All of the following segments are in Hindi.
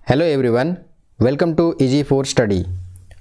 Hello everyone, welcome to easy for study.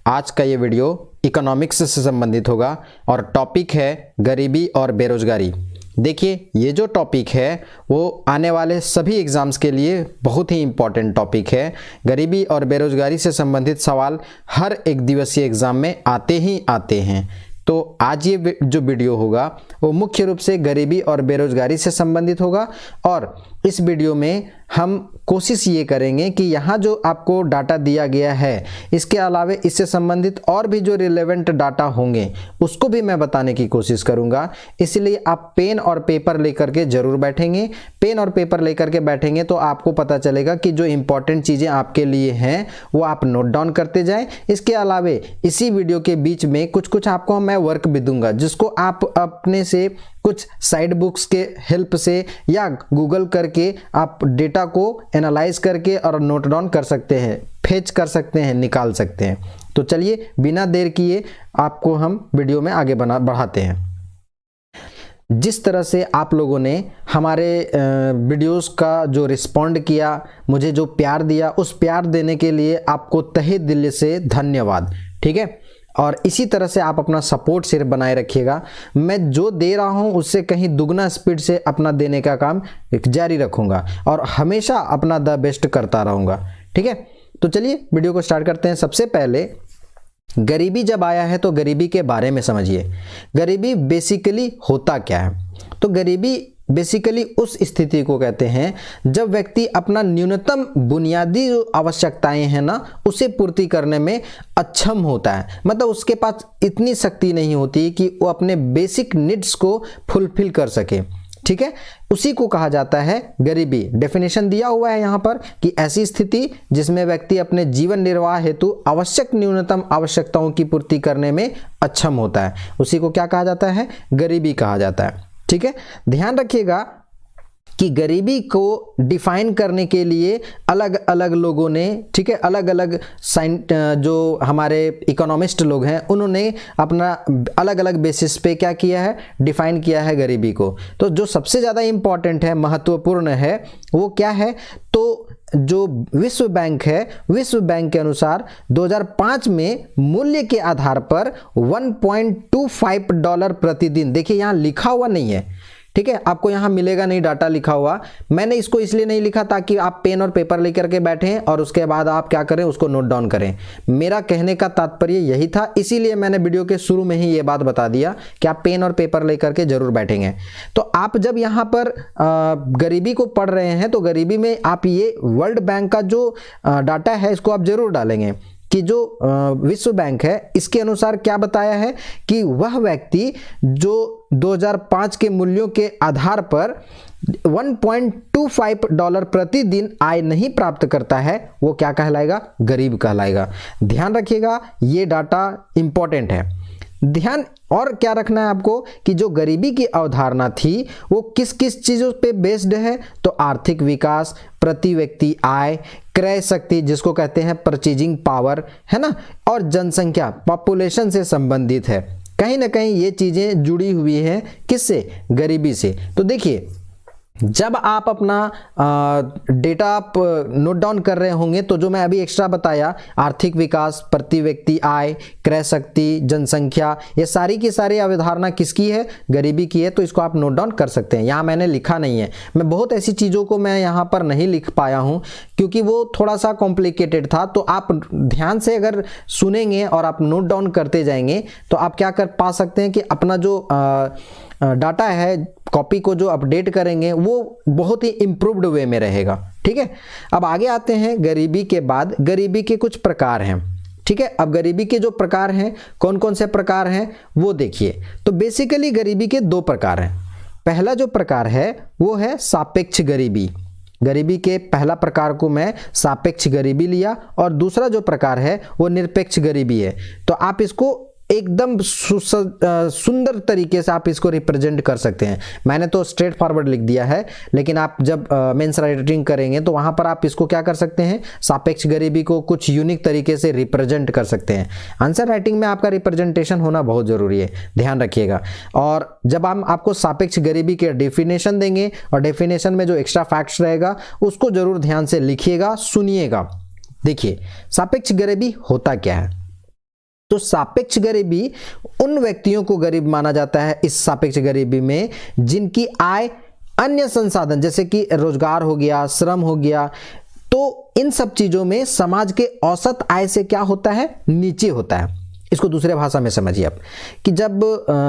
आज का ये वीडियो इकोनॉमिक्स से संबंधित होगा और टॉपिक है गरीबी और बेरोजगारी। देखिए, ये जो टॉपिक है वो आने वाले सभी एग्ज़ाम्स के लिए बहुत ही इम्पॉर्टेंट टॉपिक है। गरीबी और बेरोजगारी से संबंधित सवाल हर एक दिवसीय एग्ज़ाम में आते ही आते हैं। तो आज ये जो वीडियो होगा वो मुख्य रूप से गरीबी और बेरोजगारी से संबंधित होगा और इस वीडियो में हम कोशिश ये करेंगे कि यहाँ जो आपको डाटा दिया गया है इसके अलावा इससे संबंधित और भी जो रिलेवेंट डाटा होंगे उसको भी मैं बताने की कोशिश करूँगा। इसलिए आप पेन और पेपर लेकर के ज़रूर बैठेंगे। पेन और पेपर लेकर के बैठेंगे तो आपको पता चलेगा कि जो इम्पोर्टेंट चीज़ें आपके लिए हैं वो आप नोट डाउन करते जाएँ। इसके अलावा इसी वीडियो के बीच में कुछ आपको मैं वर्क भी दूंगा जिसको आप अपने से कुछ साइड बुक्स के हेल्प से या गूगल करके आप डेटा को एनालाइज करके और नोट डाउन कर सकते हैं, फेच कर सकते हैं, निकाल सकते हैं। तो चलिए बिना देर किए आपको हम वीडियो में आगे बढ़ाते हैं। जिस तरह से आप लोगों ने हमारे वीडियोस का जो रिस्पॉन्ड किया, मुझे जो प्यार दिया, उस प्यार देने के लिए आपको तहे दिल से धन्यवाद। ठीक है, और इसी तरह से आप अपना सपोर्ट सिर्फ बनाए रखिएगा। मैं जो दे रहा हूं उससे कहीं दुगना स्पीड से अपना देने का काम जारी रखूंगा और हमेशा अपना द बेस्ट करता रहूंगा। ठीक है, तो चलिए वीडियो को स्टार्ट करते हैं। सबसे पहले गरीबी जब आया है तो गरीबी के बारे में समझिए। गरीबी बेसिकली होता क्या है? तो गरीबी बेसिकली उस स्थिति को कहते हैं जब व्यक्ति अपना न्यूनतम बुनियादी जो आवश्यकताएं हैं ना उसे पूर्ति करने में अक्षम होता है। मतलब उसके पास इतनी शक्ति नहीं होती कि वो अपने बेसिक नीड्स को फुलफिल कर सके। ठीक है, उसी को कहा जाता है गरीबी। डेफिनेशन दिया हुआ है यहाँ पर कि ऐसी स्थिति जिसमें व्यक्ति अपने जीवन निर्वाह हेतु आवश्यक न्यूनतम आवश्यकताओं की पूर्ति करने में अक्षम होता है, उसी को क्या कहा जाता है? गरीबी कहा जाता है। ठीक है, ध्यान रखिएगा कि गरीबी को डिफाइन करने के लिए अलग अलग लोगों ने, ठीक है, अलग अलग जो हमारे इकोनॉमिस्ट लोग हैं उन्होंने अपना अलग अलग बेसिस पे क्या किया है? डिफाइन किया है गरीबी को। तो जो सबसे ज़्यादा इम्पॉर्टेंट है, महत्वपूर्ण है, वो क्या है? तो जो विश्व बैंक है, विश्व बैंक के अनुसार 2005 में मूल्य के आधार पर $1.25 प्रतिदिन, देखिए यहाँ लिखा हुआ नहीं है, ठीक है, आपको यहाँ मिलेगा नहीं डाटा लिखा हुआ। मैंने इसको इसलिए नहीं लिखा ताकि आप पेन और पेपर लेकर के बैठें और उसके बाद आप क्या करें? उसको नोट डाउन करें। मेरा कहने का तात्पर्य यही था, इसीलिए मैंने वीडियो के शुरू में ही ये बात बता दिया कि आप पेन और पेपर लेकर के जरूर बैठेंगे। तो आप जब यहाँ पर गरीबी को पढ़ रहे हैं तो गरीबी में आप ये वर्ल्ड बैंक का जो डाटा है इसको आप जरूर डालेंगे कि जो विश्व बैंक है इसके अनुसार क्या बताया है कि वह व्यक्ति जो 2005 के मूल्यों के आधार पर $1.25 प्रतिदिन आय नहीं प्राप्त करता है वो क्या कहलाएगा? गरीब कहलाएगा। ध्यान रखिएगा, ये डाटा इंपॉर्टेंट है। ध्यान और क्या रखना है आपको कि जो गरीबी की अवधारणा थी वो किस किस चीज़ों पे बेस्ड है? तो आर्थिक विकास, प्रति व्यक्ति आय, क्रय शक्ति जिसको कहते हैं परचेजिंग पावर, है ना, और जनसंख्या, पॉपुलेशन से संबंधित है। कहीं ना कहीं ये चीज़ें जुड़ी हुई हैं किससे? गरीबी से। तो देखिए, जब आप अपना डेटा आप नोट डाउन कर रहे होंगे तो जो मैं अभी एक्स्ट्रा बताया, आर्थिक विकास, प्रति व्यक्ति आय, क्रय शक्ति, जनसंख्या, ये सारी की सारी अवधारणा किसकी है? गरीबी की है। तो इसको आप नोट डाउन कर सकते हैं। यहाँ मैंने लिखा नहीं है, मैं बहुत ऐसी चीज़ों को मैं यहाँ पर नहीं लिख पाया हूँ क्योंकि वो थोड़ा सा कॉम्प्लिकेटेड था। तो आप ध्यान से अगर सुनेंगे और आप नोट डाउन करते जाएंगे तो आप क्या कर पा सकते हैं कि अपना जो डाटा है, कॉपी को जो अपडेट करेंगे वो बहुत ही इम्प्रूव्ड वे में रहेगा। ठीक है, अब आगे आते हैं। गरीबी के बाद गरीबी के कुछ प्रकार हैं। ठीक है, अब गरीबी के जो प्रकार हैं, कौन कौन से प्रकार हैं वो देखिए। तो बेसिकली गरीबी के दो प्रकार हैं। पहला जो प्रकार है वो है सापेक्ष गरीबी। गरीबी के पहला प्रकार को मैं सापेक्ष गरीबी लिया और दूसरा जो प्रकार है वो निरपेक्ष गरीबी है। तो आप इसको एकदम सुंदर तरीके से आप इसको रिप्रेजेंट कर सकते हैं। मैंने तो स्ट्रेट फॉरवर्ड लिख दिया है, लेकिन आप जब मेंस राइटिंग करेंगे तो वहां पर आप इसको क्या कर सकते हैं? सापेक्ष गरीबी को कुछ यूनिक तरीके से रिप्रेजेंट कर सकते हैं। आंसर राइटिंग में आपका रिप्रेजेंटेशन होना बहुत जरूरी है, ध्यान रखिएगा। और जब हम आपको सापेक्ष गरीबी के डेफिनेशन देंगे और डेफिनेशन में जो एक्स्ट्रा फैक्ट्स रहेगा उसको जरूर ध्यान से लिखिएगा, सुनिएगा। देखिए सापेक्ष गरीबी होता क्या है। तो सापेक्ष गरीबी उन व्यक्तियों को गरीब माना जाता है इस सापेक्ष गरीबी में जिनकी आय अन्य संसाधन जैसे कि रोजगार हो गया, श्रम हो गया, तो इन सब चीजों में समाज के औसत आय से क्या होता है, नीचे होता है। इसको दूसरे भाषा में समझिए आप कि जब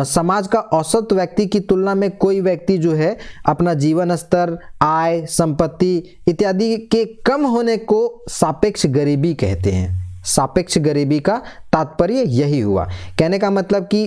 समाज का औसत व्यक्ति की तुलना में कोई व्यक्ति जो है अपना जीवन स्तर, आय, संपत्ति इत्यादि के कम होने को सापेक्ष गरीबी कहते हैं। सापेक्ष गरीबी का तात्पर्य यही हुआ। कहने का मतलब कि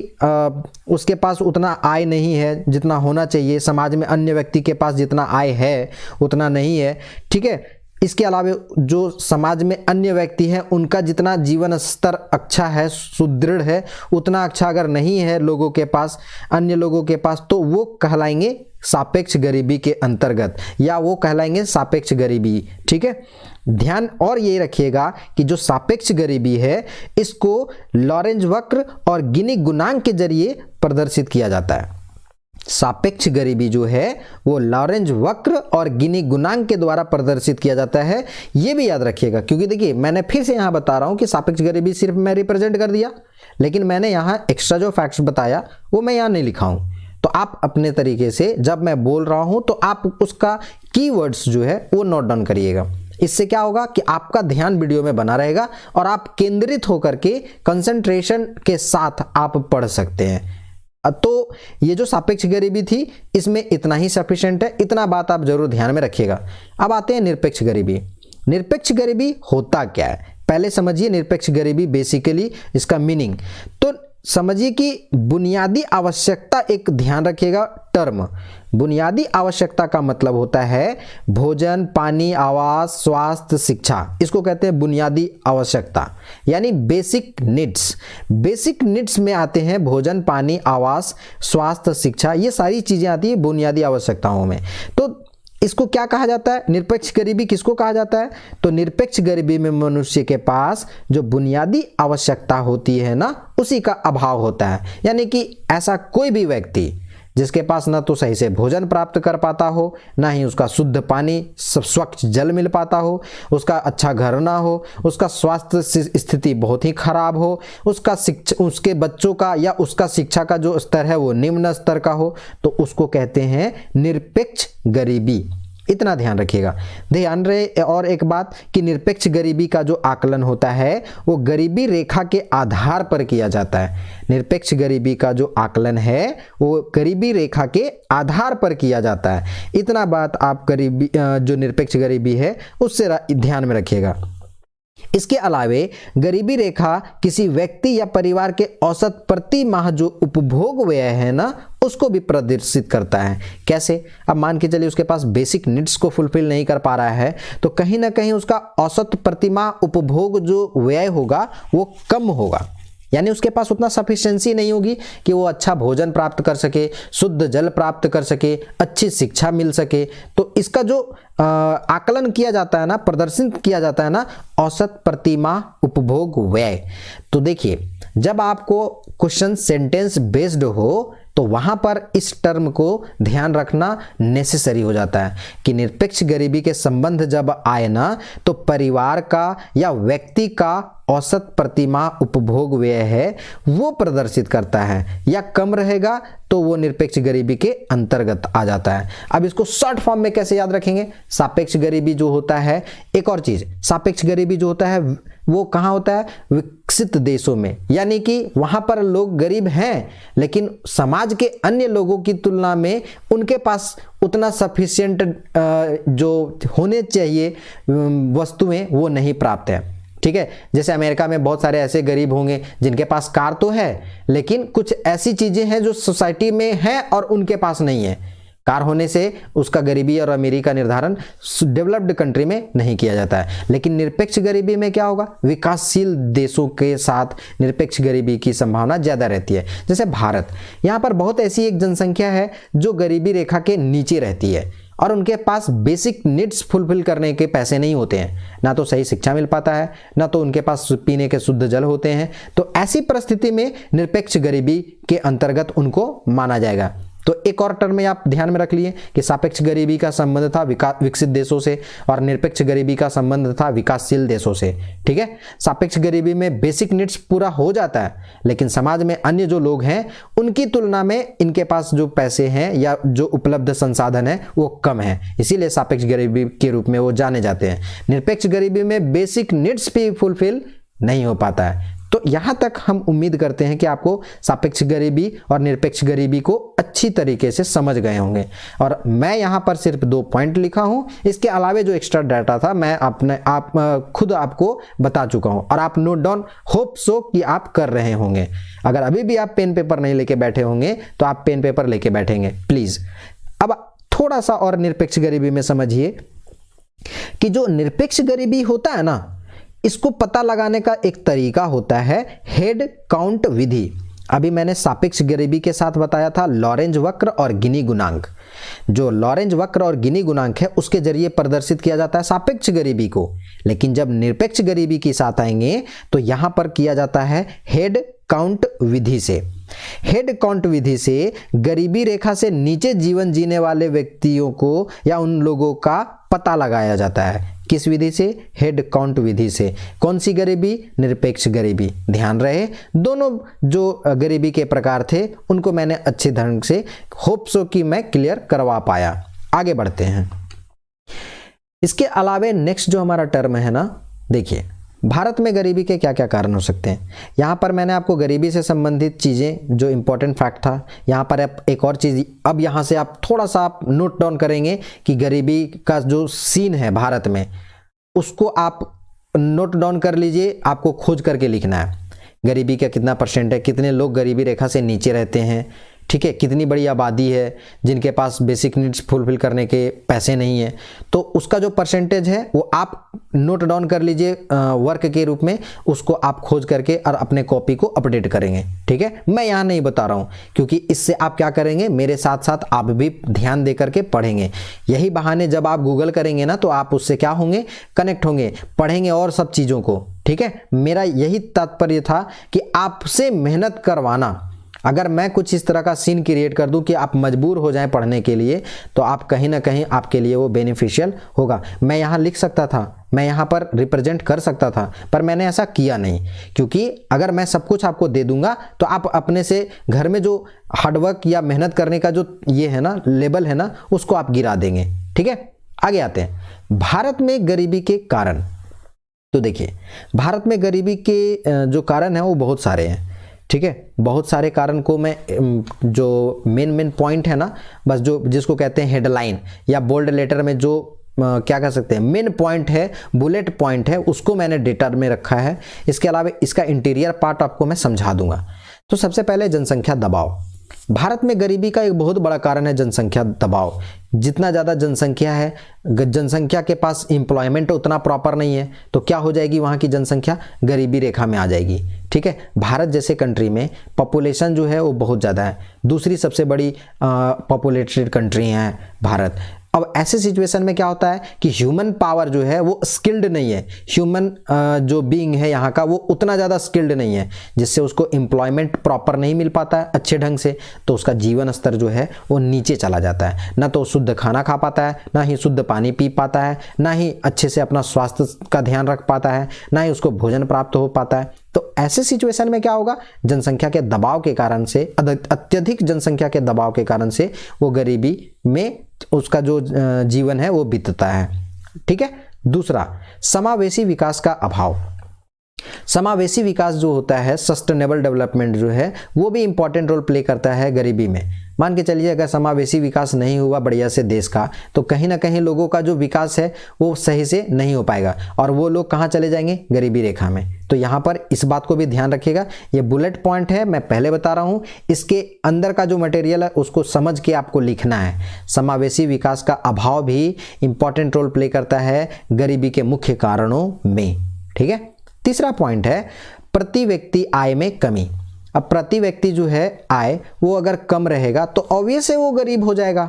उसके पास उतना आय नहीं है जितना होना चाहिए, समाज में अन्य व्यक्ति के पास जितना आय है उतना नहीं है, ठीक है। इसके अलावा जो समाज में अन्य व्यक्ति हैं उनका जितना जीवन स्तर अच्छा है, सुदृढ़ है, उतना अच्छा अगर नहीं है लोगों के पास, अन्य लोगों के पास, तो वो कहलाएंगे सापेक्ष गरीबी के अंतर्गत, या वो कहलाएंगे सापेक्ष गरीबी, ठीक है। ध्यान और ये रखिएगा कि जो सापेक्ष गरीबी है इसको लॉरेंज वक्र और गिनी गुणांक के जरिए प्रदर्शित किया जाता है। सापेक्ष गरीबी जो है वो लॉरेंज वक्र और गिनी गुणांक के द्वारा प्रदर्शित किया जाता है। ये भी याद रखिएगा, क्योंकि देखिए मैंने फिर से यहाँ बता रहा हूँ कि सापेक्ष गरीबी सिर्फ मैं रिप्रेजेंट कर दिया, लेकिन मैंने यहाँ एक्स्ट्रा जो फैक्ट्स बताया वो मैं यहाँ नहीं लिखा हूँ। तो आप अपने तरीके से जब मैं बोल रहा हूँ तो आप उसका कीवर्ड्स जो है वो नोट डाउन करिएगा। इससे क्या होगा कि आपका ध्यान वीडियो में बना रहेगा और आप केंद्रित होकर के कंसंट्रेशन के साथ आप पढ़ सकते हैं। तो ये जो सापेक्ष गरीबी थी इसमें इतना ही सफिशिएंट है, इतना बात आप जरूर ध्यान में रखिएगा। अब आते हैं निरपेक्ष गरीबी। निरपेक्ष गरीबी होता क्या है, पहले समझिए निरपेक्ष गरीबी बेसिकली इसका मीनिंग। तो समझिए कि बुनियादी आवश्यकता, एक ध्यान रखिएगा टर्म, बुनियादी आवश्यकता का मतलब होता है भोजन, पानी, आवास, स्वास्थ्य, शिक्षा, इसको कहते हैं बुनियादी आवश्यकता यानी बेसिक नीड्स। बेसिक नीड्स में आते हैं भोजन, पानी, आवास, स्वास्थ्य, शिक्षा, ये सारी चीजें आती है बुनियादी आवश्यकताओं में। तो इसको क्या कहा जाता है, निरपेक्ष गरीबी किसको कहा जाता है? तो निरपेक्ष गरीबी में मनुष्य के पास जो बुनियादी आवश्यकता होती है ना, उसी का अभाव होता है। यानी कि ऐसा कोई भी व्यक्ति जिसके पास ना तो सही से भोजन प्राप्त कर पाता हो, ना ही उसका शुद्ध पानी, स्वच्छ जल मिल पाता हो, उसका अच्छा घर ना हो, उसका स्वास्थ्य स्थिति बहुत ही खराब हो, उसका शिक्षा, उसके बच्चों का या उसका शिक्षा का जो स्तर है वो निम्न स्तर का हो, तो उसको कहते हैं निरपेक्ष गरीबी। इतना ध्यान रखिएगा। ध्यान रहे और एक बात कि निरपेक्ष गरीबी का जो आकलन होता है वो गरीबी रेखा के आधार पर किया जाता है। निरपेक्ष गरीबी का जो आकलन है वो गरीबी रेखा के आधार पर किया जाता है। इतना बात आप गरीबी जो निरपेक्ष गरीबी है उससे ध्यान में रखिएगा। इसके अलावे गरीबी रेखा किसी व्यक्ति या परिवार के औसत प्रति माह जो उपभोग व्यय है ना, उसको भी प्रदर्शित करता है। कैसे? अब मान के चलिए उसके पास बेसिक नीड्स को फुलफिल नहीं कर पा रहा है, तो कहीं ना कहीं उसका औसत प्रति माह उपभोग जो व्यय होगा वो कम होगा। यानी उसके पास उतना सफिशिएंसी नहीं होगी कि वो अच्छा भोजन प्राप्त कर सके, शुद्ध जल प्राप्त कर सके, अच्छी शिक्षा मिल सके। तो इसका जो आकलन किया जाता है ना, प्रदर्शित किया जाता है ना, औसत प्रति माह उपभोग व्यय। तो देखिए जब आपको क्वेश्चन सेंटेंस बेस्ड हो तो वहां पर इस टर्म को ध्यान रखना नेसेसरी हो जाता है कि निरपेक्ष गरीबी के संबंध जब आए ना, तो परिवार का या व्यक्ति का औसत प्रति माह उपभोग व्यय है वो प्रदर्शित करता है, या कम रहेगा तो वो निरपेक्ष गरीबी के अंतर्गत आ जाता है। अब इसको शॉर्ट फॉर्म में कैसे याद रखेंगे? सापेक्ष गरीबी जो होता है, एक और चीज, सापेक्ष गरीबी जो होता है वो कहाँ होता है? विकसित देशों में। यानी कि वहां पर लोग गरीब हैं लेकिन समाज के अन्य लोगों की तुलना में उनके पास उतना सफिशिएंट जो होने चाहिए वस्तुएं वो नहीं प्राप्त है। ठीक है, जैसे अमेरिका में बहुत सारे ऐसे गरीब होंगे जिनके पास कार तो है लेकिन कुछ ऐसी चीजें हैं जो सोसाइटी में है और उनके पास नहीं है। कार होने से उसका गरीबी और अमीरी का निर्धारण डेवलप्ड कंट्री में नहीं किया जाता है। लेकिन निरपेक्ष गरीबी में क्या होगा? विकासशील देशों के साथ निरपेक्ष गरीबी की संभावना ज्यादा रहती है। जैसे भारत, यहाँ पर बहुत ऐसी एक जनसंख्या है जो गरीबी रेखा के नीचे रहती है और उनके पास बेसिक नीड्स फुलफिल करने के पैसे नहीं होते हैं, ना तो सही शिक्षा मिल पाता है, ना तो उनके पास पीने के शुद्ध जल होते हैं। तो ऐसी परिस्थिति में निरपेक्ष गरीबी के अंतर्गत उनको माना जाएगा। तो एक और टर्म में आप ध्यान में रख लिए कि सापेक्ष गरीबी का संबंध था विकसित देशों से और निरपेक्ष गरीबी का संबंध था विकासशील देशों से। ठीक है, सापेक्ष गरीबी में बेसिक नीड्स पूरा हो जाता है, लेकिन समाज में अन्य जो लोग हैं उनकी तुलना में इनके पास जो पैसे हैं या जो उपलब्ध संसाधन है वो कम है, इसीलिए सापेक्ष गरीबी के रूप में वो जाने जाते हैं। निरपेक्ष गरीबी में बेसिक नीड्स भी फुलफिल नहीं हो पाता है। तो यहां तक हम उम्मीद करते हैं कि आपको सापेक्ष गरीबी और निरपेक्ष गरीबी को अच्छी तरीके से समझ गए होंगे। और मैं यहां पर सिर्फ 2 पॉइंट लिखा हूं, इसके अलावे जो एक्स्ट्रा डाटा था मैं खुद आपको बता चुका हूं और आप नोट डाउन होप सो कि आप कर रहे होंगे। अगर अभी भी आप पेन पेपर नहीं लेके बैठे होंगे तो आप पेन पेपर लेके बैठेंगे प्लीज। अब थोड़ा सा और निरपेक्ष गरीबी में समझिए कि जो निरपेक्ष गरीबी होता है ना, इसको पता लगाने का एक तरीका होता है हेड काउंट विधि। अभी मैंने सापेक्ष गरीबी के साथ बताया था लॉरेंज वक्र और गिनी गुणांक। जो लॉरेंज वक्र और गिनी गुणांक है उसके जरिए प्रदर्शित किया जाता है सापेक्ष गरीबी को, लेकिन जब निरपेक्ष गरीबी के साथ आएंगे तो यहां पर किया जाता है हेड काउंट विधि से। हेड काउंट विधि से गरीबी रेखा से नीचे जीवन जीने वाले व्यक्तियों को या उन लोगों का पता लगाया जाता है। किस विधि से? हेड काउंट विधि से। कौन सी गरीबी? निरपेक्ष गरीबी। ध्यान रहे दोनों जो गरीबी के प्रकार थे उनको मैंने अच्छे ढंग से होप सो कि मैं क्लियर करवा पाया। आगे बढ़ते हैं। इसके अलावे नेक्स्ट जो हमारा टर्म है ना, देखिए भारत में गरीबी के क्या क्या कारण हो सकते हैं। यहाँ पर मैंने आपको गरीबी से संबंधित चीज़ें जो इम्पोर्टेंट फैक्ट था, यहाँ पर आप एक और चीज़, अब यहाँ से आप थोड़ा सा आप नोट डाउन करेंगे कि गरीबी का जो सीन है भारत में उसको आप नोट डाउन कर लीजिए। आपको खोज करके लिखना है गरीबी का कितना % है, कितने लोग गरीबी रेखा से नीचे रहते हैं, ठीक है, कितनी बड़ी आबादी है जिनके पास बेसिक नीड्स फुलफिल करने के पैसे नहीं है, तो उसका जो % है वो आप नोट डाउन कर लीजिए वर्क के रूप में। उसको आप खोज करके और अपने कॉपी को अपडेट करेंगे। ठीक है, मैं यहाँ नहीं बता रहा हूँ क्योंकि इससे आप क्या करेंगे, मेरे साथ साथ आप भी ध्यान दे करके पढ़ेंगे। यही बहाने जब आप गूगल करेंगे ना तो आप उससे क्या होंगे, कनेक्ट होंगे, पढ़ेंगे और सब चीज़ों को। ठीक है, मेरा यही तात्पर्य था कि आपसे मेहनत करवाना। अगर मैं कुछ इस तरह का सीन क्रिएट कर दूं कि आप मजबूर हो जाएं पढ़ने के लिए, तो आप कहीं ना कहीं आपके लिए वो बेनिफिशियल होगा। मैं यहाँ लिख सकता था, मैं यहाँ पर रिप्रेजेंट कर सकता था, पर मैंने ऐसा किया नहीं, क्योंकि अगर मैं सब कुछ आपको दे दूंगा तो आप अपने से घर में जो हार्डवर्क या मेहनत करने का जो ये है ना लेवल है ना, उसको आप गिरा देंगे। ठीक है, आगे आते हैं। भारत में गरीबी के कारण, तो देखिए भारत में गरीबी के जो कारण है वो बहुत सारे हैं। ठीक है, बहुत सारे कारण को मैं जो मेन पॉइंट है ना, बस जो जिसको कहते हैं हेडलाइन या बोल्ड लेटर में जो क्या कह सकते हैं मेन पॉइंट है, बुलेट पॉइंट है, उसको मैंने डेटा में रखा है। इसके अलावा इसका इंटीरियर पार्ट आपको मैं समझा दूंगा। तो सबसे पहले जनसंख्या दबाव। भारत में गरीबी का एक बहुत बड़ा कारण है जनसंख्या दबाव। जितना ज़्यादा जनसंख्या है, जनसंख्या के पास एम्प्लॉयमेंट उतना प्रॉपर नहीं है, तो क्या हो जाएगी, वहाँ की जनसंख्या गरीबी रेखा में आ जाएगी। ठीक है, भारत जैसे कंट्री में पॉपुलेशन जो है वो बहुत ज़्यादा है, दूसरी सबसे बड़ी पॉपुलेटेड कंट्री है भारत। अब ऐसे सिचुएशन में क्या होता है कि ह्यूमन पावर जो है वो स्किल्ड नहीं है, ह्यूमन जो बीइंग है यहाँ का वो उतना ज़्यादा स्किल्ड नहीं है, जिससे उसको एम्प्लॉयमेंट प्रॉपर नहीं मिल पाता है अच्छे ढंग से, तो उसका जीवन स्तर जो है वो नीचे चला जाता है। ना तो शुद्ध खाना खा पाता है, ना ही शुद्ध पानी पी पाता है, ना ही अच्छे से अपना स्वास्थ्य का ध्यान रख पाता है, ना ही उसको भोजन प्राप्त हो पाता है। तो ऐसे सिचुएशन में क्या होगा, जनसंख्या के दबाव के कारण से, अत्यधिक जनसंख्या के दबाव के कारण से वो गरीबी में उसका जो जीवन है वो बीतता है। ठीक है, दूसरा समावेशी विकास का अभाव। समावेशी विकास जो होता है, सस्टेनेबल डेवलपमेंट जो है, वो भी इंपॉर्टेंट रोल प्ले करता है गरीबी में। मान के चलिए अगर समावेशी विकास नहीं हुआ बढ़िया से देश का, तो कहीं ना कहीं लोगों का जो विकास है वो सही से नहीं हो पाएगा और वो लोग कहाँ चले जाएंगे, गरीबी रेखा में। तो यहाँ पर इस बात को भी ध्यान रखिएगा। ये बुलेट पॉइंट है, मैं पहले बता रहा हूँ, इसके अंदर का जो मटेरियल है उसको समझ के आपको लिखना है। समावेशी विकास का अभाव भी इंपॉर्टेंट रोल प्ले करता है गरीबी के मुख्य कारणों में। ठीक है, तीसरा पॉइंट है प्रति व्यक्ति आय में कमी। अब प्रति व्यक्ति जो है आय वो अगर कम रहेगा तो ऑब्वियस है वो गरीब हो जाएगा।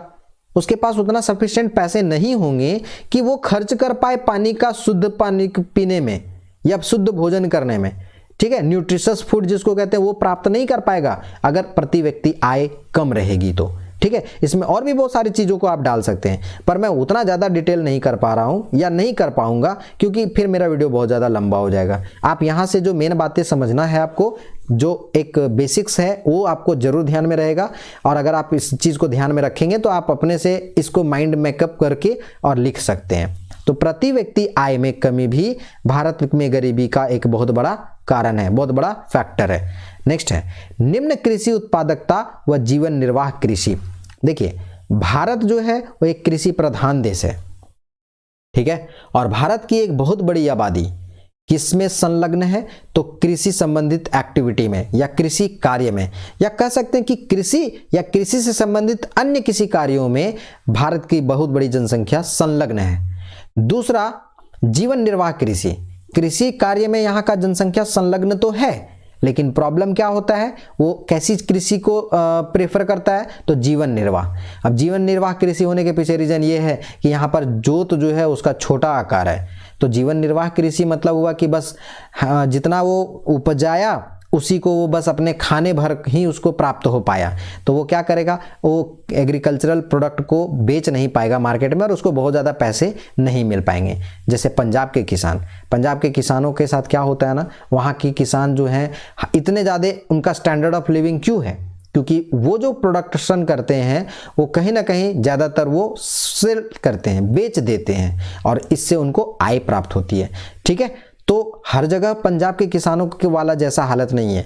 उसके पास उतना सफिशिएंट पैसे नहीं होंगे कि वो खर्च कर पाए पानी का, शुद्ध पानी पीने में या शुद्ध भोजन करने में। ठीक है, न्यूट्रिशियस फूड जिसको कहते हैं वो प्राप्त नहीं कर पाएगा अगर प्रति व्यक्ति आय कम रहेगी तो। ठीक है, इसमें और भी बहुत सारी चीज़ों को आप डाल सकते हैं, पर मैं उतना ज़्यादा डिटेल नहीं कर पा रहा हूँ या नहीं कर पाऊंगा क्योंकि फिर मेरा वीडियो बहुत ज़्यादा लंबा हो जाएगा। आप यहाँ से जो मेन बातें समझना है आपको, जो एक बेसिक्स है वो आपको जरूर ध्यान में रहेगा, और अगर आप इस चीज़ को ध्यान में रखेंगे तो आप अपने से इसको माइंड मेकअप करके और लिख सकते हैं। तो प्रति व्यक्ति आय में कमी भी भारत में गरीबी का एक बहुत बड़ा कारण है, बहुत बड़ा फैक्टर है। नेक्स्ट है निम्न कृषि उत्पादकता व जीवन निर्वाह कृषि। देखिए भारत जो है वो एक कृषि प्रधान देश है, ठीक है, और भारत की एक बहुत बड़ी आबादी किसमें संलग्न है, तो कृषि संबंधित एक्टिविटी में या कृषि कार्य में, या कह सकते हैं कि कृषि या कृषि से संबंधित अन्य किसी कार्यों में भारत की बहुत बड़ी जनसंख्या संलग्न है। दूसरा जीवन निर्वाह कृषि, कृषि कार्य में यहाँ का जनसंख्या संलग्न तो है, लेकिन प्रॉब्लम क्या होता है, वो कैसी कृषि को प्रेफर करता है, तो जीवन निर्वाह। अब जीवन निर्वाह कृषि होने के पीछे रीजन ये है कि यहाँ पर जोत जो है उसका छोटा आकार है, तो जीवन निर्वाह कृषि मतलब हुआ कि बस जितना वो उपजाया उसी को वो बस अपने खाने भर ही उसको प्राप्त हो पाया, तो वो क्या करेगा, वो एग्रीकल्चरल प्रोडक्ट को बेच नहीं पाएगा मार्केट में और उसको बहुत ज़्यादा पैसे नहीं मिल पाएंगे। जैसे पंजाब के किसानों के साथ क्या होता है ना, वहाँ की किसान जो हैं इतने ज़्यादा उनका स्टैंडर्ड ऑफ लिविंग क्यों है, क्योंकि वो जो प्रोडक्शन करते हैं वो कहीं ना कहीं ज़्यादातर वो सेल करते हैं, बेच देते हैं, और इससे उनको आय प्राप्त होती है। ठीक है, तो हर जगह पंजाब के किसानों के वाला जैसा हालत नहीं है,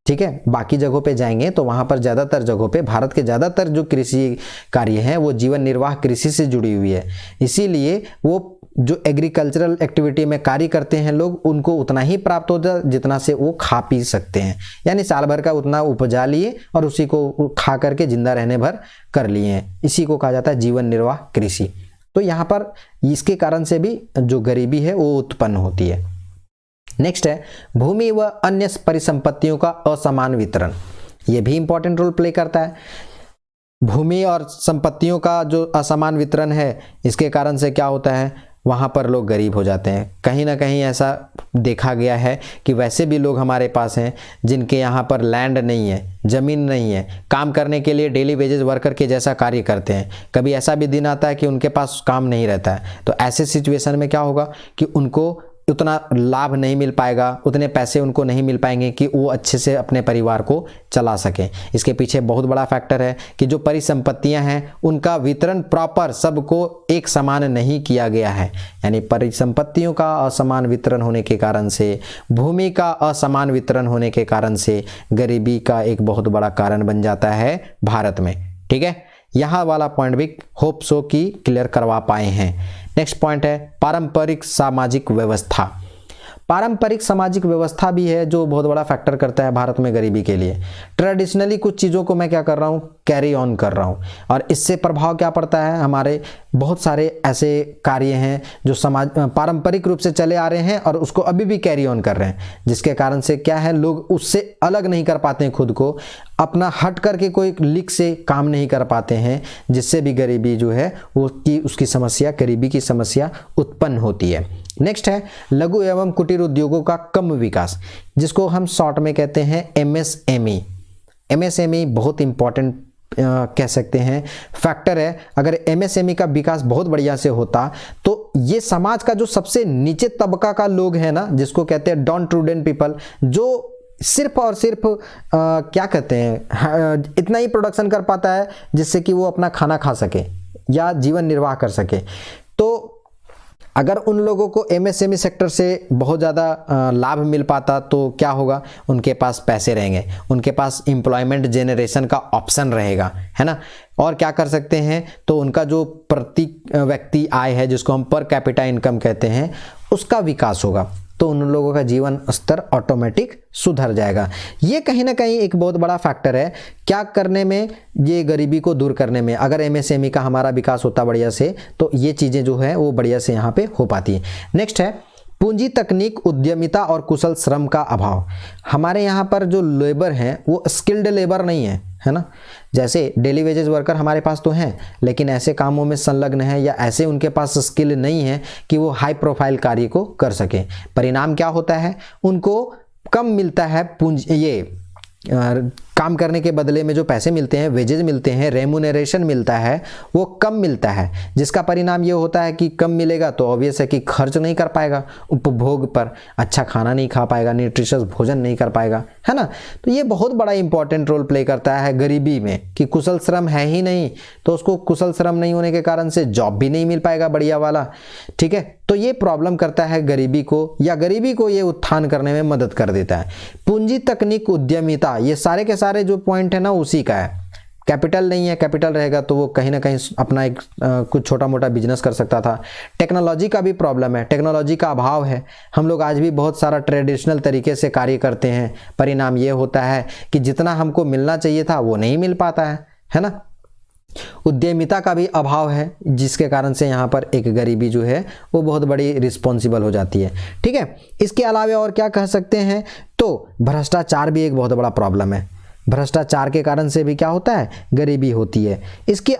ठीक है, बाकी जगहों पे जाएंगे तो वहाँ पर ज़्यादातर जगहों पे भारत के ज़्यादातर जो कृषि कार्य हैं वो जीवन निर्वाह कृषि से जुड़ी हुई है। इसीलिए वो जो एग्रीकल्चरल एक्टिविटी में कार्य करते हैं लोग, उनको उतना ही प्राप्त होता है जितना से वो खा पी सकते हैं, यानी साल भर का उतना उपजा लिए और उसी को खा करके जिंदा रहने भर कर लिए हैं। इसी को कहा जाता है जीवन निर्वाह कृषि। तो यहाँ पर इसके कारण से भी जो गरीबी है वो उत्पन्न होती है। नेक्स्ट है भूमि व अन्य परिसंपत्तियों का असमान वितरण, ये भी इंपॉर्टेंट रोल प्ले करता है। भूमि और संपत्तियों का जो असमान वितरण है, इसके कारण से क्या होता है, वहाँ पर लोग गरीब हो जाते हैं। कहीं ना कहीं ऐसा देखा गया है कि वैसे भी लोग हमारे पास हैं जिनके यहाँ पर लैंड नहीं है, ज़मीन नहीं है, काम करने के लिए डेली वेजेस वर्कर के जैसा कार्य करते हैं। कभी ऐसा भी दिन आता है कि उनके पास काम नहीं रहता है, तो ऐसे सिचुएशन में क्या होगा कि उनको उतना लाभ नहीं मिल पाएगा, उतने पैसे उनको नहीं मिल पाएंगे कि वो अच्छे से अपने परिवार को चला सकें। इसके पीछे बहुत बड़ा फैक्टर है कि जो परिसंपत्तियां हैं उनका वितरण प्रॉपर सबको एक समान नहीं किया गया है, यानी परिसंपत्तियों का असमान वितरण होने के कारण से, भूमि का असमान वितरण होने के कारण से गरीबी का एक बहुत बड़ा कारण बन जाता है भारत में। ठीक है, यहाँ वाला पॉइंट भी होप सो कि क्लियर करवा पाए हैं। नेक्स्ट पॉइंट है पारंपरिक सामाजिक व्यवस्था। पारंपरिक सामाजिक व्यवस्था भी है जो बहुत बड़ा फैक्टर करता है भारत में गरीबी के लिए। ट्रेडिशनली कुछ चीज़ों को मैं क्या कर रहा हूँ, कैरी ऑन कर रहा हूँ, और इससे प्रभाव क्या पड़ता है, हमारे बहुत सारे ऐसे कार्य हैं जो समाज पारंपरिक रूप से चले आ रहे हैं और उसको अभी भी कैरी ऑन कर रहे हैं, जिसके कारण से क्या है, लोग उससे अलग नहीं कर पाते हैं खुद को, अपना हट करके कोई लीक से काम नहीं कर पाते हैं, जिससे भी गरीबी जो है वो उसकी समस्या, गरीबी की समस्या उत्पन्न होती है। नेक्स्ट है लघु एवं कुटीर उद्योगों का कम विकास, जिसको हम शॉर्ट में कहते हैं एमएसएमई। एमएसएमई बहुत इंपॉर्टेंट कह सकते हैं फैक्टर है। अगर एमएसएमई का विकास बहुत बढ़िया से होता तो ये समाज का जो सबसे नीचे तबका का लोग हैं ना, जिसको कहते हैं डाउन ट्रूडन पीपल, जो सिर्फ और सिर्फ क्या कहते हैं इतना ही प्रोडक्शन कर पाता है जिससे कि वो अपना खाना खा सके या जीवन निर्वाह कर सके, तो अगर उन लोगों को एमएसएमई सेक्टर से बहुत ज़्यादा लाभ मिल पाता तो क्या होगा, उनके पास पैसे रहेंगे, उनके पास एम्प्लॉयमेंट जनरेशन का ऑप्शन रहेगा, है ना, और क्या कर सकते हैं, तो उनका जो प्रति व्यक्ति आय है जिसको हम पर कैपिटा इनकम कहते हैं उसका विकास होगा, तो उन लोगों का जीवन स्तर ऑटोमेटिक सुधर जाएगा। ये कहीं ना कहीं एक बहुत बड़ा फैक्टर है क्या करने में, ये गरीबी को दूर करने में। अगर एमएसएमई का हमारा विकास होता बढ़िया से तो ये चीज़ें जो है वो बढ़िया से यहाँ पे हो पाती है। नेक्स्ट है पूंजी, तकनीक, उद्यमिता और कुशल श्रम का अभाव। हमारे यहाँ पर जो लेबर हैं वो स्किल्ड लेबर नहीं है ना, जैसे डेली वेजेस वर्कर हमारे पास तो हैं लेकिन ऐसे कामों में संलग्न है या ऐसे उनके पास स्किल नहीं है कि वो हाई प्रोफाइल कार्य को कर सके। परिणाम क्या होता है, उनको कम मिलता है पूंजी, ये काम करने के बदले में जो पैसे मिलते हैं, वेजेस मिलते हैं, रेमुनरेशन मिलता है, वो कम मिलता है, जिसका परिणाम ये होता है कि कम मिलेगा तो ऑब्वियस है कि खर्च नहीं कर पाएगा उपभोग पर, अच्छा खाना नहीं खा पाएगा, न्यूट्रिशियस भोजन नहीं कर पाएगा, है ना। तो ये बहुत बड़ा इंपॉर्टेंट रोल प्ले करता है गरीबी में कि कुशल श्रम है ही नहीं, तो उसको कुशल श्रम नहीं होने के कारण से जॉब भी नहीं मिल पाएगा बढ़िया वाला, ठीक है। तो ये प्रॉब्लम करता है गरीबी को, या गरीबी को ये उत्थान करने में मदद कर देता है। पूंजी, तकनीक, उद्यमिता, ये सारे के सारे जो पॉइंट है ना उसी का है। कैपिटल नहीं है, कैपिटल रहेगा तो वो कहीं ना कहीं अपना एक कुछ छोटा मोटा बिजनेस कर सकता था। टेक्नोलॉजी का भी प्रॉब्लम है, टेक्नोलॉजी का अभाव है। हम लोग आज भी बहुत सारा ट्रेडिशनल तरीके से कार्य करते हैं, परिणाम ये होता है कि जितना हमको मिलना चाहिए था वो नहीं मिल पाता है ना। उद्यमिता का भी अभाव है, जिसके कारण से यहाँ पर एक गरीबी जो है वो बहुत बड़ी रिस्पॉन्सिबल हो जाती है, ठीक है। इसके अलावा और क्या कह सकते हैं, तो भ्रष्टाचार भी एक बहुत बड़ा प्रॉब्लम है। भ्रष्टाचार के कारण से भी क्या होता है, गरीबी होती है। इसके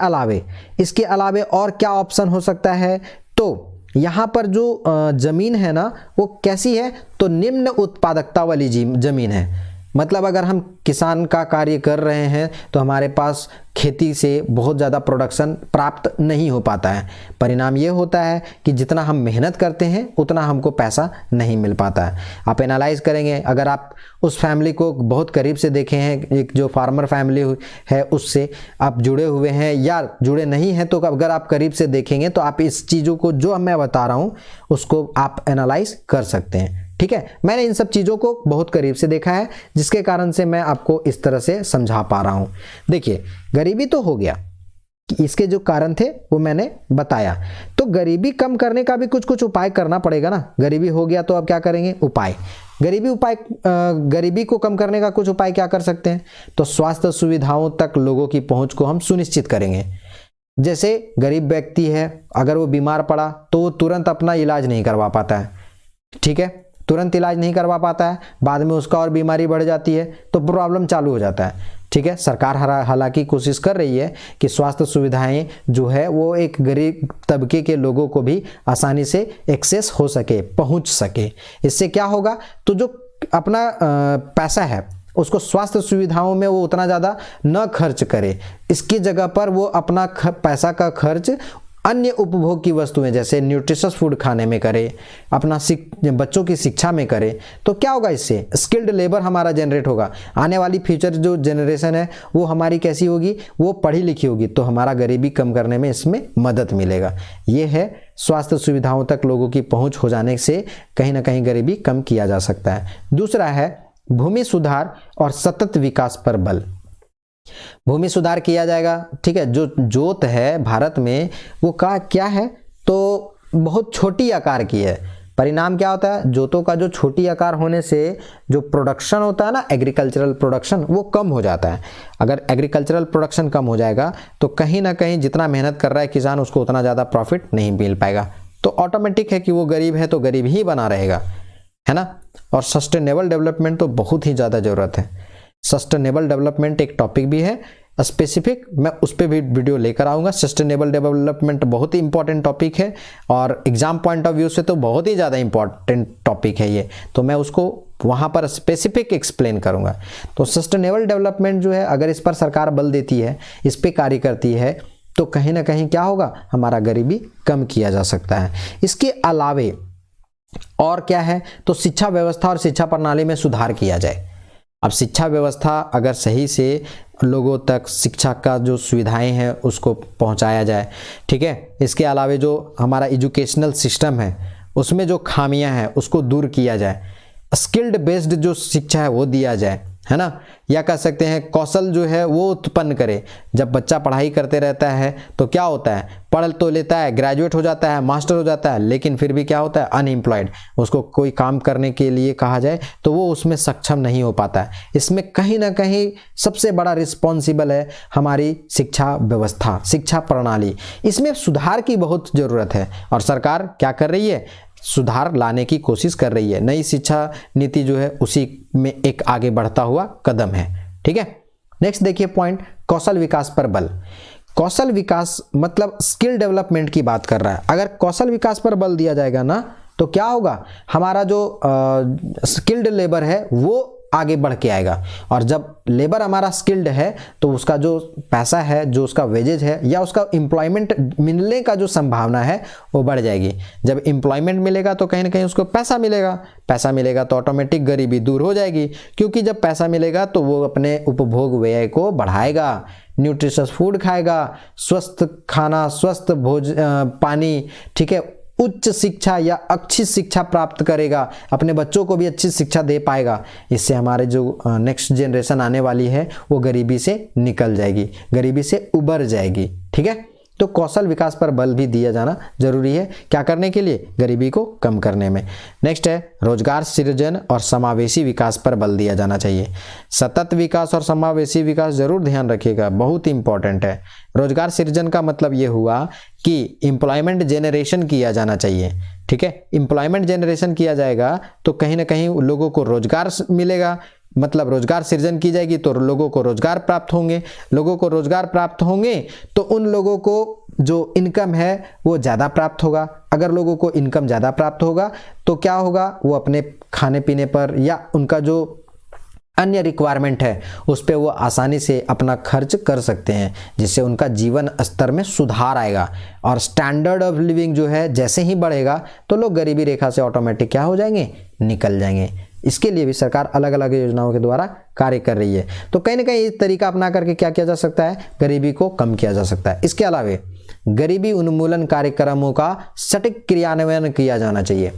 अलावे और क्या ऑप्शन हो सकता है, तो यहाँ पर जो जमीन है ना वो कैसी है, तो निम्न उत्पादकता वाली जमीन है। मतलब अगर हम किसान का कार्य कर रहे हैं तो हमारे पास खेती से बहुत ज़्यादा प्रोडक्शन प्राप्त नहीं हो पाता है। परिणाम ये होता है कि जितना हम मेहनत करते हैं उतना हमको पैसा नहीं मिल पाता है। आप एनालाइज करेंगे, अगर आप उस फैमिली को बहुत करीब से देखे हैं, एक जो फार्मर फैमिली है उससे आप जुड़े हुए हैं या जुड़े नहीं हैं, तो अगर आप करीब से देखेंगे तो आप इस चीज़ों को जो मैं बता रहा हूँ उसको आप एनालाइज कर सकते हैं, ठीक है। मैंने इन सब चीज़ों को बहुत करीब से देखा है, जिसके कारण से मैं आपको इस तरह से समझा पा रहा हूं। देखिए, गरीबी तो हो गया, इसके जो कारण थे वो मैंने बताया। तो गरीबी कम करने का भी कुछ उपाय करना पड़ेगा ना। गरीबी हो गया तो अब क्या करेंगे, उपाय। गरीबी को कम करने का कुछ उपाय क्या कर सकते हैं, तो स्वास्थ्य सुविधाओं तक लोगों की पहुंच को हम सुनिश्चित करेंगे। जैसे गरीब व्यक्ति है, अगर वो बीमार पड़ा तो वो तुरंत अपना इलाज नहीं करवा पाता है, ठीक है, तुरंत इलाज नहीं करवा पाता है, बाद में उसका और बीमारी बढ़ जाती है तो प्रॉब्लम चालू हो जाता है, ठीक है। सरकार हालांकि कोशिश कर रही है कि स्वास्थ्य सुविधाएं जो है वो एक गरीब तबके के लोगों को भी आसानी से एक्सेस हो सके, पहुंच सके। इससे क्या होगा, तो जो अपना पैसा है उसको स्वास्थ्य सुविधाओं में वो उतना ज़्यादा न खर्च करे, इसकी जगह पर वो अपना पैसा का खर्च अन्य उपभोग की वस्तुएं जैसे न्यूट्रिशियस फूड खाने में करे, अपना बच्चों की शिक्षा में करे। तो क्या होगा, इससे स्किल्ड लेबर हमारा जनरेट होगा। आने वाली फ्यूचर जो जनरेशन है वो हमारी कैसी होगी, वो पढ़ी लिखी होगी, तो हमारा गरीबी कम करने में इसमें मदद मिलेगा। ये है स्वास्थ्य सुविधाओं तक लोगों की पहुंच हो जाने से कहीं ना कहीं गरीबी कम किया जा सकता है। दूसरा है भूमि सुधार और सतत विकास पर बल। भूमि सुधार किया जाएगा, ठीक है। जो जोत है भारत में वो क्या है, तो बहुत छोटी आकार की है। परिणाम क्या होता है, जोतों का जो छोटी आकार होने से जो प्रोडक्शन होता है ना, एग्रीकल्चरल प्रोडक्शन, वो कम हो जाता है। अगर एग्रीकल्चरल प्रोडक्शन कम हो जाएगा तो कहीं ना कहीं जितना मेहनत कर रहा है किसान उसको उतना ज़्यादा प्रॉफिट नहीं मिल पाएगा, तो ऑटोमेटिक है कि वो गरीब है तो गरीब ही बना रहेगा, है ना। और सस्टेनेबल डेवलपमेंट तो बहुत ही ज़्यादा ज़रूरत है। सस्टेनेबल डेवलपमेंट एक टॉपिक भी है स्पेसिफिक, मैं उस पर भी वीडियो लेकर आऊँगा। सस्टेनेबल डेवलपमेंट बहुत ही इंपॉर्टेंट टॉपिक है और एग्जाम पॉइंट ऑफ व्यू से तो बहुत ही ज़्यादा इंपॉर्टेंट टॉपिक है ये, तो मैं उसको वहाँ पर स्पेसिफिक एक्सप्लेन करूँगा। तो सस्टेनेबल डेवलपमेंट जो है, अगर इस पर सरकार बल देती है, इस पर कार्य करती है, तो कहीं ना कहीं क्या होगा, हमारा गरीबी कम किया जा सकता है। इसके अलावे और क्या है, तो शिक्षा व्यवस्था और शिक्षा प्रणाली में सुधार किया जाए। अब शिक्षा व्यवस्था अगर सही से लोगों तक शिक्षा का जो सुविधाएं हैं उसको पहुंचाया जाए, ठीक है। इसके अलावे जो हमारा एजुकेशनल सिस्टम है उसमें जो खामियां हैं उसको दूर किया जाए। स्किल्ड बेस्ड जो शिक्षा है वो दिया जाए, है ना। या कह सकते हैं कौशल जो है वो उत्पन्न करे। जब बच्चा पढ़ाई करते रहता है तो क्या होता है, पढ़ तो लेता है, ग्रेजुएट हो जाता है, मास्टर हो जाता है, लेकिन फिर भी क्या होता है, अनएम्प्लॉयड। उसको कोई काम करने के लिए कहा जाए तो वो उसमें सक्षम नहीं हो पाता है। इसमें कहीं ना कहीं सबसे बड़ा रिस्पॉन्सिबल है हमारी शिक्षा व्यवस्था, शिक्षा प्रणाली। इसमें सुधार की बहुत ज़रूरत है और सरकार क्या कर रही है, सुधार लाने की कोशिश कर रही है। नई शिक्षा नीति जो है उसी में एक आगे बढ़ता हुआ कदम है, ठीक है। नेक्स्ट देखिए पॉइंट, कौशल विकास पर बल। कौशल विकास मतलब स्किल डेवलपमेंट की बात कर रहा है। अगर कौशल विकास पर बल दिया जाएगा ना तो क्या होगा, हमारा जो स्किल्ड लेबर है वो आगे बढ़ के आएगा। और जब लेबर हमारा स्किल्ड है तो उसका जो पैसा है, जो उसका वेजेज है या उसका एम्प्लॉयमेंट मिलने का जो संभावना है वो बढ़ जाएगी। जब एम्प्लॉयमेंट मिलेगा तो कहीं ना कहीं उसको पैसा मिलेगा, पैसा मिलेगा तो ऑटोमेटिक गरीबी दूर हो जाएगी, क्योंकि जब पैसा मिलेगा तो वो अपने उपभोग व्यय को बढ़ाएगा, न्यूट्रिशियस फूड खाएगा, स्वस्थ खाना, स्वस्थ पानी, ठीक है, उच्च शिक्षा या अच्छी शिक्षा प्राप्त करेगा, अपने बच्चों को भी अच्छी शिक्षा दे पाएगा। इससे हमारे जो नेक्स्ट जनरेशन आने वाली है वो गरीबी से निकल जाएगी, गरीबी से उबर जाएगी। ठीक है, तो कौशल विकास पर बल भी दिया जाना जरूरी है। क्या करने के लिए? गरीबी को कम करने में। नेक्स्ट है रोजगार सृजन और समावेशी विकास पर बल दिया जाना चाहिए। सतत विकास और समावेशी विकास जरूर ध्यान रखिएगा, बहुत इंपॉर्टेंट है। रोजगार सृजन का मतलब ये हुआ कि एम्प्लॉयमेंट जेनरेशन किया जाना चाहिए। ठीक है, एम्प्लॉयमेंट जेनरेशन किया जाएगा तो कहीं ना कहीं लोगों को रोजगार मिलेगा, मतलब रोजगार सृजन की जाएगी तो लोगों को रोजगार प्राप्त होंगे, लोगों को रोजगार प्राप्त होंगे तो उन लोगों को जो इनकम है वो ज़्यादा प्राप्त होगा। अगर लोगों को इनकम ज़्यादा प्राप्त होगा तो क्या होगा, वो अपने खाने पीने पर या उनका जो अन्य रिक्वायरमेंट है उस पर वो आसानी से अपना खर्च कर सकते हैं, जिससे उनका जीवन स्तर में सुधार आएगा। और स्टैंडर्ड ऑफ लिविंग जो है जैसे ही बढ़ेगा तो लोग गरीबी रेखा से ऑटोमेटिक क्या हो जाएंगे, निकल जाएंगे। इसके लिए भी सरकार अलग अलग योजनाओं के द्वारा कार्य कर रही है। तो कहीं ना कहीं इस तरीका अपना करके क्या किया जा सकता है, गरीबी को कम किया जा सकता है। इसके अलावा गरीबी उन्मूलन कार्यक्रमों का सटीक क्रियान्वयन किया जाना चाहिए।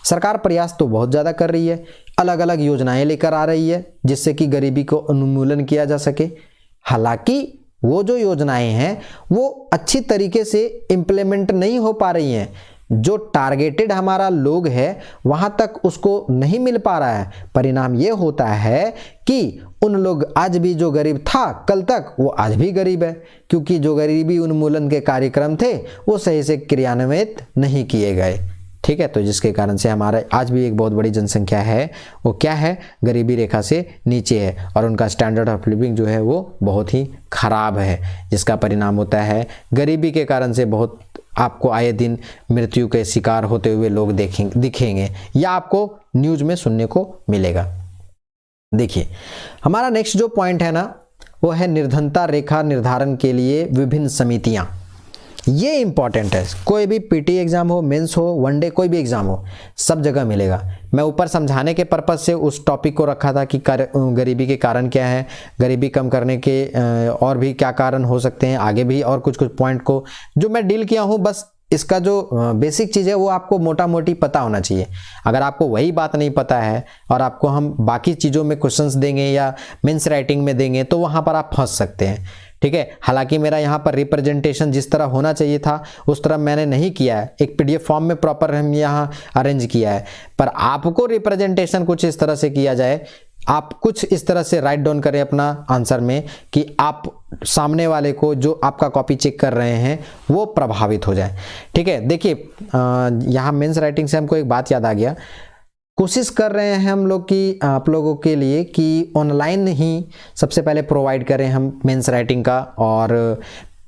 सरकार प्रयास तो बहुत ज़्यादा कर रही है, अलग अलग योजनाएं लेकर आ रही है जिससे कि गरीबी को उन्मूलन किया जा सके। हालांकि वो जो योजनाएं हैं वो अच्छी तरीके से इम्प्लीमेंट नहीं हो पा रही हैं। जो टारगेटेड हमारा लोग है वहां तक उसको नहीं मिल पा रहा है। परिणाम ये होता है कि उन लोग आज भी जो गरीब था कल तक वो आज भी गरीब है, क्योंकि जो गरीबी उन्मूलन के कार्यक्रम थे वो सही से क्रियान्वित नहीं किए गए। ठीक है, तो जिसके कारण से हमारा आज भी एक बहुत बड़ी जनसंख्या है वो क्या है, गरीबी रेखा से नीचे है और उनका स्टैंडर्ड ऑफ लिविंग जो है वो बहुत ही खराब है, जिसका परिणाम होता है गरीबी के कारण से बहुत आपको आए दिन मृत्यु के शिकार होते हुए लोग दिखेंगे या आपको न्यूज में सुनने को मिलेगा। देखिए हमारा नेक्स्ट जो पॉइंट है ना वो है निर्धनता रेखा निर्धारण के लिए विभिन्न समितियां। ये इंपॉर्टेंट है, कोई भी पीटी एग्जाम हो, मेंस हो, वनडे कोई भी एग्जाम हो, सब जगह मिलेगा। मैं ऊपर समझाने के पर्पज से उस टॉपिक को रखा था कि गरीबी के कारण क्या है, गरीबी कम करने के और भी क्या कारण हो सकते हैं, आगे भी और कुछ कुछ पॉइंट को जो मैं डील किया हूँ, बस इसका जो बेसिक चीज़ है वो आपको मोटा मोटी पता होना चाहिए। अगर आपको वही बात नहीं पता है और आपको हम बाकी चीज़ों में क्वेश्चंस देंगे या मेंस राइटिंग में देंगे तो वहाँ पर आप फंस सकते हैं। ठीक है, हालांकि मेरा यहाँ पर रिप्रेजेंटेशन जिस तरह होना चाहिए था उस तरह मैंने नहीं किया है, एक पीडीएफ फॉर्म में प्रॉपर हम यहाँ अरेंज किया है, पर आपको रिप्रेजेंटेशन कुछ इस तरह से किया जाए, आप कुछ इस तरह से राइट डाउन करें अपना आंसर में कि आप सामने वाले को जो आपका कॉपी चेक कर रहे हैं वो प्रभावित हो जाए। ठीक है, देखिए यहाँ मेंस राइटिंग से हमको एक बात याद आ गया, कोशिश कर रहे हैं हम लोग कि आप लोगों के लिए कि ऑनलाइन ही सबसे पहले प्रोवाइड करें हम मेंस राइटिंग का, और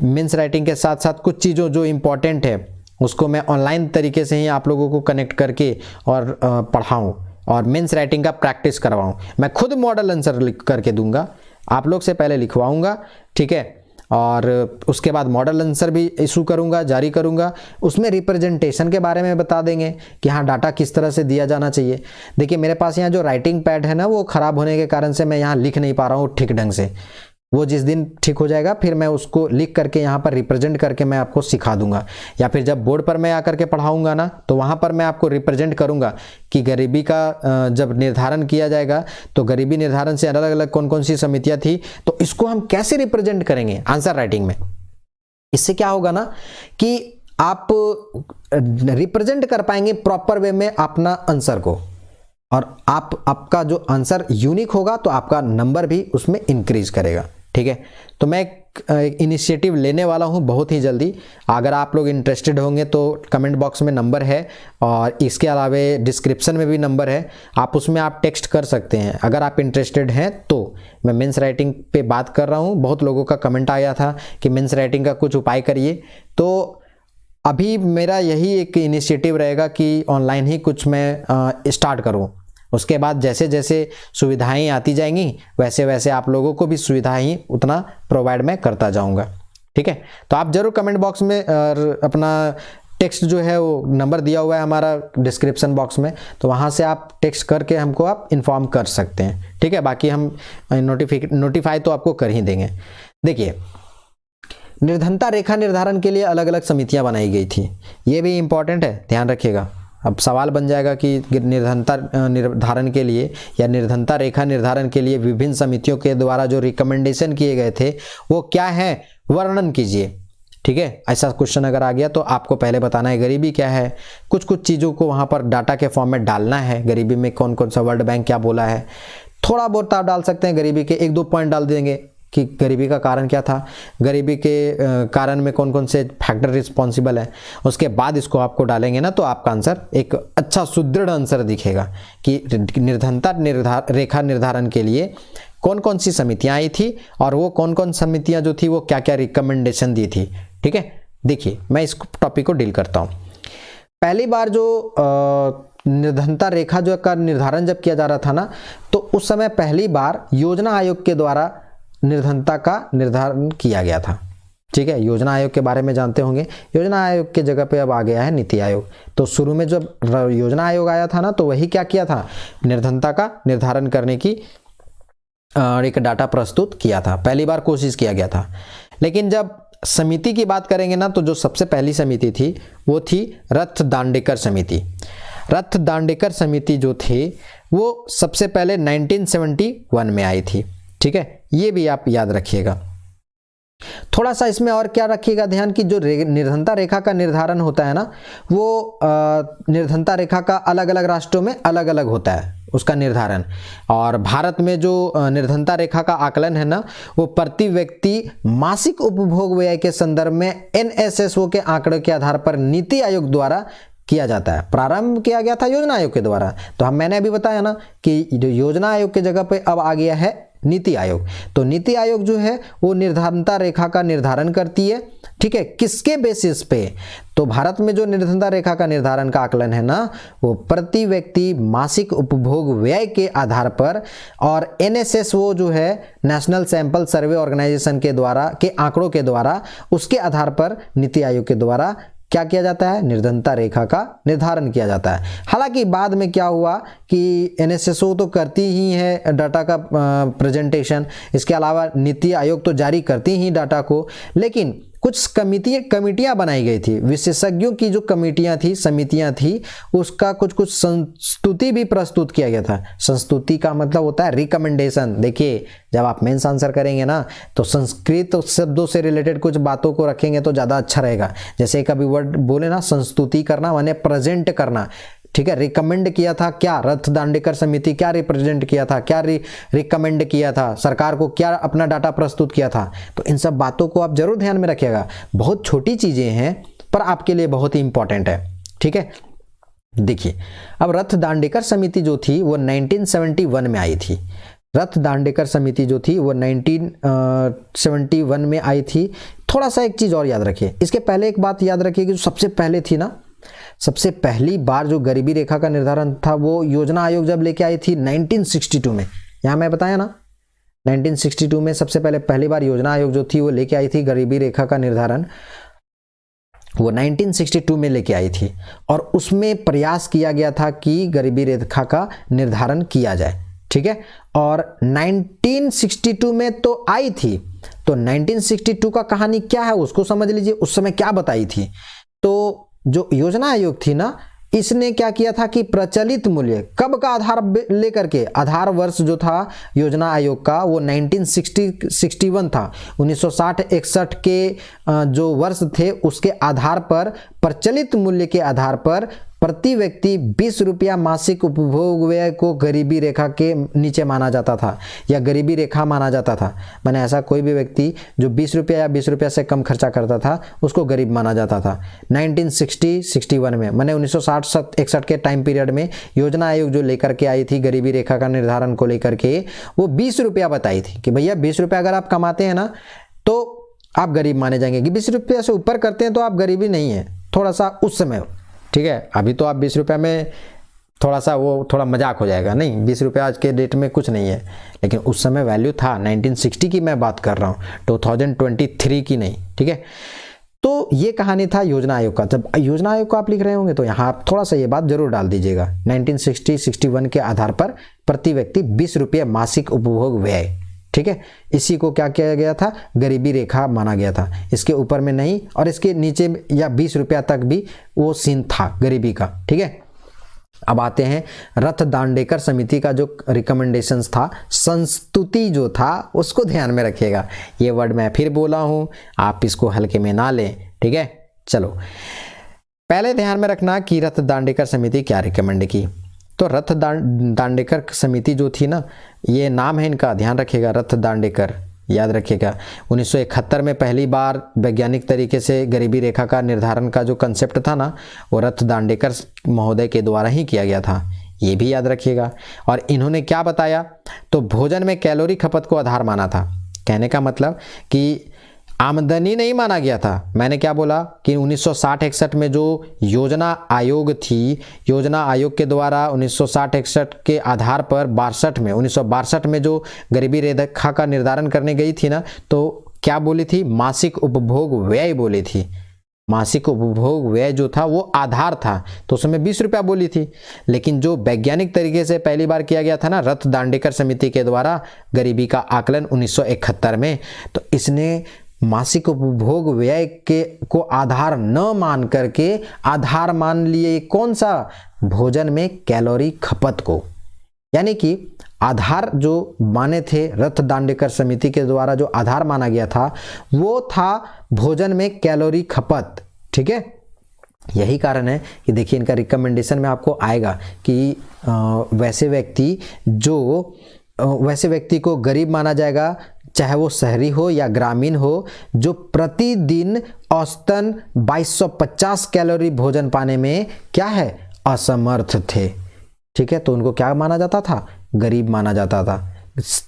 मेंस राइटिंग के साथ साथ कुछ चीज़ों जो इम्पोर्टेंट है उसको मैं ऑनलाइन तरीके से ही आप लोगों को कनेक्ट करके और पढ़ाऊँ और मेंस राइटिंग का प्रैक्टिस करवाऊँ। मैं खुद मॉडल आंसर लिख करके दूंगा, आप लोग से पहले लिखवाऊँगा, ठीक है, और उसके बाद मॉडल आंसर भी इशू करूंगा, जारी करूंगा। उसमें रिप्रेजेंटेशन के बारे में बता देंगे कि हाँ डाटा किस तरह से दिया जाना चाहिए। देखिए मेरे पास यहाँ जो राइटिंग पैड है ना वो ख़राब होने के कारण से मैं यहाँ लिख नहीं पा रहा हूँ ठीक ढंग से। वो जिस दिन ठीक हो जाएगा फिर मैं उसको लिख करके यहाँ पर रिप्रेजेंट करके मैं आपको सिखा दूंगा, या फिर जब बोर्ड पर मैं आकर के पढ़ाऊंगा ना तो वहाँ पर मैं आपको रिप्रेजेंट करूंगा कि गरीबी का जब निर्धारण किया जाएगा तो गरीबी निर्धारण से अलग अलग कौन कौन सी समितियाँ थी, तो इसको हम कैसे रिप्रेजेंट करेंगे आंसर राइटिंग में। इससे क्या होगा ना कि आप रिप्रेजेंट कर पाएंगे प्रॉपर वे में अपना आंसर को, और आपका जो आंसर यूनिक होगा तो आपका नंबर भी उसमें इंक्रीज करेगा। ठीक है, तो मैं एक इनिशिएटिव लेने वाला हूं बहुत ही जल्दी। अगर आप लोग इंटरेस्टेड होंगे तो कमेंट बॉक्स में नंबर है और इसके अलावा डिस्क्रिप्शन में भी नंबर है, आप उसमें आप टेक्स्ट कर सकते हैं अगर आप इंटरेस्टेड हैं तो। मैं मेंस राइटिंग पे बात कर रहा हूं, बहुत लोगों का कमेंट आया था कि मेंस राइटिंग का कुछ उपाय करिए, तो अभी मेरा यही एक इनिशिएटिव रहेगा कि ऑनलाइन ही कुछ मैं स्टार्ट करूँ। उसके बाद जैसे जैसे सुविधाएं आती जाएंगी वैसे वैसे आप लोगों को भी सुविधाएं उतना प्रोवाइड मैं करता जाऊंगा। ठीक है, तो आप जरूर कमेंट बॉक्स में अपना टेक्स्ट जो है वो नंबर दिया हुआ है हमारा डिस्क्रिप्शन बॉक्स में, तो वहाँ से आप टेक्स्ट करके हमको आप इन्फॉर्म कर सकते हैं। ठीक है, बाकी हम नोटिफाई तो आपको कर ही देंगे। देखिए, निर्धनता रेखा निर्धारण के लिए अलग अलग समितियां बनाई गई थी, ये भी इम्पॉर्टेंट है, ध्यान रखिएगा। अब सवाल बन जाएगा कि निर्धनता निर्धारण के लिए या निर्धनता रेखा निर्धारण के लिए विभिन्न समितियों के द्वारा जो रिकमेंडेशन किए गए थे वो क्या है, वर्णन कीजिए। ठीक है, ऐसा क्वेश्चन अगर आ गया तो आपको पहले बताना है गरीबी क्या है, कुछ कुछ चीज़ों को वहाँ पर डाटा के फॉर्म में डालना है। गरीबी में कौन कौन सा वर्ल्ड बैंक क्या बोला है, थोड़ा बहुत आप डाल सकते हैं। गरीबी के 1-2 पॉइंट डाल देंगे कि गरीबी का कारण क्या था, गरीबी के कारण में कौन कौन से फैक्टर रिस्पॉन्सिबल है। उसके बाद इसको आपको डालेंगे ना तो आपका आंसर एक अच्छा सुदृढ़ आंसर दिखेगा कि निर्धनता रेखा निर्धारण के लिए कौन कौन सी समितियां आई थी और वो कौन कौन समितियां जो थी वो क्या क्या रिकमेंडेशन दी थी। ठीक है, देखिए मैं इस टॉपिक को डील करता हूँ। पहली बार जो निर्धनता रेखा जो का निर्धारण जब किया जा रहा था ना, तो उस समय पहली बार योजना आयोग के द्वारा निर्धनता का निर्धारण किया गया था। ठीक है, योजना आयोग के बारे में जानते होंगे। योजना आयोग के जगह पे अब आ गया है नीति आयोग। तो शुरू में जब योजना आयोग आया था ना तो वही क्या किया था, निर्धनता का निर्धारण करने की एक डाटा प्रस्तुत किया था, पहली बार कोशिश किया गया था। लेकिन जब समिति की बात करेंगे ना तो जो सबसे पहली समिति थी वो थी रथ दांडेकर समिति। रथ दांडेकर समिति जो थी वो सबसे पहले 1971 में आई थी। ठीक है, ये भी आप याद रखिएगा। थोड़ा सा इसमें और क्या रखिएगा ध्यान की जो निर्धनता रेखा का निर्धारण होता है ना वो निर्धनता रेखा का अलग अलग राष्ट्रों में अलग अलग होता है उसका निर्धारण। और भारत में जो निर्धनता रेखा का आकलन है ना वो प्रति व्यक्ति मासिक उपभोग व्यय के संदर्भ में NSSO के आंकड़े के आधार पर नीति आयोग द्वारा किया जाता है। प्रारंभ किया गया था योजना आयोग के द्वारा, तो मैंने अभी बताया ना कि योजना आयोग के जगह पे अब आ गया है नीति आयोग। तो नीति आयोग जो है वो निर्धनता रेखा का निर्धारण करती है। ठीक है, किसके बेसिस पे, तो भारत में जो निर्धनता रेखा का निर्धारण का आकलन है ना वो प्रति व्यक्ति मासिक उपभोग व्यय के आधार पर और NSSO जो है नेशनल सैंपल सर्वे ऑर्गेनाइजेशन के द्वारा के आंकड़ों के द्वारा उसके आधार पर नीति आयोग के द्वारा क्या किया जाता है, निर्धनता रेखा का निर्धारण किया जाता है। हालांकि बाद में क्या हुआ कि NSSO तो करती ही है डाटा का प्रेजेंटेशन, इसके अलावा नीति आयोग तो जारी करती ही डाटा को, लेकिन कुछ कमिटियां बनाई गई थी, विशेषज्ञों की जो कमिटियां थी, समितियां थी, उसका कुछ कुछ संस्तुति भी प्रस्तुत किया गया था। संस्तुति का मतलब होता है रिकमेंडेशन। देखिए, जब आप मेंस आंसर करेंगे ना तो संस्कृत शब्दों से रिलेटेड कुछ बातों को रखेंगे तो ज़्यादा अच्छा रहेगा। जैसे कभी वर्ड बोले ना, संस्तुति करना माने प्रेजेंट करना। ठीक है, रिकमेंड किया था क्या, रथ दांडेकर समिति क्या रिप्रेजेंट किया था, क्या रिकमेंड किया था, सरकार को क्या अपना डाटा प्रस्तुत किया था। तो इन सब बातों को आप जरूर ध्यान में रखिएगा। बहुत छोटी चीजें हैं पर आपके लिए बहुत ही इंपॉर्टेंट है। ठीक है, देखिए अब रथ दांडेकर समिति जो थी वो 1971 में आई थी। रथ दांडेकर समिति जो थी वो 1971 में आई थी। थोड़ा सा एक चीज और याद रखिए, इसके पहले एक बात याद रखिए कि जो सबसे पहले थी ना, सबसे पहली बार जो गरीबी रेखा का निर्धारण था वो योजना आयोग जब लेके आई थी 1962 में। यहां मैं बताया ना 1962 में सबसे पहली बार योजना आयोग जो थी वो लेके आई थी गरीबी रेखा का निर्धारण, वो 1962 में लेके आई थी और उसमें प्रयास किया गया था कि गरीबी रेखा का निर्धारण किया जाए। ठीक है, और 1962 में तो आई थी, तो 1962 का कहानी क्या है उसको समझ लीजिए, उस समय क्या बताई थी। तो जो योजना आयोग थी ना, इसने क्या किया था कि प्रचलित मूल्य कब का आधार लेकर के, आधार वर्ष जो था योजना आयोग का वो 1961 था। 1960-61 के जो वर्ष थे उसके आधार पर, प्रचलित मूल्य के आधार पर प्रति व्यक्ति 20 रुपया मासिक उपभोग व्यय को गरीबी रेखा के नीचे माना जाता था या गरीबी रेखा माना जाता था। मैंने ऐसा कोई भी व्यक्ति जो 20 रुपया या 20 रुपया से कम खर्चा करता था उसको गरीब माना जाता था। 1960-61 में, मैंने 1960-61 के टाइम पीरियड में योजना आयोग जो लेकर के आई थी गरीबी रेखा का निर्धारण को लेकर के, वो 20 रुपया बताई थी कि भैया 20 रुपया अगर आप कमाते हैं ना तो आप गरीब माने जाएंगे, कि 20 रुपया से ऊपर करते हैं तो आप गरीबी नहीं है, थोड़ा सा उस समय। ठीक है, अभी तो आप 20 रुपये में थोड़ा सा वो थोड़ा मजाक हो जाएगा, नहीं 20 रुपये आज के डेट में कुछ नहीं है, लेकिन उस समय वैल्यू था। 1960 की मैं बात कर रहा हूँ, 2023 की नहीं, ठीक है। तो ये कहानी था योजना आयोग का। जब योजना आयोग को आप लिख रहे होंगे तो यहाँ आप थोड़ा सा ये बात जरूर डाल दीजिएगा, 1960-61 के आधार पर प्रति व्यक्ति 20 रुपये मासिक उपभोग व्यय, ठीक है। इसी को क्या किया गया था, गरीबी रेखा माना गया था। इसके ऊपर में नहीं और इसके नीचे या 20 रुपया तक भी वो सीन था गरीबी का, ठीक है। अब आते हैं रथ दांडेकर समिति का जो रिकमेंडेशंस था, संस्तुति जो था उसको ध्यान में रखिएगा। ये वर्ड मैं फिर बोला हूं, आप इसको हल्के में ना लें, ठीक है। चलो पहले ध्यान में रखना कि रथ दांडेकर समिति क्या रिकमेंड की। तो रथ दांडेकर समिति जो थी ना, ये नाम है इनका, ध्यान रखिएगा, रथ दांडेकर, याद रखिएगा। 1971 में पहली बार वैज्ञानिक तरीके से गरीबी रेखा का निर्धारण का जो कंसेप्ट था ना, वो रथ दांडेकर महोदय के द्वारा ही किया गया था, ये भी याद रखिएगा। और इन्होंने क्या बताया, तो भोजन में कैलोरी खपत को आधार माना था। कहने का मतलब कि आमदनी नहीं माना गया था। मैंने क्या बोला कि 1960-61 में जो योजना आयोग थी, योजना आयोग के द्वारा 1960-61 के आधार पर 1962 में जो गरीबी रेखा का निर्धारण करने गई थी ना, तो क्या बोली थी, मासिक उपभोग व्यय बोली थी। मासिक उपभोग व्यय जो था वो आधार था, तो उसमें 20 रुपया बोली थी। लेकिन जो वैज्ञानिक तरीके से पहली बार किया गया था ना, रथ दांडेकर समिति के द्वारा गरीबी का आकलन 1971 में, तो इसने मासिक उपभोग व्यय के को आधार न मान करके आधार मान लिए कौन सा, भोजन में कैलोरी खपत को। यानी कि आधार जो माने थे रथ दांडेकर समिति के द्वारा, जो आधार माना गया था वो था भोजन में कैलोरी खपत, ठीक है। यही कारण है कि देखिए इनका रिकमेंडेशन में आपको आएगा कि वैसे व्यक्ति को गरीब माना जाएगा, चाहे वो शहरी हो या ग्रामीण हो, जो प्रतिदिन औसतन 2250 कैलोरी भोजन पाने में क्या है, असमर्थ थे, ठीक है। तो उनको क्या माना जाता था, गरीब माना जाता था,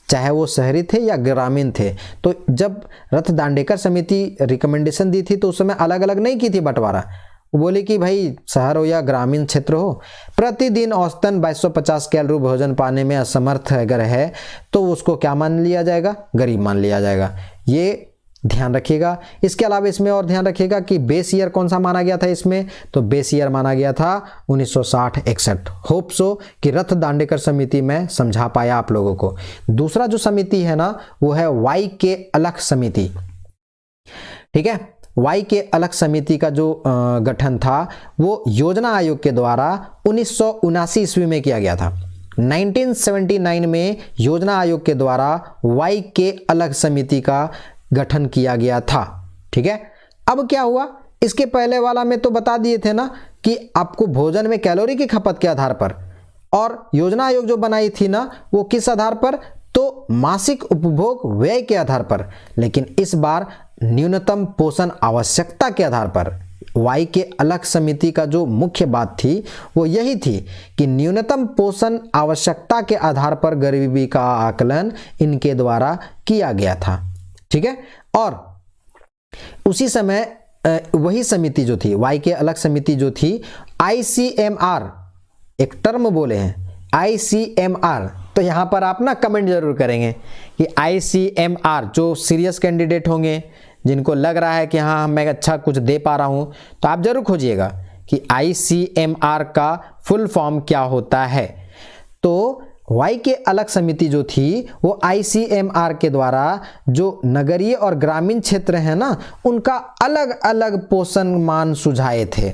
चाहे वो शहरी थे या ग्रामीण थे। तो जब रथ दांडेकर समिति रिकमेंडेशन दी थी तो उस समय अलग अलग नहीं की थी बंटवारा, बोले कि भाई शहर हो या ग्रामीण क्षेत्र हो, प्रतिदिन औसतन 2250 कैलोरी भोजन पाने में असमर्थ अगर है तो उसको क्या मान लिया जाएगा, गरीब मान लिया जाएगा। ये ध्यान रखिएगा। इसके अलावा इसमें और ध्यान रखिएगा कि बेस ईयर कौन सा माना गया था इसमें, तो बेस ईयर माना गया था 1960-61। होप सो कि रथ दांडेकर समिति में समझा पाया आप लोगों को। दूसरा जो समिति है ना, वो है वाई के अलख समिति, ठीक है। वाई के अलख समिति का जो गठन था वो योजना आयोग के द्वारा 1979 ईस्वी में किया गया था। 1979 में योजना आयोग के द्वारा वाई के अलख समिति का गठन किया गया था, ठीक है। अब क्या हुआ, इसके पहले वाला में तो बता दिए थे ना कि आपको भोजन में कैलोरी की खपत के आधार पर, और योजना आयोग जो बनाई थी ना वो किस आधार पर, तो मासिक उपभोग व्यय के आधार पर। लेकिन इस बार न्यूनतम पोषण आवश्यकता के आधार पर। वाई के अलख समिति का जो मुख्य बात थी वो यही थी कि न्यूनतम पोषण आवश्यकता के आधार पर गरीबी का आकलन इनके द्वारा किया गया था, ठीक है। और उसी समय वही समिति जो थी, वाई के अलख समिति जो थी, ICMR, एक टर्म बोले हैं ICMR, तो यहां पर आप ना कमेंट जरूर करेंगे कि ICMR, जो सीरियस कैंडिडेट होंगे जिनको लग रहा है कि हाँ मैं अच्छा कुछ दे पा रहा हूं, तो आप जरूर खोजिएगा कि ICMR का फुल फॉर्म क्या होता है। तो वाई के अलख समिति जो थी वो ICMR के द्वारा जो नगरीय और ग्रामीण क्षेत्र है ना, उनका अलग अलग पोषण मान सुझाए थे,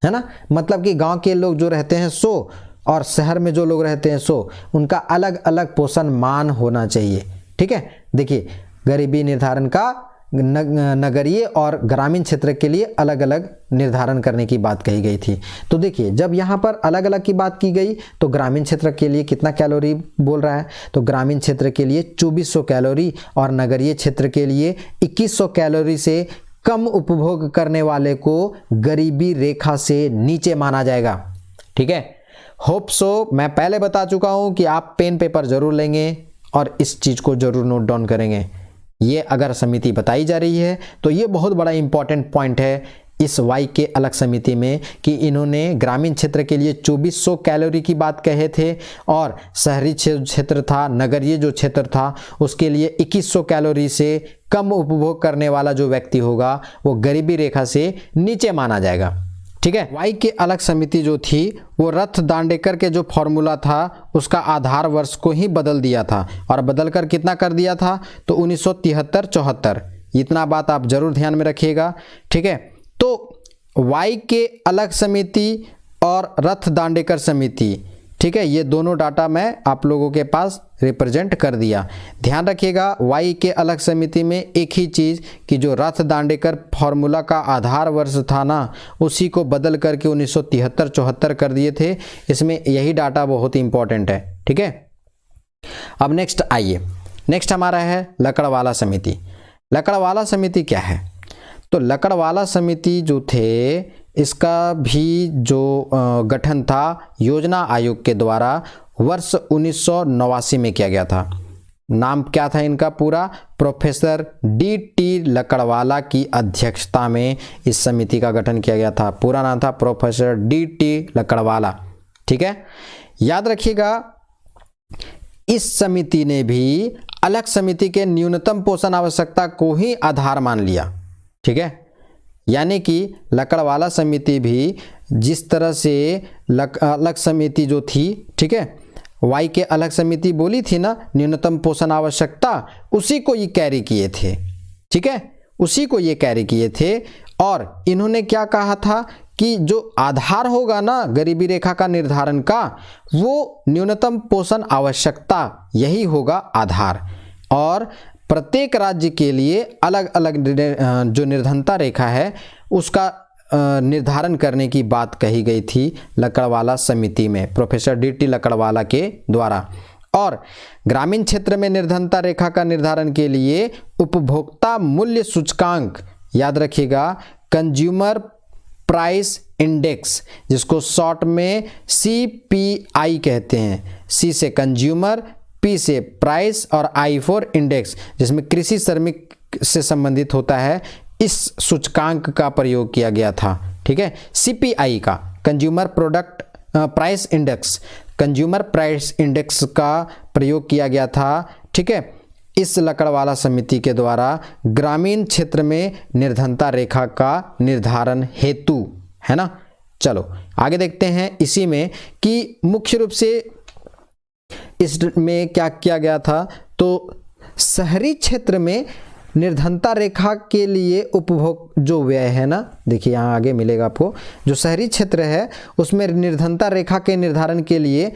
है ना। मतलब कि गांव के लोग जो रहते हैं सो, और शहर में जो लोग रहते हैं सो, उनका अलग अलग पोषण मान होना चाहिए, ठीक है। देखिए गरीबी निर्धारण का नगरीय और ग्रामीण क्षेत्र के लिए अलग अलग निर्धारण करने की बात कही गई थी। तो देखिए जब यहाँ पर अलग अलग की बात की गई तो ग्रामीण क्षेत्र के लिए कितना कैलोरी बोल रहा है, तो ग्रामीण क्षेत्र के लिए 2400 कैलोरी और नगरीय क्षेत्र के लिए 2100 कैलोरी से कम उपभोग करने वाले को गरीबी रेखा से नीचे माना जाएगा, ठीक है। होप सो मैं पहले बता चुका हूं कि आप पेन पेपर जरूर लेंगे और इस चीज को जरूर नोट डाउन करेंगे। ये अगर समिति बताई जा रही है तो ये बहुत बड़ा इंपॉर्टेंट पॉइंट है इस वाई के अलग समिति में कि इन्होंने ग्रामीण क्षेत्र के लिए 2400 कैलोरी की बात कहे थे और शहरी क्षेत्र था, नगरीय जो क्षेत्र था उसके लिए 2100 कैलोरी से कम उपभोग करने वाला जो व्यक्ति होगा वो गरीबी रेखा से नीचे माना जाएगा। ठीक है। वाई के अलग समिति जो थी वो रथ दांडेकर के जो फॉर्मूला था उसका आधार वर्ष को ही बदल दिया था और बदलकर कितना कर दिया था तो 1973-74। इतना बात आप जरूर ध्यान में रखिएगा। ठीक है। तो वाई के अलग समिति और रथ दांडेकर समिति, ठीक है, ये दोनों डाटा मैं आप लोगों के पास रिप्रेजेंट कर दिया। ध्यान रखिएगा वाई के अलग समिति में एक ही चीज़ कि जो रथ दांडेकर फॉर्मूला का आधार वर्ष था ना उसी को बदल करके 1973-74 कर दिए थे। इसमें यही डाटा बहुत इंपॉर्टेंट है। ठीक है। अब नेक्स्ट आइए, नेक्स्ट हमारा है लकड़वाला समिति। लकड़वाला समिति क्या है? तो लकड़वाला समिति जो थे इसका भी जो गठन था योजना आयोग के द्वारा वर्ष 1989 में किया गया था। नाम क्या था इनका पूरा? Professor DT. लकड़वाला की अध्यक्षता में इस समिति का गठन किया गया था। पूरा नाम था प्रोफेसर डी.टी. लकड़वाला। ठीक है। याद रखिएगा इस समिति ने भी अलग समिति के न्यूनतम पोषण आवश्यकता को ही आधार मान लिया। ठीक है। यानी कि लकड़वाला समिति भी जिस तरह से अलग समिति जो थी, ठीक है, वाई के अलग समिति बोली थी ना न्यूनतम पोषण आवश्यकता, उसी को ये कैरी किए थे। ठीक है, उसी को ये कैरी किए थे। और इन्होंने क्या कहा था कि जो आधार होगा ना गरीबी रेखा का निर्धारण का वो न्यूनतम पोषण आवश्यकता यही होगा आधार। और प्रत्येक राज्य के लिए अलग अलग जो निर्धनता रेखा है उसका निर्धारण करने की बात कही गई थी लकड़वाला समिति में प्रोफेसर डी.टी. लकड़वाला के द्वारा। और ग्रामीण क्षेत्र में निर्धनता रेखा का निर्धारण के लिए उपभोक्ता मूल्य सूचकांक, याद रखिएगा, कंज्यूमर प्राइस इंडेक्स, जिसको शॉर्ट में CPI कहते हैं। C से कंज्यूमर, P से प्राइस और I फॉर इंडेक्स, जिसमें कृषि श्रमिक से संबंधित होता है, इस सूचकांक का प्रयोग किया गया था। ठीक है। CPI का consumer product price index, consumer price index का प्रयोग किया गया था। ठीक है। इस लकड़वाला समिति के द्वारा ग्रामीण क्षेत्र में निर्धनता रेखा का निर्धारण हेतु, है ना। चलो आगे देखते हैं इसी में कि मुख्य रूप से इसमें क्या किया गया था। तो शहरी क्षेत्र में निर्धनता रेखा के लिए उपभोग जो व्यय है ना, देखिए यहाँ आगे मिलेगा आपको, जो शहरी क्षेत्र है उसमें निर्धनता रेखा के निर्धारण के लिए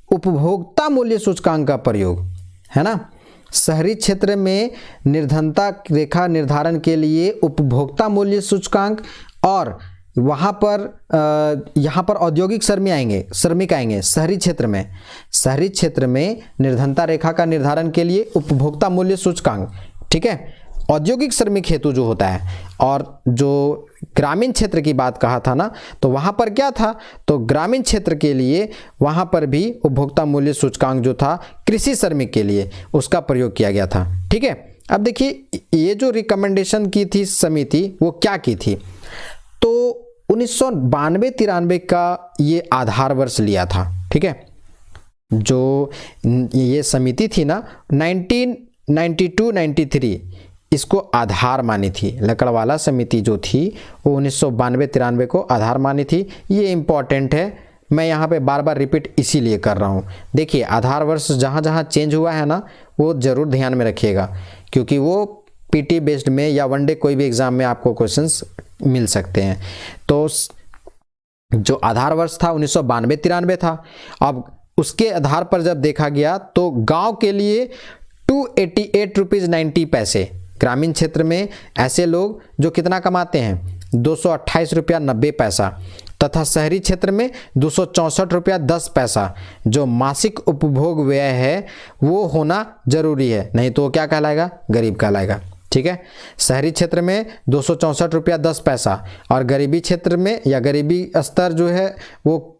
उपभोक्ता मूल्य सूचकांक का प्रयोग, है ना। शहरी क्षेत्र में निर्धनता रेखा निर्धारण के लिए उपभोक्ता मूल्य सूचकांक, और वहाँ पर औद्योगिक श्रमिक आएंगे शहरी क्षेत्र में निर्धनता रेखा का निर्धारण के लिए उपभोक्ता मूल्य सूचकांक। ठीक है। औद्योगिक श्रमिक हेतु जो होता है। और जो ग्रामीण क्षेत्र की बात कहा था ना, तो वहाँ पर क्या था, तो ग्रामीण क्षेत्र के लिए वहाँ पर भी उपभोक्ता मूल्य सूचकांक जो था कृषि श्रमिक के लिए उसका प्रयोग किया गया था। ठीक है। अब देखिए ये जो रिकमेंडेशन की थी समिति वो क्या की थी, तो 1992-93 का ये आधार वर्ष लिया था। ठीक है। जो ये समिति थी ना 1992-93 इसको आधार मानी थी। लकड़वाला समिति जो थी वो 1992-93 को आधार मानी थी। ये इम्पॉर्टेंट है, मैं यहाँ पे बार बार रिपीट इसीलिए कर रहा हूँ। देखिए आधार वर्ष जहाँ जहाँ चेंज हुआ है ना वो ज़रूर ध्यान में रखिएगा, क्योंकि वो पीटी बेस्ड में या वनडे कोई भी एग्ज़ाम में आपको क्वेश्चंस मिल सकते हैं। तो जो आधार वर्ष था 1992-93 था। अब उसके आधार पर जब देखा गया तो गांव के लिए 288 रुपीज़ 90 पैसे, ग्रामीण क्षेत्र में ऐसे लोग जो कितना कमाते हैं 228 रुपया 90 पैसा, तथा शहरी क्षेत्र में 264 रुपया 10 पैसा जो मासिक उपभोग व्यय है वो होना जरूरी है, नहीं तो क्या कहलाएगा, गरीब कहलाएगा। ठीक है। शहरी क्षेत्र में 264 रुपया 10 पैसा और गरीबी क्षेत्र में या गरीबी स्तर जो है वो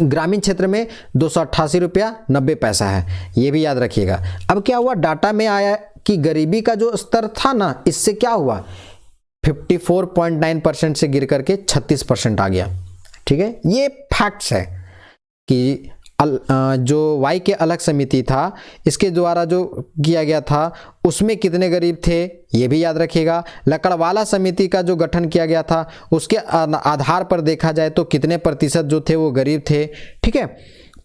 ग्रामीण क्षेत्र में 288 रुपया 90 पैसा है, ये भी याद रखिएगा। अब क्या हुआ, डाटा में आया कि गरीबी का जो स्तर था ना, इससे क्या हुआ, 54.9% से गिर करके 36% आ गया। ठीक है, ये फैक्ट्स है कि जो वाई के अलग समिति था इसके द्वारा जो किया गया था उसमें कितने गरीब थे ये भी याद रखिएगा। लकड़वाला समिति का जो गठन किया गया था उसके आधार पर देखा जाए तो कितने प्रतिशत जो थे वो गरीब थे। ठीक है,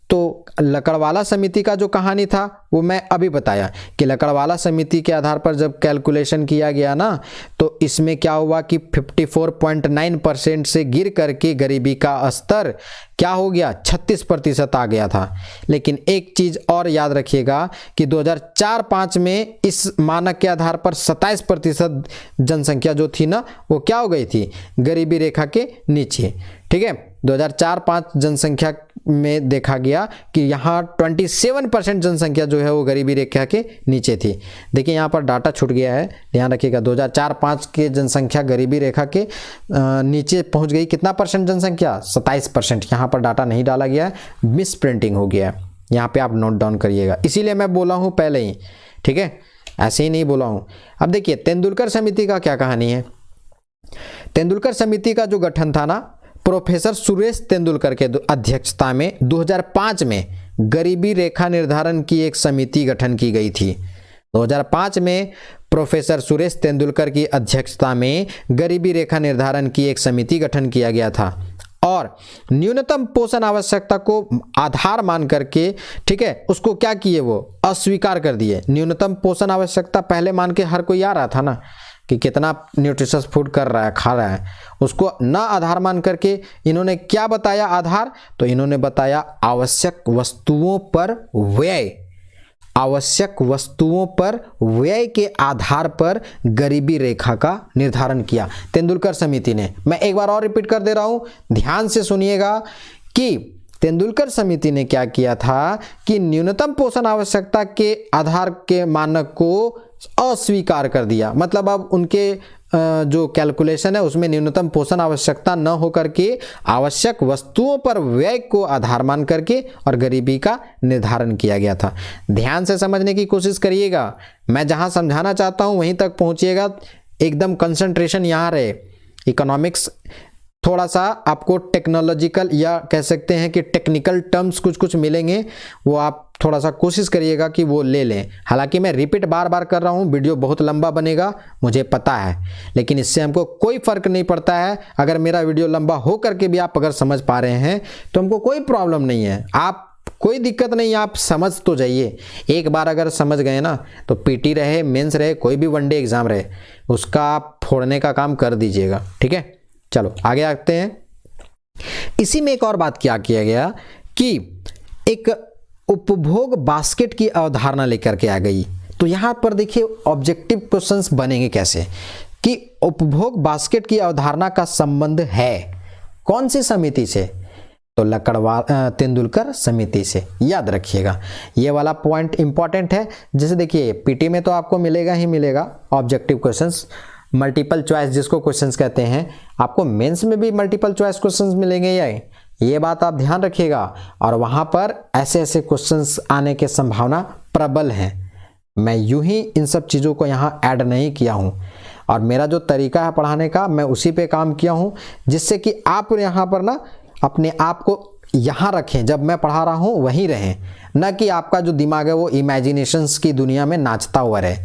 तो लकड़वाला समिति का जो कहानी था वो मैं अभी बताया कि लकड़वाला समिति के आधार पर जब कैलकुलेशन किया गया ना तो इसमें क्या हुआ कि 54.9% से गिर करके गरीबी का स्तर क्या हो गया 36% आ गया था। लेकिन एक चीज़ और याद रखिएगा कि 2004-05 में इस मानक के आधार पर 27% जनसंख्या जो थी ना वो क्या हो गई थी, गरीबी रेखा के नीचे। ठीक है, 2004-05 जनसंख्या में देखा गया कि यहाँ 27% जनसंख्या जो है वो गरीबी रेखा के नीचे थी। देखिए यहाँ पर डाटा छूट गया है, ध्यान रखिएगा। 2004-05 के जनसंख्या गरीबी रेखा के नीचे पहुँच गई। कितना परसेंट जनसंख्या? 27%। यहाँ पर डाटा नहीं डाला गया है, मिस प्रिंटिंग हो गया है। यहाँ पे आप नोट डाउन करिएगा, इसीलिए मैं बोला हूँ पहले ही। ठीक है, ऐसे ही नहीं बोला हूँ। अब देखिए तेंदुलकर समिति का क्या कहानी है। तेंदुलकर समिति का जो गठन था ना प्रोफेसर सुरेश तेंदुलकर के अध्यक्षता में 2005 में गरीबी रेखा निर्धारण की एक समिति गठन की गई थी। 2005 में प्रोफेसर सुरेश तेंदुलकर की अध्यक्षता में गरीबी रेखा निर्धारण की एक समिति गठन किया गया था और न्यूनतम पोषण आवश्यकता को आधार मान करके, ठीक है, उसको क्या किए, वो अस्वीकार कर दिए। न्यूनतम पोषण आवश्यकता पहले मान के हर कोई आ रहा था ना कि कितना न्यूट्रिशियस फूड कर रहा है, खा रहा है, उसको ना आधार मान करके इन्होंने क्या बताया आधार, तो इन्होंने बताया आवश्यक वस्तुओं पर व्यय। आवश्यक वस्तुओं पर व्यय के आधार पर गरीबी रेखा का निर्धारण किया तेंदुलकर समिति ने। मैं एक बार और रिपीट कर दे रहा हूं, ध्यान से सुनिएगा कि तेंदुलकर समिति ने क्या किया था कि न्यूनतम पोषण आवश्यकता के आधार के मानक को अस्वीकार कर दिया। मतलब अब उनके जो कैलकुलेशन है उसमें न्यूनतम पोषण आवश्यकता न होकर के आवश्यक वस्तुओं पर व्यय को आधार मान करके और गरीबी का निर्धारण किया गया था। ध्यान से समझने की कोशिश करिएगा, मैं जहां समझाना चाहता हूं वहीं तक पहुंचिएगा, एकदम कंसंट्रेशन यहाँ रहे। इकोनॉमिक्स थोड़ा सा आपको टेक्नोलॉजिकल या कह सकते हैं कि टेक्निकल टर्म्स कुछ कुछ मिलेंगे, वो आप थोड़ा सा कोशिश करिएगा कि वो ले लें। हालांकि मैं रिपीट बार बार कर रहा हूँ, वीडियो बहुत लंबा बनेगा मुझे पता है, लेकिन इससे हमको कोई फ़र्क नहीं पड़ता है। अगर मेरा वीडियो लंबा हो करके भी आप अगर समझ पा रहे हैं तो हमको कोई प्रॉब्लम नहीं है, आप कोई दिक्कत नहीं, आप समझ तो जाइए। एक बार अगर समझ गए ना तो पीटी रहे, मेंस रहे, कोई भी वनडे एग्ज़ाम रहे, उसका आप फोड़ने का काम कर दीजिएगा। ठीक है, चलो आगे आते हैं। इसी में एक और बात क्या किया गया कि एक उपभोग बास्केट की अवधारणा लेकर के आ गई। तो यहाँ पर देखिए ऑब्जेक्टिव क्वेश्चंस बनेंगे कैसे कि उपभोग बास्केट की अवधारणा का संबंध है कौन सी समिति से, तो लकड़वाला तेंदुलकर समिति से। याद रखिएगा ये वाला पॉइंट इंपॉर्टेंट है। जैसे देखिए पीटी में तो आपको मिलेगा ही मिलेगा ऑब्जेक्टिव क्वेश्चंस, मल्टीपल चॉइस जिसको क्वेश्चंस कहते हैं, आपको मेंस में भी मल्टीपल चॉइस क्वेश्चंस मिलेंगे, ये बात आप ध्यान रखिएगा। और वहाँ पर ऐसे ऐसे क्वेश्चंस आने के संभावना प्रबल है। मैं यूं ही इन सब चीज़ों को यहाँ ऐड नहीं किया हूँ और मेरा जो तरीका है पढ़ाने का मैं उसी पे काम किया हूँ, जिससे कि आप यहाँ पर ना अपने आप को यहाँ रखें, जब मैं पढ़ा रहा हूँ वहीं रहें, न कि आपका जो दिमाग है वो इमेजिनेशंस की दुनिया में नाचता हुआ रहे।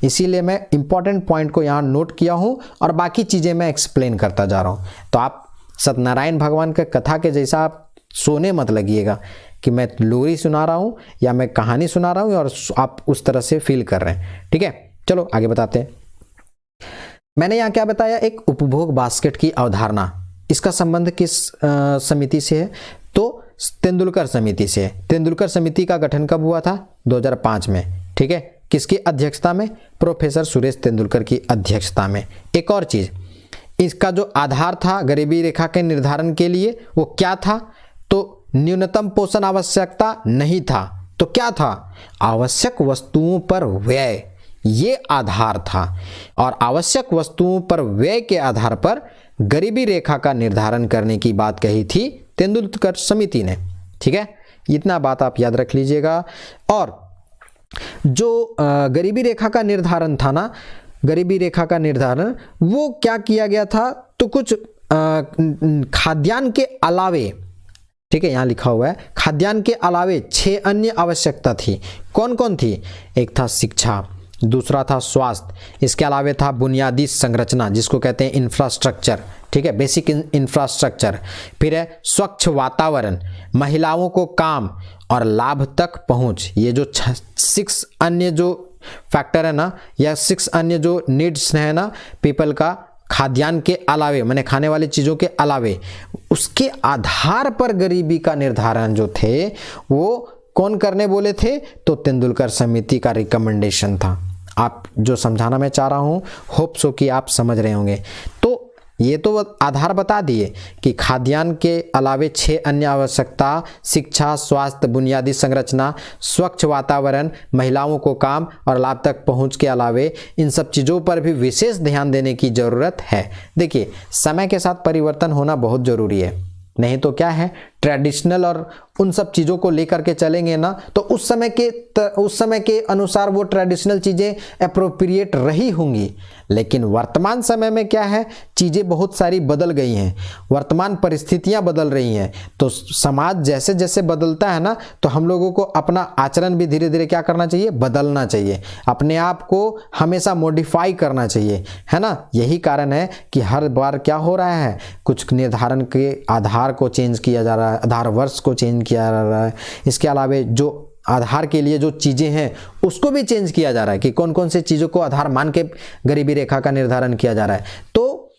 इसीलिए मैं इंपॉर्टेंट पॉइंट को यहाँ नोट किया हूँ और बाकी चीज़ें मैं एक्सप्लेन करता जा रहा हूँ। तो आप सत्यनारायण भगवान के कथा के जैसा आप सोने मत लगिएगा कि मैं लोरी सुना रहा हूँ या मैं कहानी सुना रहा हूँ और आप उस तरह से फील कर रहे हैं। ठीक है, चलो आगे बताते हैं। मैंने यहाँ क्या बताया, एक उपभोग बास्केट की अवधारणा, इसका संबंध किस समिति से है, तो तेंदुलकर समिति से। तेंदुलकर समिति का गठन कब हुआ था? 2005 में। ठीक है, किसकी अध्यक्षता में? प्रोफेसर सुरेश तेंदुलकर की अध्यक्षता में। एक और चीज़, इसका जो आधार था गरीबी रेखा के निर्धारण के लिए वो क्या था, तो न्यूनतम पोषण आवश्यकता नहीं था, तो क्या था? आवश्यक वस्तुओं पर व्यय, ये आधार था। और आवश्यक वस्तुओं पर व्यय के आधार पर गरीबी रेखा का निर्धारण करने की बात कही थी तेंदुलकर समिति ने। ठीक है, इतना बात आप याद रख लीजिएगा। और जो गरीबी रेखा का निर्धारण था ना, गरीबी रेखा का निर्धारण वो क्या किया गया था, तो कुछ खाद्यान्न के अलावे, ठीक है, यहाँ लिखा हुआ है खाद्यान्न के अलावे 6 अन्य आवश्यकता थी। कौन कौन थी? एक था शिक्षा, दूसरा था स्वास्थ्य, इसके अलावे था बुनियादी संरचना जिसको कहते हैं इंफ्रास्ट्रक्चर, ठीक है, बेसिक इंफ्रास्ट्रक्चर, फिर है स्वच्छ वातावरण, महिलाओं को काम और लाभ तक पहुंच। ये जो 6 अन्य जो फैक्टर है ना, या 6 अन्य जो नीड्स है ना पीपल का, खाद्यान्न के अलावे माने खाने वाली चीज़ों के अलावे, उसके आधार पर गरीबी का निर्धारण जो थे वो कौन करने बोले थे? तो तेंदुलकर समिति का रिकमेंडेशन था। आप जो समझाना मैं चाह रहा हूं, होप सो कि आप समझ रहे होंगे। तो ये तो आधार बता दिए कि खाद्यान्न के अलावे 6 अन्य आवश्यकता, शिक्षा, स्वास्थ्य, बुनियादी संरचना, स्वच्छ वातावरण, महिलाओं को काम और लाभ तक पहुंच के अलावे इन सब चीज़ों पर भी विशेष ध्यान देने की ज़रूरत है। देखिए, समय के साथ परिवर्तन होना बहुत ज़रूरी है, नहीं तो क्या है, ट्रेडिशनल और उन सब चीज़ों को लेकर के चलेंगे ना तो उस समय के अनुसार वो ट्रेडिशनल चीज़ें अप्रोप्रिएट रही होंगी। लेकिन वर्तमान समय में क्या है, चीज़ें बहुत सारी बदल गई हैं, वर्तमान परिस्थितियां बदल रही हैं। तो समाज जैसे जैसे बदलता है ना, तो हम लोगों को अपना आचरण भी धीरे धीरे क्या करना चाहिए, बदलना चाहिए, अपने आप को हमेशा मॉडिफाई करना चाहिए, है ना। यही कारण है कि हर बार क्या हो रहा है, कुछ निर्धारण के आधार को चेंज किया जा रहा है, आधार वर्ष को चेंज किया जा रहा है, इसके अलावे जो आधार के लिए जो चीज़ें हैं उसको भी चेंज किया जा रहा है कि कौन कौन से चीज़ों को आधार मान के गरीबी रेखा का निर्धारण किया जा रहा है। तो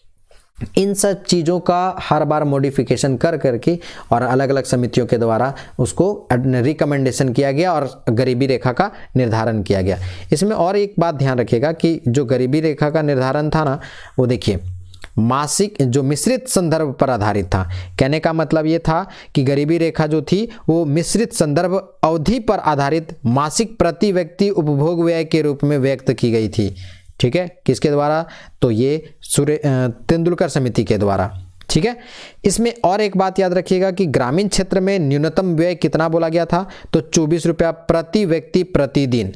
इन सब चीज़ों का हर बार मॉडिफिकेशन कर करके और अलग अलग समितियों के द्वारा उसको रिकमेंडेशन किया गया और गरीबी रेखा का निर्धारण किया गया। इसमें और एक बात ध्यान रखिएगा कि जो गरीबी रेखा का निर्धारण था ना, वो देखिए मासिक जो मिश्रित संदर्भ पर आधारित था। कहने का मतलब ये था कि गरीबी रेखा जो थी वो मिश्रित संदर्भ अवधि पर आधारित मासिक प्रति व्यक्ति उपभोग व्यय के रूप में व्यक्त की गई थी। ठीक है, किसके द्वारा? तो ये तेंदुलकर समिति के द्वारा। ठीक है, इसमें और एक बात याद रखिएगा कि ग्रामीण क्षेत्र में न्यूनतम व्यय कितना बोला गया था? तो 24 रुपया प्रति व्यक्ति प्रतिदिन,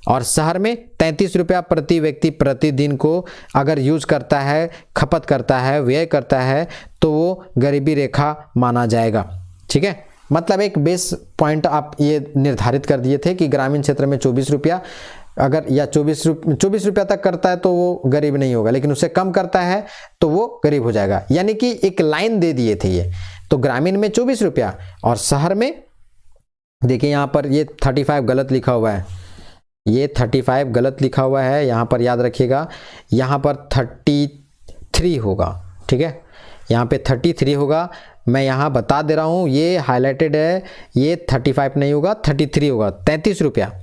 और शहर में 33 रुपया प्रति व्यक्ति प्रतिदिन को अगर यूज करता है, खपत करता है, व्यय करता है, तो वो गरीबी रेखा माना जाएगा। ठीक है, मतलब एक बेस पॉइंट आप ये निर्धारित कर दिए थे कि ग्रामीण क्षेत्र में 24 रुपया अगर या 24 रुपया तक करता है तो वो गरीब नहीं होगा, लेकिन उससे कम करता है तो वो गरीब हो जाएगा। यानी कि एक लाइन दे दिए थे ये, तो ग्रामीण में 24 रुपया और शहर में, देखिए यहाँ पर ये 35 गलत लिखा हुआ है, ये 35 गलत लिखा हुआ है, यहाँ पर याद रखिएगा, यहाँ पर 33 होगा। ठीक है, यहाँ पे 33 होगा, मैं यहाँ बता दे रहा हूँ, ये हाईलाइटेड है, ये 35 नहीं होगा, 33 होगा। 33 रुपया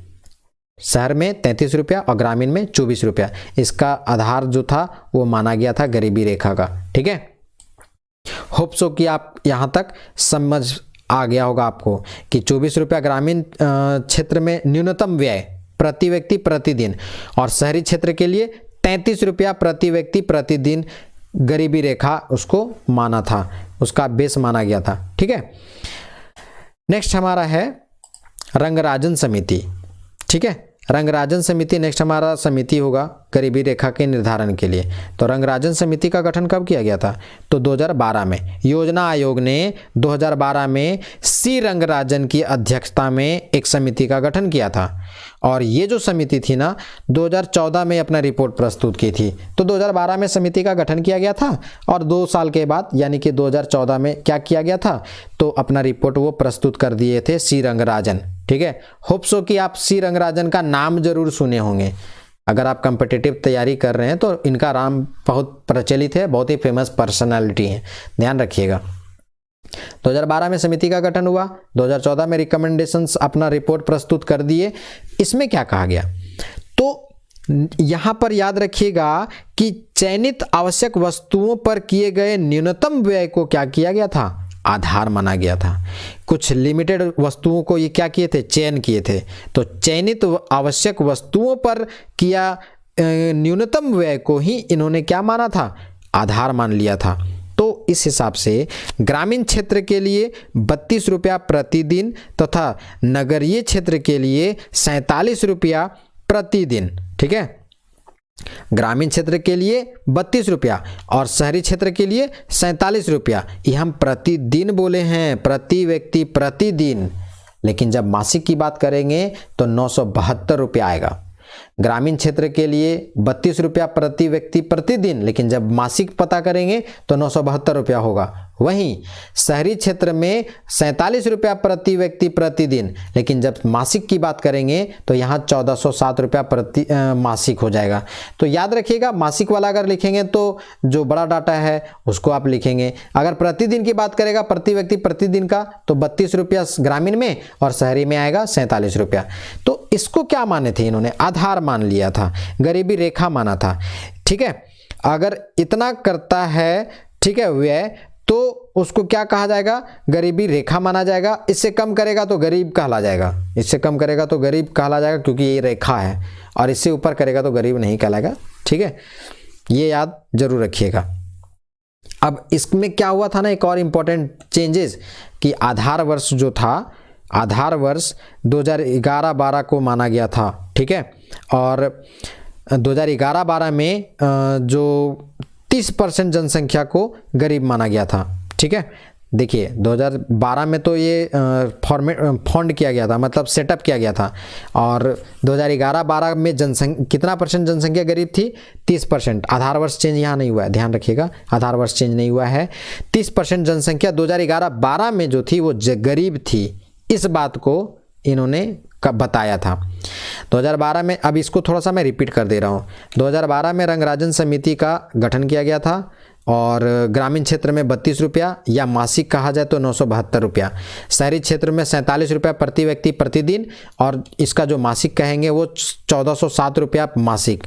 शहर में, 33 रुपया और ग्रामीण में 24 रुपया, इसका आधार जो था वो माना गया था गरीबी रेखा का। ठीक है, होप सो कि आप यहाँ तक समझ आ गया होगा आपको कि 24 रुपया ग्रामीण क्षेत्र में न्यूनतम व्यय प्रति व्यक्ति प्रतिदिन और शहरी क्षेत्र के लिए 33 रुपया प्रति व्यक्ति प्रतिदिन गरीबी रेखा उसको माना था, उसका बेस माना गया था। ठीक है, नेक्स्ट हमारा है रंगराजन समिति। ठीक है, रंगराजन समिति नेक्स्ट हमारा समिति होगा गरीबी रेखा के निर्धारण के लिए। तो रंगराजन समिति का गठन कब किया गया था? तो 2012 में। योजना आयोग ने 2012 में सी रंगराजन की अध्यक्षता में एक समिति का गठन किया था, और ये जो समिति थी ना 2014 में अपना रिपोर्ट प्रस्तुत की थी। तो 2012 में समिति का गठन किया गया था और 2 साल के बाद यानी कि 2014 में क्या किया गया था? तो अपना रिपोर्ट वो प्रस्तुत कर दिए थे सी रंगराजन। ठीक है, होप सो कि आप सी रंगराजन का नाम जरूर सुने होंगे। अगर आप कॉम्पिटिटिव तैयारी कर रहे हैं तो इनका नाम बहुत प्रचलित है, बहुत ही फेमस पर्सनालिटी है, ध्यान रखिएगा। 2012 में समिति का गठन हुआ, 2014 में रिकमेंडेशंस अपना रिपोर्ट प्रस्तुत कर दिए। इसमें क्या कहा गया? तो यहां पर याद रखिएगा कि चयनित आवश्यक वस्तुओं पर किए गए न्यूनतम व्यय को क्या किया गया था? आधार माना गया था। कुछ लिमिटेड वस्तुओं को ये क्या किए थे? चयन किए थे। तो चयनित आवश्यक वस्तुओं पर किया न्यूनतम व्यय को ही इन्होंने क्या माना था? आधार मान लिया था। तो इस हिसाब से ग्रामीण क्षेत्र के लिए 32 रुपया प्रतिदिन तथा नगरीय क्षेत्र के लिए 47 रुपया प्रतिदिन। ठीक है, ग्रामीण क्षेत्र के लिए 32 रुपया और शहरी क्षेत्र के लिए 47 रुपया। ये हम प्रतिदिन बोले हैं, प्रति व्यक्ति प्रतिदिन, लेकिन जब मासिक की बात करेंगे तो 972 रुपया आएगा। ग्रामीण क्षेत्र के लिए 32 रुपया प्रति व्यक्ति प्रतिदिन, लेकिन जब मासिक पता करेंगे तो 972 रुपया होगा। वहीं शहरी क्षेत्र में 47 रुपया प्रति व्यक्ति प्रतिदिन, लेकिन जब मासिक की बात करेंगे तो यहाँ 1407 रुपया प्रति मासिक हो जाएगा। तो याद रखिएगा, मासिक वाला अगर लिखेंगे तो जो बड़ा डाटा है उसको आप लिखेंगे। अगर प्रतिदिन की बात करेगा प्रति व्यक्ति प्रतिदिन का, तो 32 रुपया ग्रामीण में और शहरी में आएगा 47 रुपया। तो इसको क्या माने थे इन्होंने? आधार मान लिया था, गरीबी रेखा माना था। ठीक है, अगर इतना करता है, ठीक है, व्यय, तो उसको क्या कहा जाएगा? गरीबी रेखा माना जाएगा। इससे कम करेगा तो गरीब कहला जाएगा, इससे कम करेगा तो गरीब कहला जाएगा, क्योंकि ये रेखा है, और इससे ऊपर करेगा तो गरीब नहीं कहलाएगा। ठीक है, ये याद जरूर रखिएगा। अब इसमें क्या हुआ था ना, एक और इम्पोर्टेंट चेंजेस, कि आधार वर्ष जो था, आधार वर्ष 2011-12 को माना गया था। ठीक है, और 2011-12 में जो 30% जनसंख्या को गरीब माना गया था। ठीक है, देखिए 2012 में तो ये फॉर्मेट किया गया था, मतलब सेटअप किया गया था, और 2011-12 में कितना परसेंट जनसंख्या गरीब थी? 30%। आधार वर्ष चेंज यहाँ नहीं हुआ है, ध्यान रखिएगा, आधार वर्ष चेंज नहीं हुआ है। 30% जनसंख्या 2011-12 में जो थी वो गरीब थी, इस बात को इन्होंने बताया था। 2012 में, अब इसको थोड़ा सा मैं रिपीट कर दे रहा हूँ, 2012 में रंगराजन समिति का गठन किया गया था, और ग्रामीण क्षेत्र में 32 रुपया या मासिक कहा जाए तो 972 रुपया, शहरी क्षेत्र में 47 रुपया प्रति व्यक्ति प्रतिदिन, और इसका जो मासिक कहेंगे वो 1407 रुपया मासिक।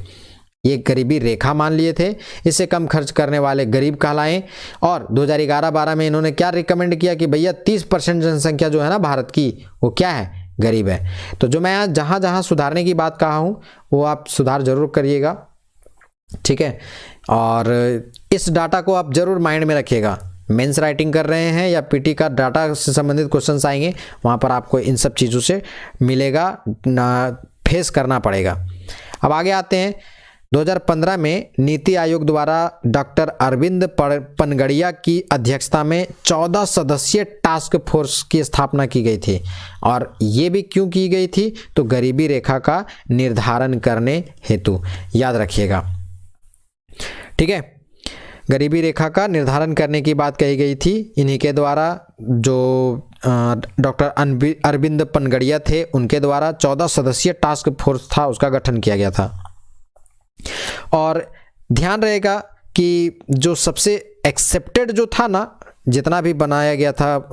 ये गरीबी रेखा मान लिए थे, इससे कम खर्च करने वाले गरीब कहलाएं। और 2011-12 में इन्होंने क्या रिकमेंड किया कि भैया 30% जनसंख्या जो है ना भारत की, वो क्या है? गरीब है। तो जो मैं यहाँ जहाँ जहाँ सुधारने की बात कहा हूँ वो आप सुधार जरूर करिएगा। ठीक है, और इस डाटा को आप जरूर माइंड में रखिएगा। मेंस राइटिंग कर रहे हैं या पीटी का डाटा से संबंधित क्वेश्चंस आएंगे, वहाँ पर आपको इन सब चीज़ों से मिलेगा, फेस करना पड़ेगा। अब आगे आते हैं। 2015 में नीति आयोग द्वारा डॉक्टर अरविंद पनगड़िया की अध्यक्षता में 14 सदस्यीय टास्क फोर्स की स्थापना की गई थी, और ये भी क्यों की गई थी? तो गरीबी रेखा का निर्धारण करने हेतु, याद रखिएगा। ठीक है, गरीबी रेखा का निर्धारण करने की बात कही गई थी। इन्हीं के द्वारा, जो डॉक्टर अरविंद पनगड़िया थे, उनके द्वारा 14 सदस्यीय टास्क फोर्स था, उसका गठन किया गया था। और ध्यान रहेगा कि जो सबसे एक्सेप्टेड जो था ना, जितना भी बनाया गया था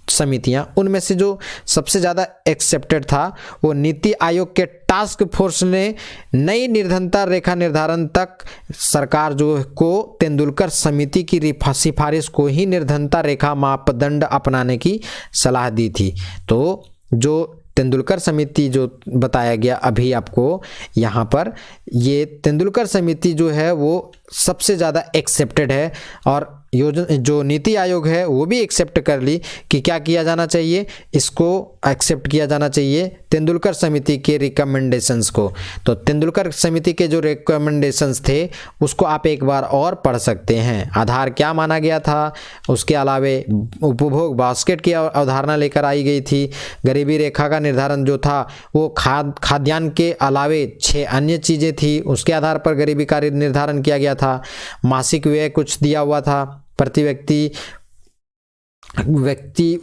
समितियां, उनमें से जो सबसे ज़्यादा एक्सेप्टेड था वो नीति आयोग के टास्क फोर्स ने नई निर्धनता रेखा निर्धारण तक सरकार जो को तेंदुलकर समिति की सिफारिश को ही निर्धनता रेखा मापदंड अपनाने की सलाह दी थी। तो जो तेंदुलकर समिति जो बताया गया अभी आपको यहाँ पर, ये तेंदुलकर समिति जो है वो सबसे ज़्यादा एक्सेप्टेड है, और जो नीति आयोग है वो भी एक्सेप्ट कर ली कि क्या किया जाना चाहिए, इसको एक्सेप्ट किया जाना चाहिए तेंदुलकर समिति के रिकमेंडेशंस को। तो तेंदुलकर समिति के जो रिकमेंडेशंस थे उसको आप एक बार और पढ़ सकते हैं। आधार क्या माना गया था, उसके अलावे उपभोग बास्केट की अवधारणा लेकर आई गई थी। गरीबी रेखा का निर्धारण जो था वो खाद्यान्न के अलावे 6 अन्य चीज़ें थी, उसके आधार पर गरीबी का निर्धारण किया गया था। मासिक व्यय कुछ दिया हुआ था, प्रति व्यक्ति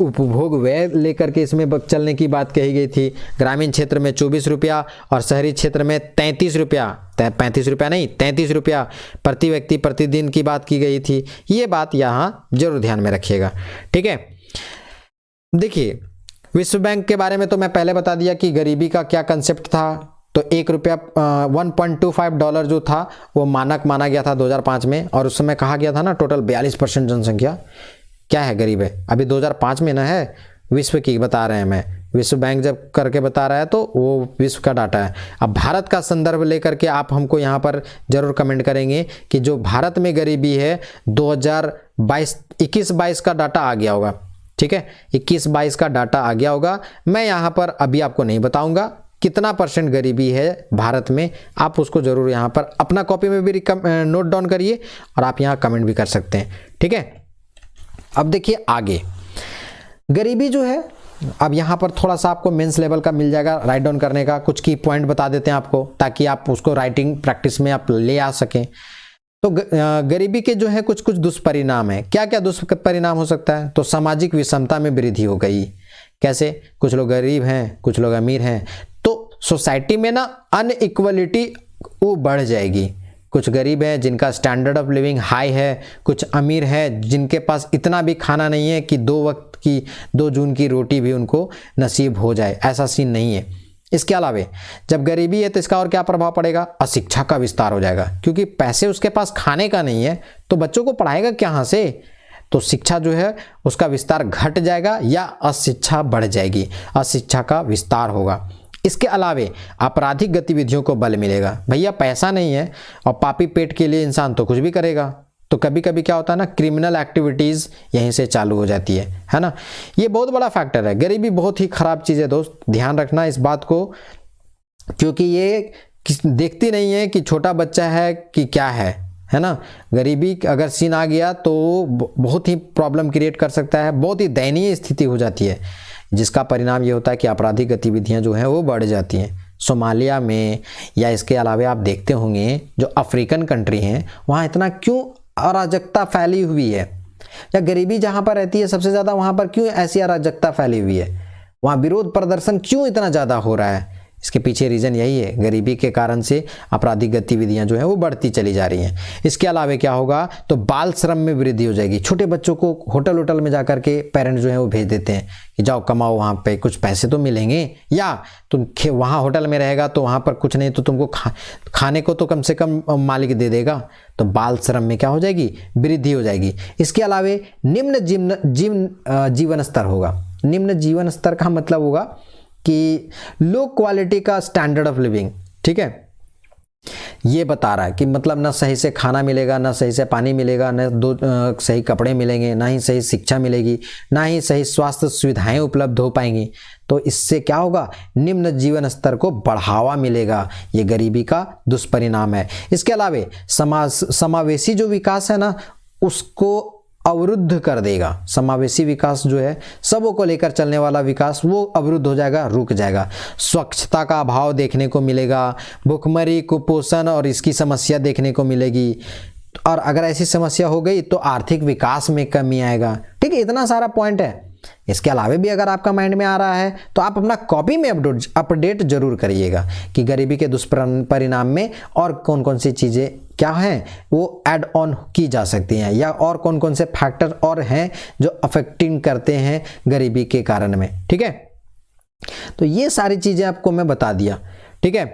उपभोग व्यय लेकर के इसमें चलने की बात कही गई थी। ग्रामीण क्षेत्र में 24 रुपया और शहरी क्षेत्र में 33 रुपया, 35 रुपया नहीं 33 रुपया प्रति व्यक्ति प्रतिदिन की बात की गई थी। ये बात यहाँ जरूर ध्यान में रखिएगा। ठीक है, देखिए विश्व बैंक के बारे में तो मैं पहले बता दिया कि गरीबी का क्या कंसेप्ट था। तो $1.25 जो था वो मानक माना गया था 2005 में, और उस समय कहा गया था ना टोटल 42% जनसंख्या क्या है, गरीब है। अभी 2005 में ना है, विश्व की बता रहे हैं मैं, विश्व बैंक जब करके बता रहा है तो वो विश्व का डाटा है। अब भारत का संदर्भ लेकर के आप हमको यहाँ पर जरूर कमेंट करेंगे कि जो भारत में गरीबी है 2021-22 का डाटा आ गया होगा। ठीक है, 21-22 का डाटा आ गया होगा। मैं यहाँ पर अभी आपको नहीं बताऊंगा, कितना % गरीबी है भारत में, आप उसको ज़रूर यहाँ पर अपना कॉपी में भी नोट डाउन करिए और आप यहाँ कमेंट भी कर सकते हैं। ठीक है, अब देखिए आगे गरीबी जो है, अब यहाँ पर थोड़ा सा आपको मेंस लेवल का मिल जाएगा राइट डाउन करने का, कुछ की पॉइंट बता देते हैं आपको ताकि आप उसको राइटिंग प्रैक्टिस में आप ले आ सकें। तो गरीबी के जो है कुछ कुछ दुष्परिणाम है। क्या क्या दुष्परिणाम हो सकता है? तो सामाजिक विषमता में वृद्धि हो गई। कैसे? कुछ लोग गरीब हैं, कुछ लोग अमीर हैं, तो सोसाइटी में ना अनइक्वलिटी वो बढ़ जाएगी। कुछ गरीब हैं जिनका स्टैंडर्ड ऑफ लिविंग हाई है, कुछ अमीर है जिनके पास इतना भी खाना नहीं है कि 2 वक्त की 2 जून की रोटी भी उनको नसीब हो जाए, ऐसा सीन नहीं है। इसके अलावे जब गरीबी है तो इसका और क्या प्रभाव पड़ेगा? अशिक्षा का विस्तार हो जाएगा, क्योंकि पैसे उसके पास खाने का नहीं है तो बच्चों को पढ़ाएगा कहाँ से? तो शिक्षा जो है उसका विस्तार घट जाएगा या अशिक्षा बढ़ जाएगी, अशिक्षा का विस्तार होगा। इसके अलावे आपराधिक गतिविधियों को बल मिलेगा। भैया पैसा नहीं है और पापी पेट के लिए इंसान तो कुछ भी करेगा, तो कभी कभी क्या होता है ना, क्रिमिनल एक्टिविटीज़ यहीं से चालू हो जाती है ना। ये बहुत बड़ा फैक्टर है। गरीबी बहुत ही ख़राब चीज़ है दोस्त, ध्यान रखना इस बात को, क्योंकि ये देखती नहीं है कि छोटा बच्चा है कि क्या है ना। गरीबी अगर सीन आ गया तो बहुत ही प्रॉब्लम क्रिएट कर सकता है, बहुत ही दयनीय स्थिति हो जाती है, जिसका परिणाम ये होता है कि आपराधिक गतिविधियां जो हैं वो बढ़ जाती हैं। सोमालिया में या इसके अलावे आप देखते होंगे जो अफ्रीकन कंट्री हैं वहाँ इतना क्यों अराजकता फैली हुई है, या गरीबी जहाँ पर रहती है सबसे ज़्यादा वहाँ पर क्यों ऐसी अराजकता फैली हुई है, वहाँ विरोध प्रदर्शन क्यों इतना ज़्यादा हो रहा है? इसके पीछे रीज़न यही है, गरीबी के कारण से आपराधिक गतिविधियां जो है वो बढ़ती चली जा रही हैं। इसके अलावे क्या होगा, तो बाल श्रम में वृद्धि हो जाएगी। छोटे बच्चों को होटल में जाकर के पेरेंट्स जो है वो भेज देते हैं कि जाओ कमाओ, वहाँ पे कुछ पैसे तो मिलेंगे, या तुम वहाँ होटल में रहेगा तो वहाँ पर कुछ नहीं तो तुमको खाने को तो कम से कम मालिक दे देगा। तो बाल श्रम में क्या हो जाएगी, वृद्धि हो जाएगी। इसके अलावे निम्न जीवन स्तर होगा। निम्न जीवन स्तर का मतलब होगा कि लो क्वालिटी का स्टैंडर्ड ऑफ लिविंग। ठीक है, ये बता रहा है कि मतलब ना सही से खाना मिलेगा, ना सही से पानी मिलेगा, ना सही कपड़े मिलेंगे, ना ही सही शिक्षा मिलेगी, ना ही सही स्वास्थ्य सुविधाएं उपलब्ध हो पाएंगी। तो इससे क्या होगा, निम्न जीवन स्तर को बढ़ावा मिलेगा। ये गरीबी का दुष्परिणाम है। इसके अलावे समावेशी जो विकास है ना उसको अवरुद्ध कर देगा। समावेशी विकास जो है सबों को लेकर चलने वाला विकास, वो अवरुद्ध हो जाएगा, रुक जाएगा। स्वच्छता का अभाव देखने को मिलेगा, भूखमरी, कुपोषण और इसकी समस्या देखने को मिलेगी। और अगर ऐसी समस्या हो गई तो आर्थिक विकास में कमी आएगा। ठीक है, इतना सारा पॉइंट है। इसके अलावे भी अगर आपका माइंड में आ रहा है तो आप अपना कॉपी में अपडेट जरूर करिएगा कि गरीबी के दुष्परिणाम में और कौन कौन सी चीज़ें क्या हैं वो ऐड ऑन की जा सकती हैं, या और कौन कौन से फैक्टर और हैं जो अफेक्टिंग करते हैं गरीबी के कारण में। ठीक है, तो ये सारी चीज़ें आपको मैं बता दिया। ठीक है,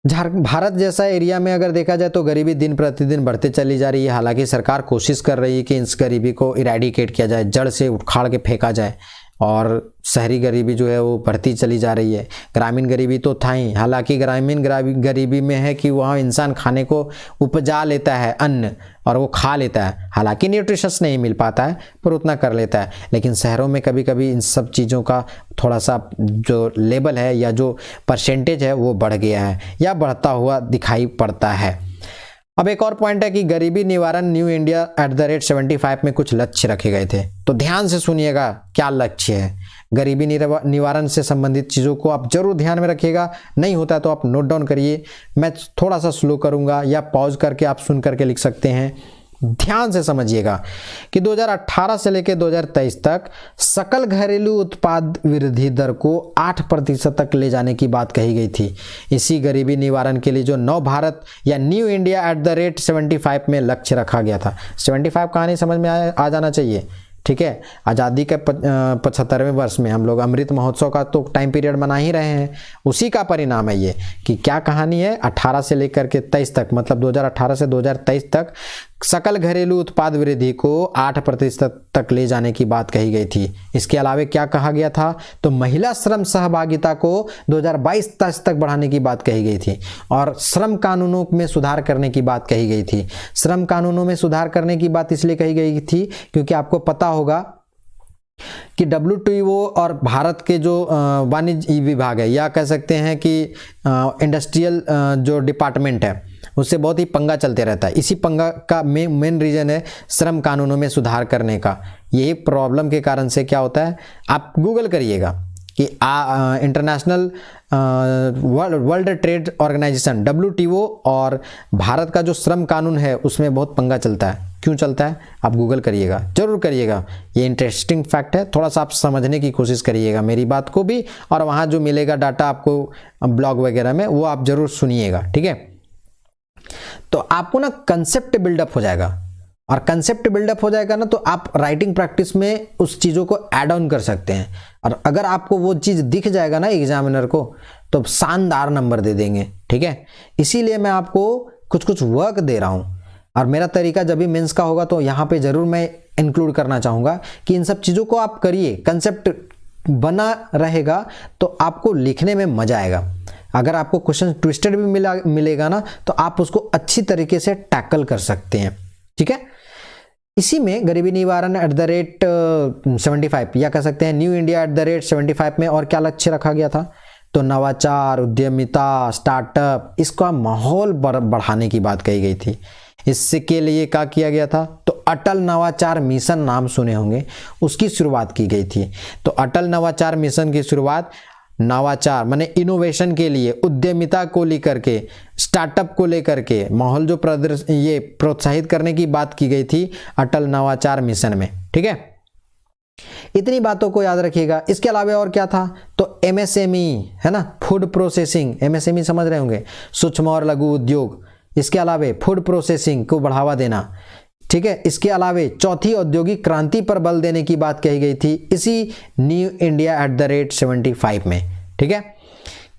भारत जैसा एरिया में अगर देखा जाए तो गरीबी दिन प्रतिदिन बढ़ते चली जा रही है। हालांकि सरकार कोशिश कर रही है कि इस गरीबी को इरेडिकेट किया जाए, जड़ से उखाड़ के फेंका जाए, और शहरी गरीबी जो है वो बढ़ती चली जा रही है। ग्रामीण गरीबी तो था ही, हालांकि ग्रामीण गरीबी में है कि वहाँ इंसान खाने को उपजा लेता है अन्न और वो खा लेता है, हालांकि न्यूट्रिशस नहीं मिल पाता है पर उतना कर लेता है। लेकिन शहरों में कभी कभी इन सब चीज़ों का थोड़ा सा जो लेवल है या जो परसेंटेज है वो बढ़ गया है या बढ़ता हुआ दिखाई पड़ता है। अब एक और पॉइंट है कि गरीबी निवारण न्यू इंडिया @75 में कुछ लक्ष्य रखे गए थे। तो ध्यान से सुनिएगा क्या लक्ष्य है। गरीबी निवारण से संबंधित चीज़ों को आप जरूर ध्यान में रखिएगा, नहीं होता तो आप नोट डाउन करिए। मैं थोड़ा सा स्लो करूंगा या पॉज करके आप सुन करके लिख सकते हैं। ध्यान से समझिएगा कि 2018 से लेकर 2023 तक सकल घरेलू उत्पाद वृद्धि दर को 8% तक ले जाने की बात कही गई थी। इसी गरीबी निवारण के लिए जो नव भारत या न्यू इंडिया @75 में लक्ष्य रखा गया था। 75 कहानी समझ में आ जाना चाहिए। ठीक है, आज़ादी के 75वें वर्ष में हम लोग अमृत महोत्सव का तो टाइम पीरियड मना ही रहे हैं, उसी का परिणाम है ये कि क्या कहानी है। 18 से लेकर के 23 तक, मतलब 2018 से 2023 तक सकल घरेलू उत्पाद वृद्धि को 8% तक ले जाने की बात कही गई थी। इसके अलावे क्या कहा गया था, तो महिला श्रम सहभागिता को 2022 तक बढ़ाने की बात कही गई थी, और श्रम कानूनों में सुधार करने की बात कही गई थी। श्रम कानूनों में सुधार करने की बात इसलिए कही गई थी क्योंकि आपको पता होगा कि WTO और भारत के जो वाणिज्य विभाग है, या कह सकते हैं कि इंडस्ट्रियल जो डिपार्टमेंट है, उससे बहुत ही पंगा चलते रहता है। इसी पंगा का मेन रीज़न है श्रम कानूनों में सुधार करने का। यही प्रॉब्लम के कारण से क्या होता है, आप गूगल करिएगा कि international World Trade Organization WTO और भारत का जो श्रम कानून है उसमें बहुत पंगा चलता है। क्यों चलता है, आप गूगल करिएगा, जरूर करिएगा। ये इंटरेस्टिंग फैक्ट है, थोड़ा सा आप समझने की कोशिश करिएगा मेरी बात को भी, और वहाँ जो मिलेगा डाटा आपको ब्लॉग वगैरह में, वो आप जरूर सुनिएगा, ठीक है। तो आपको ना कंसेप्ट बिल्डअप हो जाएगा, और कंसेप्ट बिल्डअप हो जाएगा ना तो आप राइटिंग प्रैक्टिस में उस चीज़ों को ऐड ऑन कर सकते हैं। और अगर आपको वो चीज़ दिख जाएगा ना एग्जामिनर को, तो शानदार नंबर दे देंगे, ठीक है। इसीलिए मैं आपको कुछ कुछ वर्क दे रहा हूँ, और मेरा तरीका जब भी मेंस का होगा तो यहाँ पे ज़रूर मैं इंक्लूड करना चाहूँगा कि इन सब चीज़ों को आप करिए। कंसेप्ट बना रहेगा तो आपको लिखने में मज़ा आएगा। अगर आपको क्वेश्चन ट्विस्टेड भी मिलेगा ना, तो आप उसको अच्छी तरीके से टैकल कर सकते हैं, ठीक है। इसी में गरीबी निवारण @75, या कह सकते हैं न्यू इंडिया @75 में और क्या लक्ष्य रखा गया था, तो नवाचार, उद्यमिता, स्टार्टअप, इसका माहौल बढ़ाने की बात कही गई थी। इसके लिए क्या किया गया था, तो अटल नवाचार मिशन, नाम सुने होंगे, उसकी शुरुआत की गई थी। तो अटल नवाचार मिशन की शुरुआत नवाचार माने इनोवेशन के लिए, उद्यमिता को लेकर के, स्टार्टअप को लेकर के माहौल जो ये प्रोत्साहित करने की बात की गई थी अटल नवाचार मिशन में, ठीक है। इतनी बातों को याद रखिएगा। इसके अलावा और क्या था, तो MSME है ना, फूड प्रोसेसिंग, MSME समझ रहे होंगे, सूक्ष्म और लघु उद्योग। इसके अलावा फूड प्रोसेसिंग को बढ़ावा देना, ठीक है। इसके अलावा चौथी औद्योगिक क्रांति पर बल देने की बात कही गई थी इसी न्यू इंडिया @75 में, ठीक है।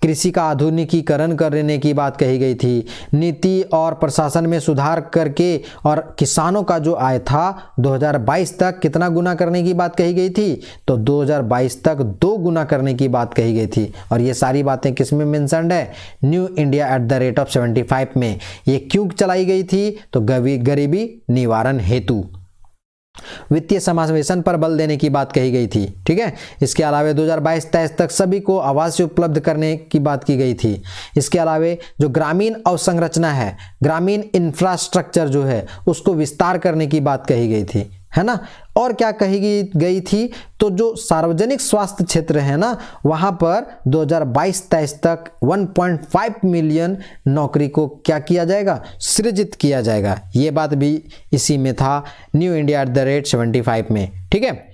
कृषि का आधुनिकीकरण करने की बात कही गई थी। नीति और प्रशासन में सुधार करके और किसानों का जो आय था 2022 तक कितना गुना करने की बात कही गई थी, तो 2022 तक 2 गुना करने की बात कही गई थी। और ये सारी बातें किस में मेंशन्ड है, न्यू इंडिया @75 में। ये क्यों चलाई गई थी, तो गरीबी निवारण हेतु। वित्तीय समावेशन पर बल देने की बात कही गई थी, ठीक है। इसके अलावा 2022-23 तक सभी को आवास उपलब्ध करने की बात की गई थी। इसके अलावा जो ग्रामीण अवसंरचना है, ग्रामीण इंफ्रास्ट्रक्चर जो है, उसको विस्तार करने की बात कही गई थी, है ना। और क्या कही गई थी, तो जो सार्वजनिक स्वास्थ्य क्षेत्र है ना, वहां पर 2022-23 तक 1.5 मिलियन नौकरी को क्या किया जाएगा, सृजित किया जाएगा। ये बात भी इसी में था न्यू इंडिया @75 में, ठीक है।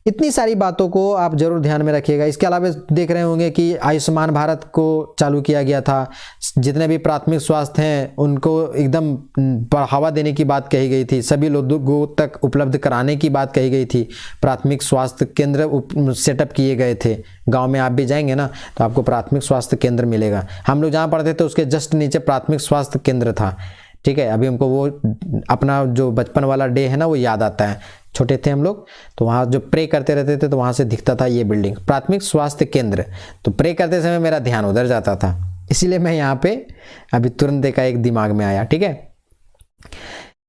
इतनी सारी बातों को आप जरूर ध्यान में रखिएगा। इसके अलावा देख रहे होंगे कि आयुष्मान भारत को चालू किया गया था। जितने भी प्राथमिक स्वास्थ्य हैं उनको एकदम बढ़ावा देने की बात कही गई थी, सभी लोगों तक उपलब्ध कराने की बात कही गई थी। प्राथमिक स्वास्थ्य केंद्र सेटअप किए गए थे। गांव में आप भी जाएंगे ना तो आपको प्राथमिक स्वास्थ्य केंद्र मिलेगा। हम लोग जहाँ पढ़ते थे उसके जस्ट नीचे प्राथमिक स्वास्थ्य केंद्र था, ठीक है। अभी हमको वो अपना जो बचपन वाला डे है ना वो याद आता है। छोटे थे हम लोग तो वहाँ जो प्रे करते रहते थे तो वहाँ से दिखता था ये बिल्डिंग, प्राथमिक स्वास्थ्य केंद्र। तो प्रे करते समय मेरा ध्यान उधर जाता था, इसीलिए मैं यहाँ पे अभी तुरंत देखा, एक दिमाग में आया, ठीक है।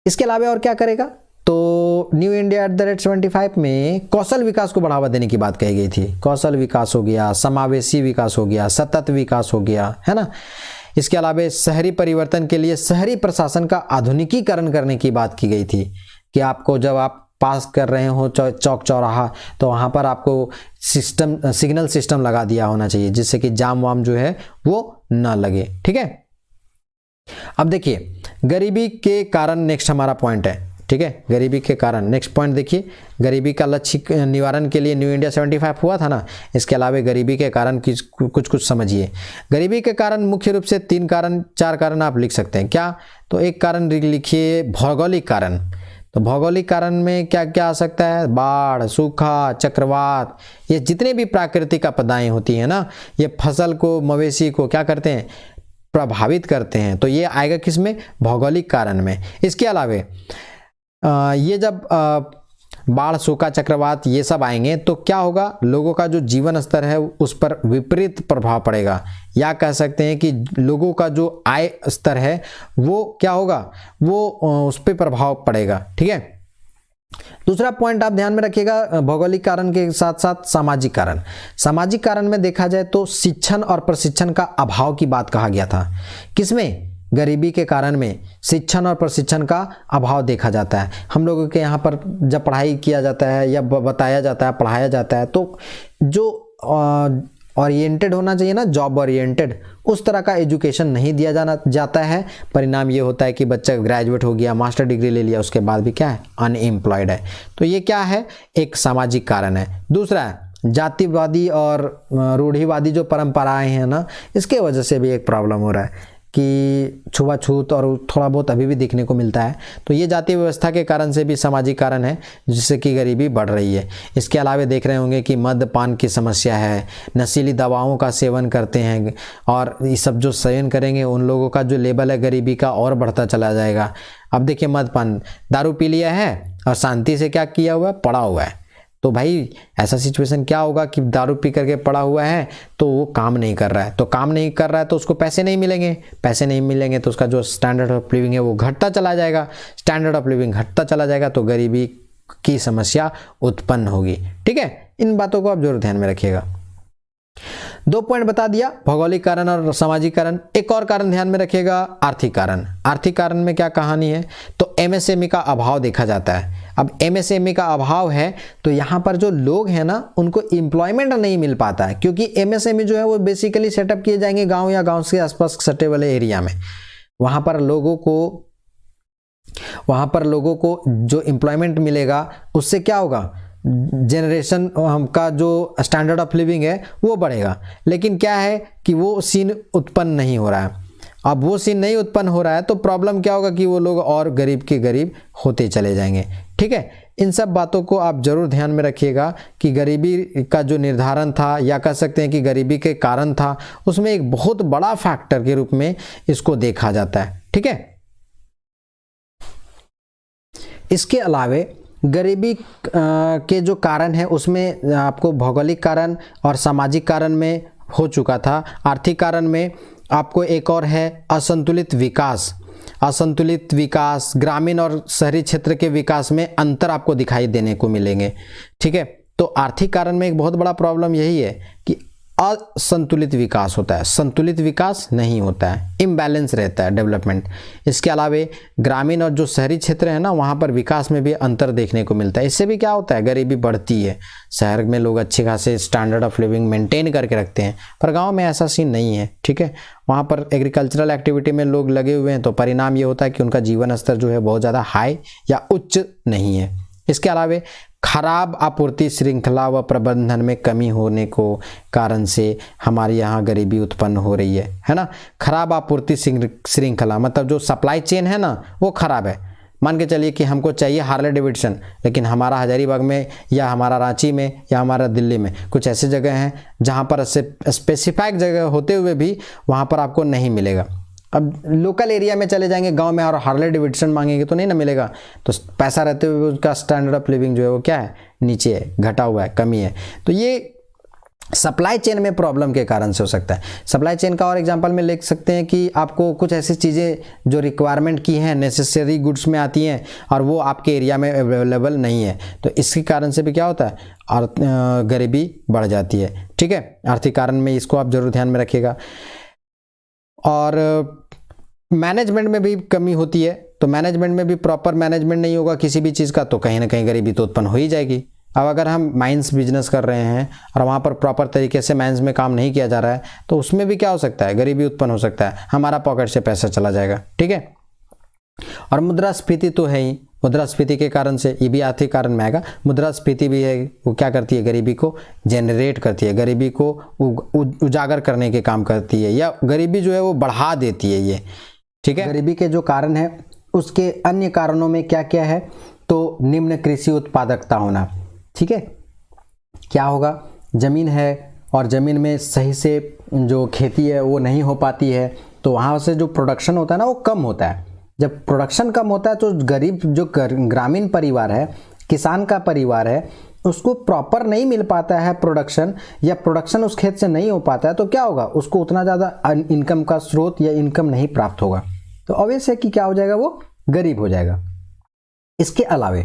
इसके अलावा और क्या करेगा, तो न्यू इंडिया @75 में कौशल विकास को बढ़ावा देने की बात कही गई थी। कौशल विकास हो गया, समावेशी विकास हो गया, सतत विकास हो गया, है ना। इसके अलावा शहरी परिवर्तन के लिए शहरी प्रशासन का आधुनिकीकरण करने की बात की गई थी कि आपको जब आप पास कर रहे हो चौक चौराहा तो वहाँ पर आपको सिग्नल सिस्टम लगा दिया होना चाहिए जिससे कि जाम वाम जो है वो ना लगे, ठीक है। अब देखिए गरीबी के कारण नेक्स्ट हमारा पॉइंट है, ठीक है। गरीबी के कारण नेक्स्ट पॉइंट देखिए, गरीबी का लक्ष्य निवारण के लिए न्यू इंडिया 75 हुआ था ना। इसके अलावा गरीबी के कारण कुछ समझिए। गरीबी के कारण मुख्य रूप से 4 कारण आप लिख सकते हैं। क्या, तो एक कारण लिखिए भौगोलिक कारण। तो भौगोलिक कारण में क्या क्या आ सकता है, बाढ़, सूखा, चक्रवात, ये जितने भी प्राकृतिक आपदाएं होती हैं ना, ये फसल को, मवेशी को क्या करते हैं, प्रभावित करते हैं। तो ये आएगा किस में, भौगोलिक कारण में। इसके अलावा ये जब बाढ़, सूखा, चक्रवात ये सब आएंगे तो क्या होगा, लोगों का जो जीवन स्तर है उस पर विपरीत प्रभाव पड़ेगा, या कह सकते हैं कि लोगों का जो आय स्तर है वो क्या होगा, वो उस पर प्रभाव पड़ेगा, ठीक है। दूसरा पॉइंट आप ध्यान में रखिएगा, भौगोलिक कारण के साथ साथ सामाजिक कारण। सामाजिक कारण में देखा जाए तो शिक्षण और प्रशिक्षण का अभाव की बात कहा गया था। किसमें? गरीबी के कारण में शिक्षण और प्रशिक्षण का अभाव देखा जाता है। हम लोगों के यहाँ पर जब पढ़ाई किया जाता है या बताया जाता है, पढ़ाया जाता है, तो जो ओरिएंटेड होना चाहिए ना, जॉब ओरिएंटेड, उस तरह का एजुकेशन नहीं दिया जाता है। परिणाम ये होता है कि बच्चा ग्रेजुएट हो गया, मास्टर डिग्री ले लिया, उसके बाद भी क्या है? अनएम्प्लॉयड है। तो ये क्या है? एक सामाजिक कारण है। दूसरा है जातिवादी और रूढ़िवादी जो परंपराएं हैं ना, इसके वजह से भी एक प्रॉब्लम हो रहा है कि छुआछूत और थोड़ा बहुत अभी भी देखने को मिलता है। तो ये जातीय व्यवस्था के कारण से भी सामाजिक कारण है, जिससे कि गरीबी बढ़ रही है। इसके अलावा देख रहे होंगे कि मद्यपान की समस्या है, नशीली दवाओं का सेवन करते हैं, और ये सब जो सेवन करेंगे उन लोगों का जो लेवल है गरीबी का और बढ़ता चला जाएगा। अब देखिए, मद्यपान, दारू पी लिया है और शांति से क्या किया हुआ है? पड़ा हुआ है। तो भाई ऐसा सिचुएशन क्या होगा कि दारू पी करके पड़ा हुआ है तो वो काम नहीं कर रहा है, तो काम नहीं कर रहा है तो उसको पैसे नहीं मिलेंगे, पैसे नहीं मिलेंगे तो उसका जो स्टैंडर्ड ऑफ लिविंग है वो घटता चला जाएगा, स्टैंडर्ड ऑफ लिविंग घटता चला जाएगा तो गरीबी की समस्या उत्पन्न होगी। ठीक है, इन बातों को आप जरूर ध्यान में रखिएगा। 2 पॉइंट बता दिया, भौगोलिक कारण और सामाजिक कारण। एक और कारण ध्यान में रखिएगा, आर्थिक कारण। आर्थिक कारण में क्या कहानी है? तो एमएसएमई का अभाव देखा जाता है। अब एमएसएमई का अभाव है तो यहाँ पर जो लोग हैं ना, उनको एम्प्लॉयमेंट नहीं मिल पाता है, क्योंकि एमएसएमई जो है वो बेसिकली सेटअप किए जाएंगे गांव या गांव के आसपास सटे वाले एरिया में। वहाँ पर लोगों को जो एम्प्लॉयमेंट मिलेगा उससे क्या होगा? जनरेशन का जो स्टैंडर्ड ऑफ लिविंग है वो बढ़ेगा। लेकिन क्या है कि वो सीन उत्पन्न नहीं हो रहा है। अब वो सीन नहीं उत्पन्न हो रहा है तो प्रॉब्लम क्या होगा कि वो लोग और गरीब के गरीब होते चले जाएंगे। ठीक है, इन सब बातों को आप जरूर ध्यान में रखिएगा कि गरीबी का जो निर्धारण था, या कह सकते हैं कि गरीबी के कारण था, उसमें एक बहुत बड़ा फैक्टर के रूप में इसको देखा जाता है। ठीक है, इसके अलावे गरीबी के जो कारण है उसमें आपको भौगोलिक कारण और सामाजिक कारण में हो चुका था। आर्थिक कारण में आपको एक और है असंतुलित विकास। असंतुलित विकास, ग्रामीण और शहरी क्षेत्र के विकास में अंतर आपको दिखाई देने को मिलेंगे। ठीक है, तो आर्थिक कारण में एक बहुत बड़ा प्रॉब्लम यही है कि असंतुलित विकास होता है, संतुलित विकास नहीं होता है, इम्बैलेंस रहता है डेवलपमेंट। इसके अलावा ग्रामीण और जो शहरी क्षेत्र है ना, वहाँ पर विकास में भी अंतर देखने को मिलता है। इससे भी क्या होता है? गरीबी बढ़ती है। शहर में लोग अच्छे खासे स्टैंडर्ड ऑफ लिविंग मेंटेन करके रखते हैं, पर गांव में ऐसा सीन नहीं है। ठीक है, वहाँ पर एग्रीकल्चरल एक्टिविटी में लोग लगे हुए हैं, तो परिणाम ये होता है कि उनका जीवन स्तर जो है बहुत ज़्यादा हाई या उच्च नहीं है। इसके अलावा खराब आपूर्ति श्रृंखला व प्रबंधन में कमी होने को कारण से हमारे यहाँ गरीबी उत्पन्न हो रही है ना। खराब आपूर्ति श्रृंखला मतलब जो सप्लाई चेन है ना, वो खराब है। मान के चलिए कि हमको चाहिए हार्ले डेविडसन, लेकिन हमारा हजारीबाग में या हमारा रांची में या हमारा दिल्ली में कुछ ऐसी जगह हैं जहाँ पर स्पेसिफाइड जगह होते हुए भी वहाँ पर आपको नहीं मिलेगा। अब लोकल एरिया में चले जाएंगे गांव में और हार्ले डेविडसन मांगेंगे तो नहीं ना मिलेगा। तो पैसा रहते हुए उसका स्टैंडर्ड ऑफ लिविंग जो है वो क्या है? नीचे है, घटा हुआ है, कमी है। तो ये सप्लाई चेन में प्रॉब्लम के कारण से हो सकता है। सप्लाई चेन का और एग्जांपल में लिख सकते हैं कि आपको कुछ ऐसी चीज़ें जो रिक्वायरमेंट की हैं, नेसेसरी गुड्स में आती हैं और वो आपके एरिया में अवेलेबल नहीं है, तो इसके कारण से भी क्या होता है? और गरीबी बढ़ जाती है। ठीक है, आर्थिक कारण में इसको आप जरूर ध्यान में रखिएगा। और मैनेजमेंट में भी कमी होती है, तो मैनेजमेंट में भी प्रॉपर मैनेजमेंट नहीं होगा किसी भी चीज़ का, तो कहीं ना कहीं गरीबी तो उत्पन्न हो ही जाएगी। अब अगर हम माइंस बिजनेस कर रहे हैं और वहाँ पर प्रॉपर तरीके से माइंस में काम नहीं किया जा रहा है, तो उसमें भी क्या हो सकता है? गरीबी उत्पन्न हो सकता है, हमारा पॉकेट से पैसा चला जाएगा। ठीक है, और मुद्रास्फीति तो है ही, मुद्रास्फीति के कारण से ये भी आर्थिक कारण में आएगा। मुद्रास्फीति भी है, वो क्या करती है? गरीबी को जनरेट करती है, गरीबी को उजागर करने के काम करती है, या गरीबी जो है वो बढ़ा देती है ये। ठीक है, गरीबी के जो कारण है उसके अन्य कारणों में क्या क्या है? तो निम्न कृषि उत्पादकता होना। ठीक है, क्या होगा? जमीन है और ज़मीन में सही से जो खेती है वो नहीं हो पाती है, तो वहाँ से जो प्रोडक्शन होता है ना वो कम होता है। जब प्रोडक्शन कम होता है तो गरीब जो ग्रामीण परिवार है, किसान का परिवार है, उसको प्रॉपर नहीं मिल पाता है प्रोडक्शन, या प्रोडक्शन उस खेत से नहीं हो पाता है, तो क्या होगा? उसको उतना ज़्यादा इनकम का स्रोत या इनकम नहीं प्राप्त होगा, तो ऑब्वियस है कि क्या हो जाएगा? वो गरीब हो जाएगा। इसके अलावे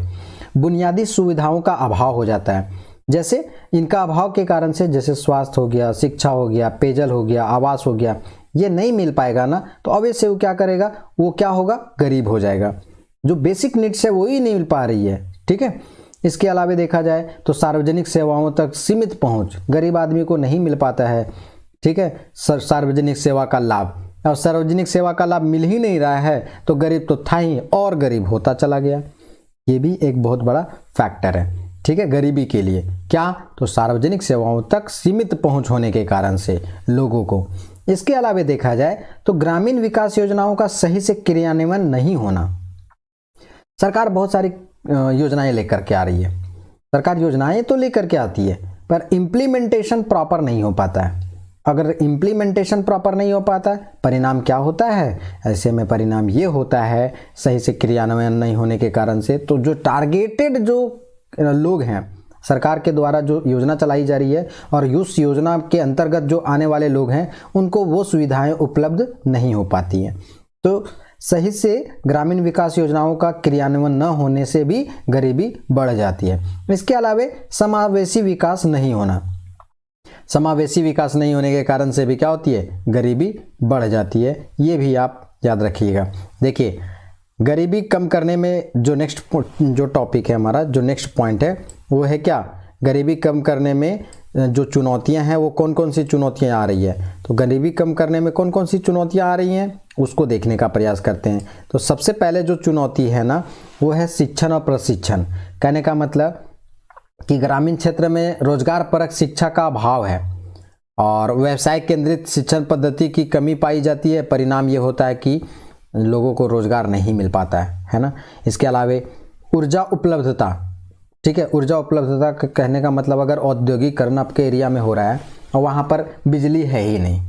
बुनियादी सुविधाओं का अभाव हो जाता है। जैसे इनका अभाव के कारण से जैसे स्वास्थ्य हो गया, शिक्षा हो गया, पेयजल हो गया, आवास हो गया, ये नहीं मिल पाएगा ना, तो अब से वो क्या करेगा, वो क्या होगा, गरीब हो जाएगा। जो बेसिक नीड्स है वही नहीं मिल पा रही है। ठीक है, इसके अलावा देखा जाए तो सार्वजनिक सेवाओं तक सीमित पहुंच गरीब आदमी को नहीं मिल पाता है। ठीक है, सार्वजनिक सेवा का लाभ, और सार्वजनिक सेवा का लाभ मिल ही नहीं रहा है तो गरीब तो था ही और गरीब होता चला गया। ये भी एक बहुत बड़ा फैक्टर है। ठीक है, गरीबी के लिए क्या, तो सार्वजनिक सेवाओं तक सीमित पहुंच होने के कारण से लोगों को। इसके अलावा देखा जाए तो ग्रामीण विकास योजनाओं का सही से क्रियान्वयन नहीं होना। सरकार बहुत सारी योजनाएं लेकर के आ रही है, सरकार योजनाएं तो लेकर के आती है पर इम्प्लीमेंटेशन प्रॉपर नहीं हो पाता है। अगर इम्प्लीमेंटेशन प्रॉपर नहीं हो पाता परिणाम क्या होता है, ऐसे में परिणाम ये होता है सही से क्रियान्वयन नहीं होने के कारण से, तो जो टारगेटेड जो लोग हैं, सरकार के द्वारा जो योजना चलाई जा रही है और उस योजना के अंतर्गत जो आने वाले लोग हैं उनको वो सुविधाएं उपलब्ध नहीं हो पाती हैं। तो सही से ग्रामीण विकास योजनाओं का क्रियान्वयन न होने से भी गरीबी बढ़ जाती है। इसके अलावा समावेशी विकास नहीं होना, समावेशी विकास नहीं होने के कारण से भी क्या होती है, गरीबी बढ़ जाती है। ये भी आप याद रखिएगा। देखिए, गरीबी कम करने में जो नेक्स्ट जो टॉपिक है हमारा, जो नेक्स्ट पॉइंट है वो है क्या, गरीबी कम करने में जो चुनौतियां हैं वो कौन कौन सी चुनौतियां आ रही है। तो गरीबी कम करने में कौन कौन सी चुनौतियां आ रही हैं उसको देखने का प्रयास करते हैं। तो सबसे पहले जो चुनौती है ना वो है शिक्षण और प्रशिक्षण। कहने का मतलब कि ग्रामीण क्षेत्र में रोजगार परक शिक्षा का अभाव है और व्यवसाय केंद्रित शिक्षण पद्धति की कमी पाई जाती है। परिणाम ये होता है कि लोगों को रोजगार नहीं मिल पाता है ना। इसके अलावा ऊर्जा उपलब्धता, ठीक है, ऊर्जा उपलब्धता कहने का मतलब अगर औद्योगिकरण आपके एरिया में हो रहा है और वहाँ पर बिजली है ही नहीं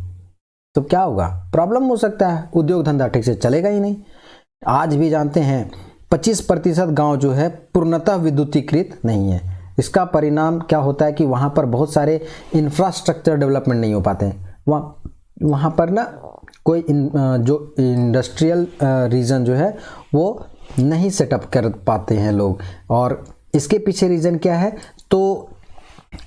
तो क्या होगा, प्रॉब्लम हो सकता है, उद्योग धंधा ठीक से चलेगा ही नहीं। आज भी जानते हैं 25% गाँव जो है पूर्णतः विद्युतीकृत नहीं है। इसका परिणाम क्या होता है कि वहाँ पर बहुत सारे इंफ्रास्ट्रक्चर डेवलपमेंट नहीं हो पाते हैं। वहाँ पर ना कोई जो इंडस्ट्रियल रीजन जो है वो नहीं सेटअप कर पाते हैं लोग। और इसके पीछे रीज़न क्या है, तो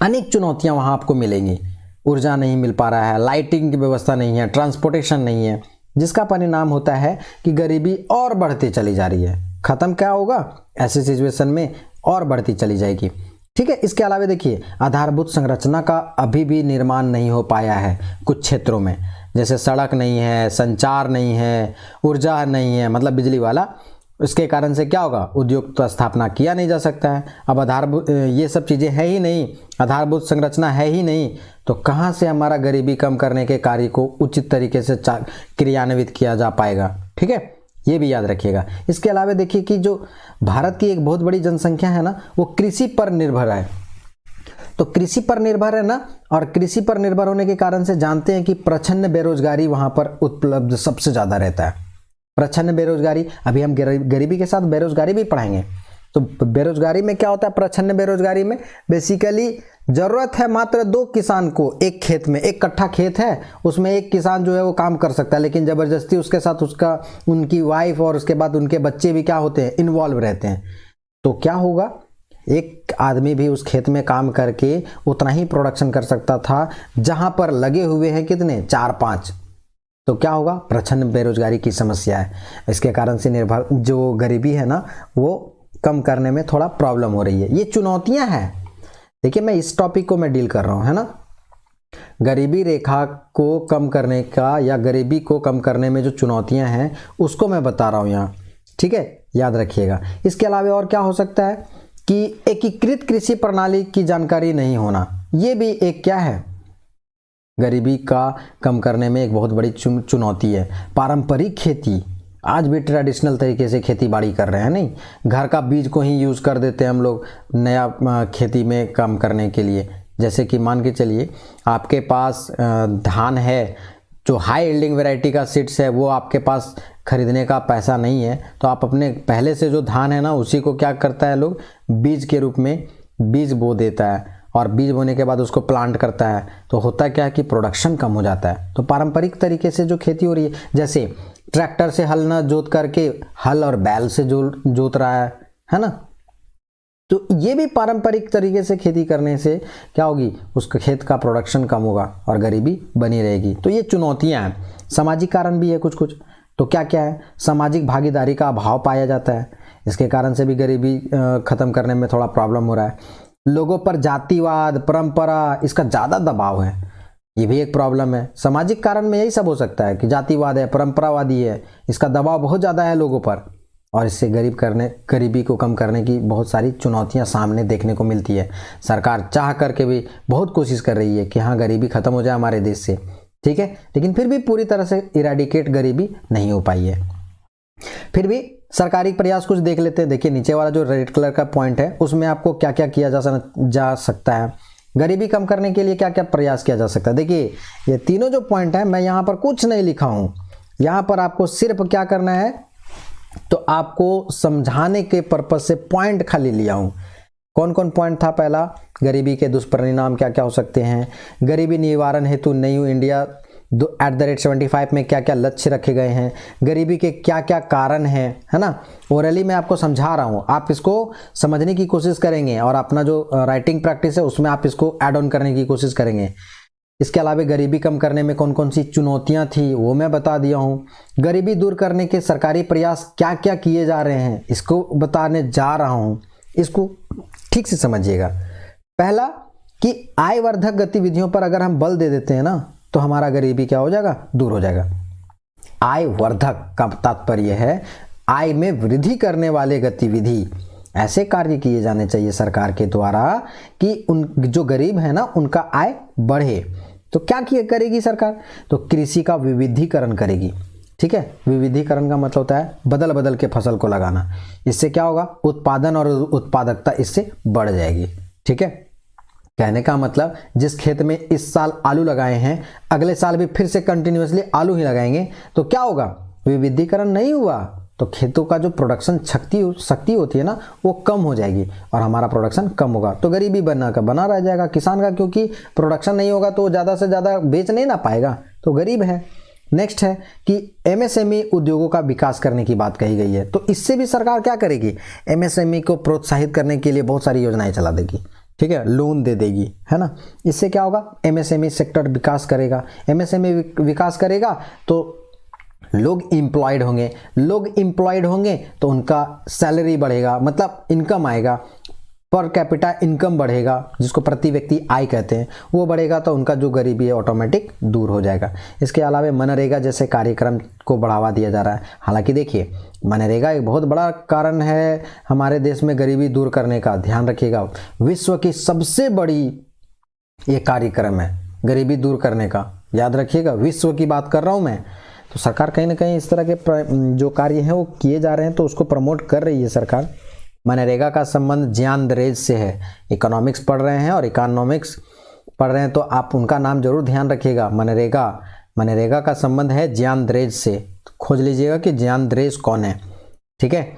अनेक चुनौतियाँ वहाँ आपको मिलेंगी। ऊर्जा नहीं मिल पा रहा है, लाइटिंग की व्यवस्था नहीं है, ट्रांसपोर्टेशन नहीं है, जिसका परिणाम होता है कि गरीबी और बढ़ती चली जा रही है। ख़त्म क्या होगा, ऐसे सिचुएशन में और बढ़ती चली जाएगी। ठीक है, इसके अलावा देखिए आधारभूत संरचना का अभी भी निर्माण नहीं हो पाया है कुछ क्षेत्रों में, जैसे सड़क नहीं है, संचार नहीं है, ऊर्जा नहीं है, मतलब बिजली वाला। इसके कारण से क्या होगा, उद्योग तो स्थापना किया नहीं जा सकता है। अब आधारभूत ये सब चीज़ें है ही नहीं, आधारभूत संरचना है ही नहीं, तो कहाँ से हमारा गरीबी कम करने के कार्य को उचित तरीके से क्रियान्वित किया जा पाएगा। ठीक है, ये भी याद रखिएगा। इसके अलावा देखिए कि जो भारत की एक बहुत बड़ी जनसंख्या है ना वो कृषि पर निर्भर है। तो कृषि पर निर्भर है ना, और कृषि पर निर्भर होने के कारण से जानते हैं कि प्रच्छन्न बेरोजगारी वहाँ पर उपलब्ध सबसे ज़्यादा रहता है। प्रच्छन्न बेरोजगारी, अभी हम गरीबी के साथ बेरोजगारी भी पढ़ाएंगे। तो बेरोजगारी में क्या होता है, प्रच्छन्न बेरोजगारी में बेसिकली जरूरत है मात्र 2 किसान को एक खेत में, 1 कट्ठा खेत है उसमें 1 किसान जो है वो काम कर सकता है, लेकिन ज़बरदस्ती उसके साथ उनकी वाइफ और उसके बाद उनके बच्चे भी क्या होते हैं, इन्वॉल्व रहते हैं। तो क्या होगा, एक आदमी भी उस खेत में काम करके उतना ही प्रोडक्शन कर सकता था जहां पर लगे हुए हैं कितने, 4-5। तो क्या होगा, प्रच्छन्न बेरोजगारी की समस्या है। इसके कारण से निर्भर जो गरीबी है ना वो कम करने में थोड़ा प्रॉब्लम हो रही है। ये चुनौतियां हैं। देखिए मैं इस टॉपिक को मैं डील कर रहा हूँ, है ना। गरीबी रेखा को कम करने का या गरीबी को कम करने में जो चुनौतियां हैं उसको मैं बता रहा हूँ यहाँ। ठीक है, याद रखिएगा। इसके अलावा और क्या हो सकता है कि एकीकृत कृषि प्रणाली की जानकारी नहीं होना, ये भी एक क्या है, गरीबी का कम करने में एक बहुत बड़ी चुनौती है। पारंपरिक खेती, आज भी ट्रेडिशनल तरीके से खेती बाड़ी कर रहे हैं, नहीं, घर का बीज को ही यूज़ कर देते हैं हम लोग नया खेती में काम करने के लिए। जैसे कि मान के चलिए आपके पास धान है, जो हाई यील्डिंग वैरायटी का सीड्स है वो आपके पास खरीदने का पैसा नहीं है, तो आप अपने पहले से जो धान है ना उसी को क्या करता है लोग, बीज के रूप में बीज बो देता है और बीज बोने के बाद उसको प्लांट करता है। तो होता क्या है कि प्रोडक्शन कम हो जाता है। तो पारंपरिक तरीके से जो खेती हो रही है, जैसे ट्रैक्टर से हल न जोत करके हल और बैल से जोत रहा है ना, तो ये भी पारंपरिक तरीके से खेती करने से क्या होगी, उसके खेत का प्रोडक्शन कम होगा और गरीबी बनी रहेगी। तो ये चुनौतियां हैं। सामाजिक कारण भी है कुछ कुछ। तो क्या क्या है, सामाजिक भागीदारी का अभाव पाया जाता है, इसके कारण से भी गरीबी खत्म करने में थोड़ा प्रॉब्लम हो रहा है। लोगों पर जातिवाद, परंपरा, इसका ज़्यादा दबाव है, ये भी एक प्रॉब्लम है। सामाजिक कारण में यही सब हो सकता है कि जातिवाद है, परंपरावादी है, इसका दबाव बहुत ज़्यादा है लोगों पर, और इससे गरीबी को कम करने की बहुत सारी चुनौतियां सामने देखने को मिलती है। सरकार चाह करके भी बहुत कोशिश कर रही है कि हाँ गरीबी खत्म हो जाए हमारे देश से, ठीक है, लेकिन फिर भी पूरी तरह से इरेडिकेट गरीबी नहीं हो पाई है। फिर भी सरकारी प्रयास कुछ देख लेते हैं। देखिए नीचे वाला जो रेड कलर का पॉइंट है उसमें आपको क्या क्या किया जा सकता है, गरीबी कम करने के लिए क्या क्या प्रयास किया जा सकता है। देखिए ये तीनों जो पॉइंट है, मैं यहाँ पर कुछ नहीं लिखा हूँ, यहाँ पर आपको सिर्फ क्या करना है, तो आपको समझाने के पर्पज से पॉइंट खाली लिया हूं। कौन कौन पॉइंट था, पहला गरीबी के दुष्परिणाम क्या क्या हो सकते हैं, गरीबी निवारण हेतु न्यू इंडिया @75 में क्या क्या लक्ष्य रखे गए हैं, गरीबी के क्या क्या कारण हैं, है ना। ओरली मैं आपको समझा रहा हूं, आप इसको समझने की कोशिश करेंगे और अपना जो राइटिंग प्रैक्टिस है उसमें आप इसको ऐड ऑन करने की कोशिश करेंगे। इसके अलावा गरीबी कम करने में कौन कौन सी चुनौतियां थी वो मैं बता दिया हूं। गरीबी दूर करने के सरकारी प्रयास क्या क्या किए जा रहे हैं इसको बताने जा रहा हूं, इसको ठीक से समझिएगा। पहला कि आय वर्धक गतिविधियों पर अगर हम बल दे देते हैं ना तो हमारा गरीबी क्या हो जाएगा, दूर हो जाएगा। आय वर्धक का तात्पर्य है आय में वृद्धि करने वाले गतिविधि, ऐसे कार्य किए जाने चाहिए सरकार के द्वारा कि उन जो गरीब है ना उनका आय बढ़े। तो क्या करेगी सरकार, तो कृषि का विविधीकरण करेगी, ठीक है। विविधीकरण का मतलब होता है बदल बदल के फसल को लगाना, इससे क्या होगा, उत्पादन और उत्पादकता इससे बढ़ जाएगी, ठीक है। कहने का मतलब जिस खेत में इस साल आलू लगाए हैं अगले साल भी फिर से कंटिन्यूअसली आलू ही लगाएंगे तो क्या होगा, विविधीकरण नहीं हुआ, तो खेतों का जो प्रोडक्शन शक्ति होती है ना वो कम हो जाएगी और हमारा प्रोडक्शन कम होगा, तो गरीबी बना रह जाएगा किसान का, क्योंकि प्रोडक्शन नहीं होगा तो ज़्यादा से ज़्यादा बेच नहीं ना पाएगा, तो गरीब है। नेक्स्ट है कि एमएसएमई उद्योगों का विकास करने की बात कही गई है, तो इससे भी सरकार क्या करेगी, एमएसएमई को प्रोत्साहित करने के लिए बहुत सारी योजनाएं चला देगी, ठीक है, लोन दे देगी, है ना। इससे क्या होगा, एमएसएमई सेक्टर विकास करेगा, एमएसएमई विकास करेगा तो लोग एम्प्लॉयड होंगे तो उनका सैलरी बढ़ेगा, मतलब इनकम आएगा, पर कैपिटा इनकम बढ़ेगा, जिसको प्रति व्यक्ति आय कहते हैं, वो बढ़ेगा तो उनका जो गरीबी है ऑटोमेटिक दूर हो जाएगा। इसके अलावा मनरेगा जैसे कार्यक्रम को बढ़ावा दिया जा रहा है। हालांकि देखिए मनरेगा एक बहुत बड़ा कारण है हमारे देश में गरीबी दूर करने का, ध्यान रखिएगा, विश्व की सबसे बड़ी ये कार्यक्रम है गरीबी दूर करने का, याद रखिएगा, विश्व की बात कर रहा हूँ मैं। तो सरकार कहीं ना कहीं इस तरह के जो कार्य हैं वो किए जा रहे हैं, तो उसको प्रमोट कर रही है सरकार। मनरेगा का संबंध ज्ञान दरेज से है, इकोनॉमिक्स पढ़ रहे हैं और इकोनॉमिक्स पढ़ रहे हैं तो आप उनका नाम जरूर ध्यान रखिएगा। मनरेगा का संबंध है ज्ञान दरेज से, खोज लीजिएगा कि ज्ञान दरेज कौन है, ठीक है।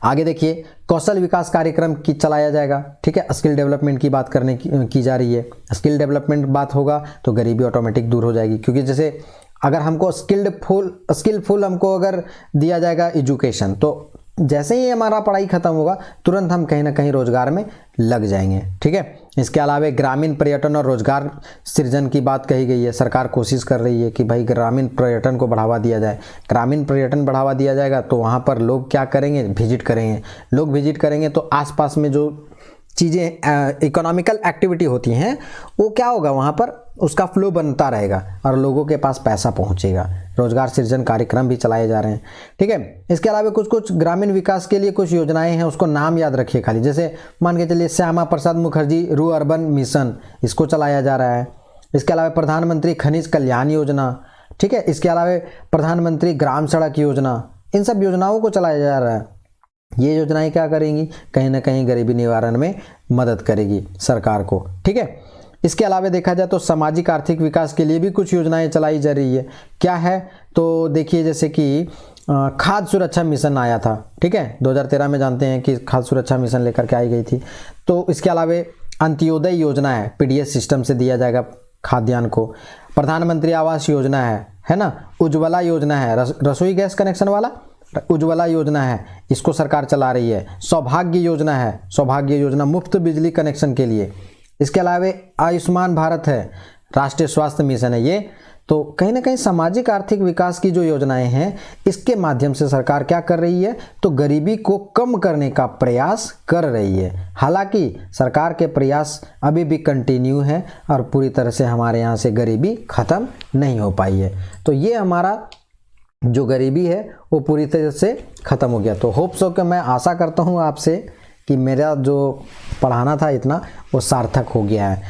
आगे देखिए कौशल विकास कार्यक्रम की चलाया जाएगा, ठीक है, स्किल डेवलपमेंट की बात की जा रही है। स्किल डेवलपमेंट बात होगा तो गरीबी ऑटोमेटिक दूर हो जाएगी, क्योंकि जैसे अगर हमको स्किलफुल हमको अगर दिया जाएगा एजुकेशन, तो जैसे ही हमारा पढ़ाई खत्म होगा तुरंत हम कहीं ना कहीं रोजगार में लग जाएंगे, ठीक है। इसके अलावा ग्रामीण पर्यटन और रोजगार सृजन की बात कही गई है। सरकार कोशिश कर रही है कि भाई ग्रामीण पर्यटन को बढ़ावा दिया जाए। ग्रामीण पर्यटन बढ़ावा दिया जाएगा तो वहाँ पर लोग क्या करेंगे, विजिट करेंगे। लोग विजिट करेंगे तो आसपास में जो चीज़ें इकोनॉमिकल एक्टिविटी होती हैं वो क्या होगा, वहाँ पर उसका फ्लो बनता रहेगा और लोगों के पास पैसा पहुँचेगा। रोजगार सृजन कार्यक्रम भी चलाए जा रहे हैं, ठीक है। इसके अलावा कुछ ग्रामीण विकास के लिए कुछ योजनाएं हैं, उसको नाम याद रखिए खाली। जैसे मान के चलिए श्यामा प्रसाद मुखर्जी रू अर्बन मिशन, इसको चलाया जा रहा है। इसके अलावा प्रधानमंत्री खनिज कल्याण योजना, ठीक है। इसके अलावा प्रधानमंत्री ग्राम सड़क योजना, इन सब योजनाओं को चलाया जा रहा है। ये योजनाएं क्या करेंगी, कहीं ना कहीं गरीबी निवारण में मदद करेगी सरकार को, ठीक है। इसके अलावा देखा जाए तो सामाजिक आर्थिक विकास के लिए भी कुछ योजनाएं चलाई जा रही है। क्या है, तो देखिए जैसे कि खाद्य सुरक्षा मिशन आया था, ठीक है, 2013 में जानते हैं कि खाद्य सुरक्षा मिशन लेकर के आई गई थी। तो इसके अलावा अंत्योदय योजना है, पीडीएस सिस्टम से दिया जाएगा खाद्यान्न को। प्रधानमंत्री आवास योजना है ना, उज्ज्वला योजना है, रसोई गैस कनेक्शन वाला, उज्ज्वला योजना है, इसको सरकार चला रही है। सौभाग्य योजना है, सौभाग्य योजना मुफ्त बिजली कनेक्शन के लिए। इसके अलावा आयुष्मान भारत है, राष्ट्रीय स्वास्थ्य मिशन है ये। तो कहीं ना कहीं सामाजिक आर्थिक विकास की जो योजनाएं हैं, इसके माध्यम से सरकार क्या कर रही है, तो गरीबी को कम करने का प्रयास कर रही है। हालांकि सरकार के प्रयास अभी भी कंटिन्यू है और पूरी तरह से हमारे यहाँ से गरीबी खत्म नहीं हो पाई है। तो ये हमारा जो गरीबी है वो पूरी तरह से ख़त्म हो गया। तो होप सो कि मैं आशा करता हूँ आपसे कि मेरा जो पढ़ाना था इतना वो सार्थक हो गया है।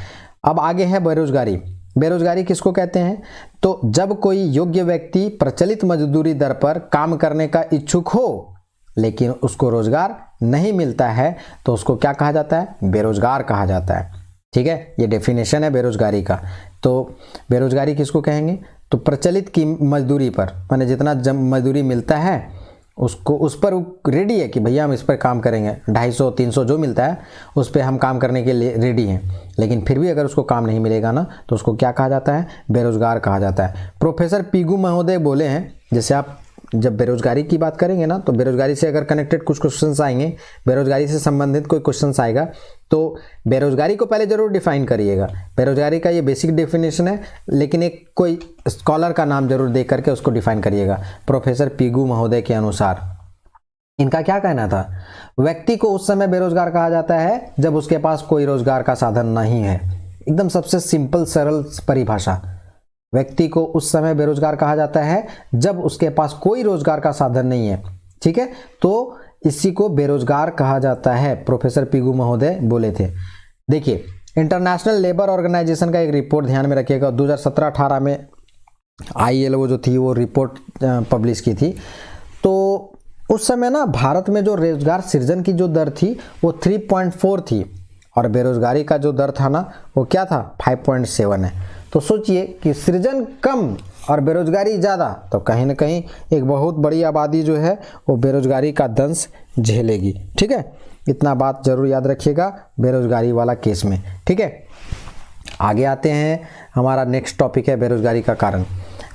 अब आगे है बेरोजगारी। बेरोजगारी किसको कहते हैं, तो जब कोई योग्य व्यक्ति प्रचलित मजदूरी दर पर काम करने का इच्छुक हो लेकिन उसको रोजगार नहीं मिलता है तो उसको क्या कहा जाता है, बेरोजगार कहा जाता है। ठीक है, ये डेफिनेशन है बेरोजगारी का। तो बेरोजगारी किसको कहेंगे, तो प्रचलित की मजदूरी पर, माने जितना मजदूरी मिलता है उसको, उस पर रेडी है कि भैया हम इस पर काम करेंगे, 250-300 जो मिलता है उस पर हम काम करने के लिए रेडी हैं, लेकिन फिर भी अगर उसको काम नहीं मिलेगा ना तो उसको क्या कहा जाता है, बेरोजगार कहा जाता है। प्रोफेसर पीगू महोदय बोले हैं, जैसे आप जब बेरोजगारी की बात करेंगे ना तो बेरोजगारी से अगर कनेक्टेड कुछ क्वेश्चंस आएंगे, बेरोजगारी से संबंधित कोई क्वेश्चंस आएगा तो बेरोजगारी को पहले जरूर डिफाइन करिएगा। बेरोजगारी का ये बेसिक डेफिनेशन है, लेकिन एक कोई स्कॉलर का नाम जरूर देख करके उसको डिफाइन करिएगा। प्रोफेसर पीगू महोदय के अनुसार इनका क्या कहना था, व्यक्ति को उस समय बेरोजगार कहा जाता है जब उसके पास कोई रोजगार का साधन नहीं है। एकदम सबसे सिंपल सरल परिभाषा, व्यक्ति को उस समय बेरोजगार कहा जाता है जब उसके पास कोई रोजगार का साधन नहीं है। ठीक है, तो इसी को बेरोजगार कहा जाता है, प्रोफेसर पीगू महोदय बोले थे। देखिए, इंटरनेशनल लेबर ऑर्गेनाइजेशन का एक रिपोर्ट ध्यान में रखिएगा, 2017-18 में ILO जो थी वो रिपोर्ट पब्लिश की थी। तो उस समय ना भारत में जो रोजगार सृजन की जो दर थी वो 3.4 थी और बेरोजगारी का जो दर था ना वो क्या था, 5.7 है। तो सोचिए कि सृजन कम और बेरोजगारी ज़्यादा, तो कहीं ना कहीं एक बहुत बड़ी आबादी जो है वो बेरोजगारी का दंश झेलेगी। ठीक है, इतना बात जरूर याद रखिएगा बेरोजगारी वाला केस में। ठीक है, आगे आते हैं, हमारा नेक्स्ट टॉपिक है बेरोजगारी का कारण।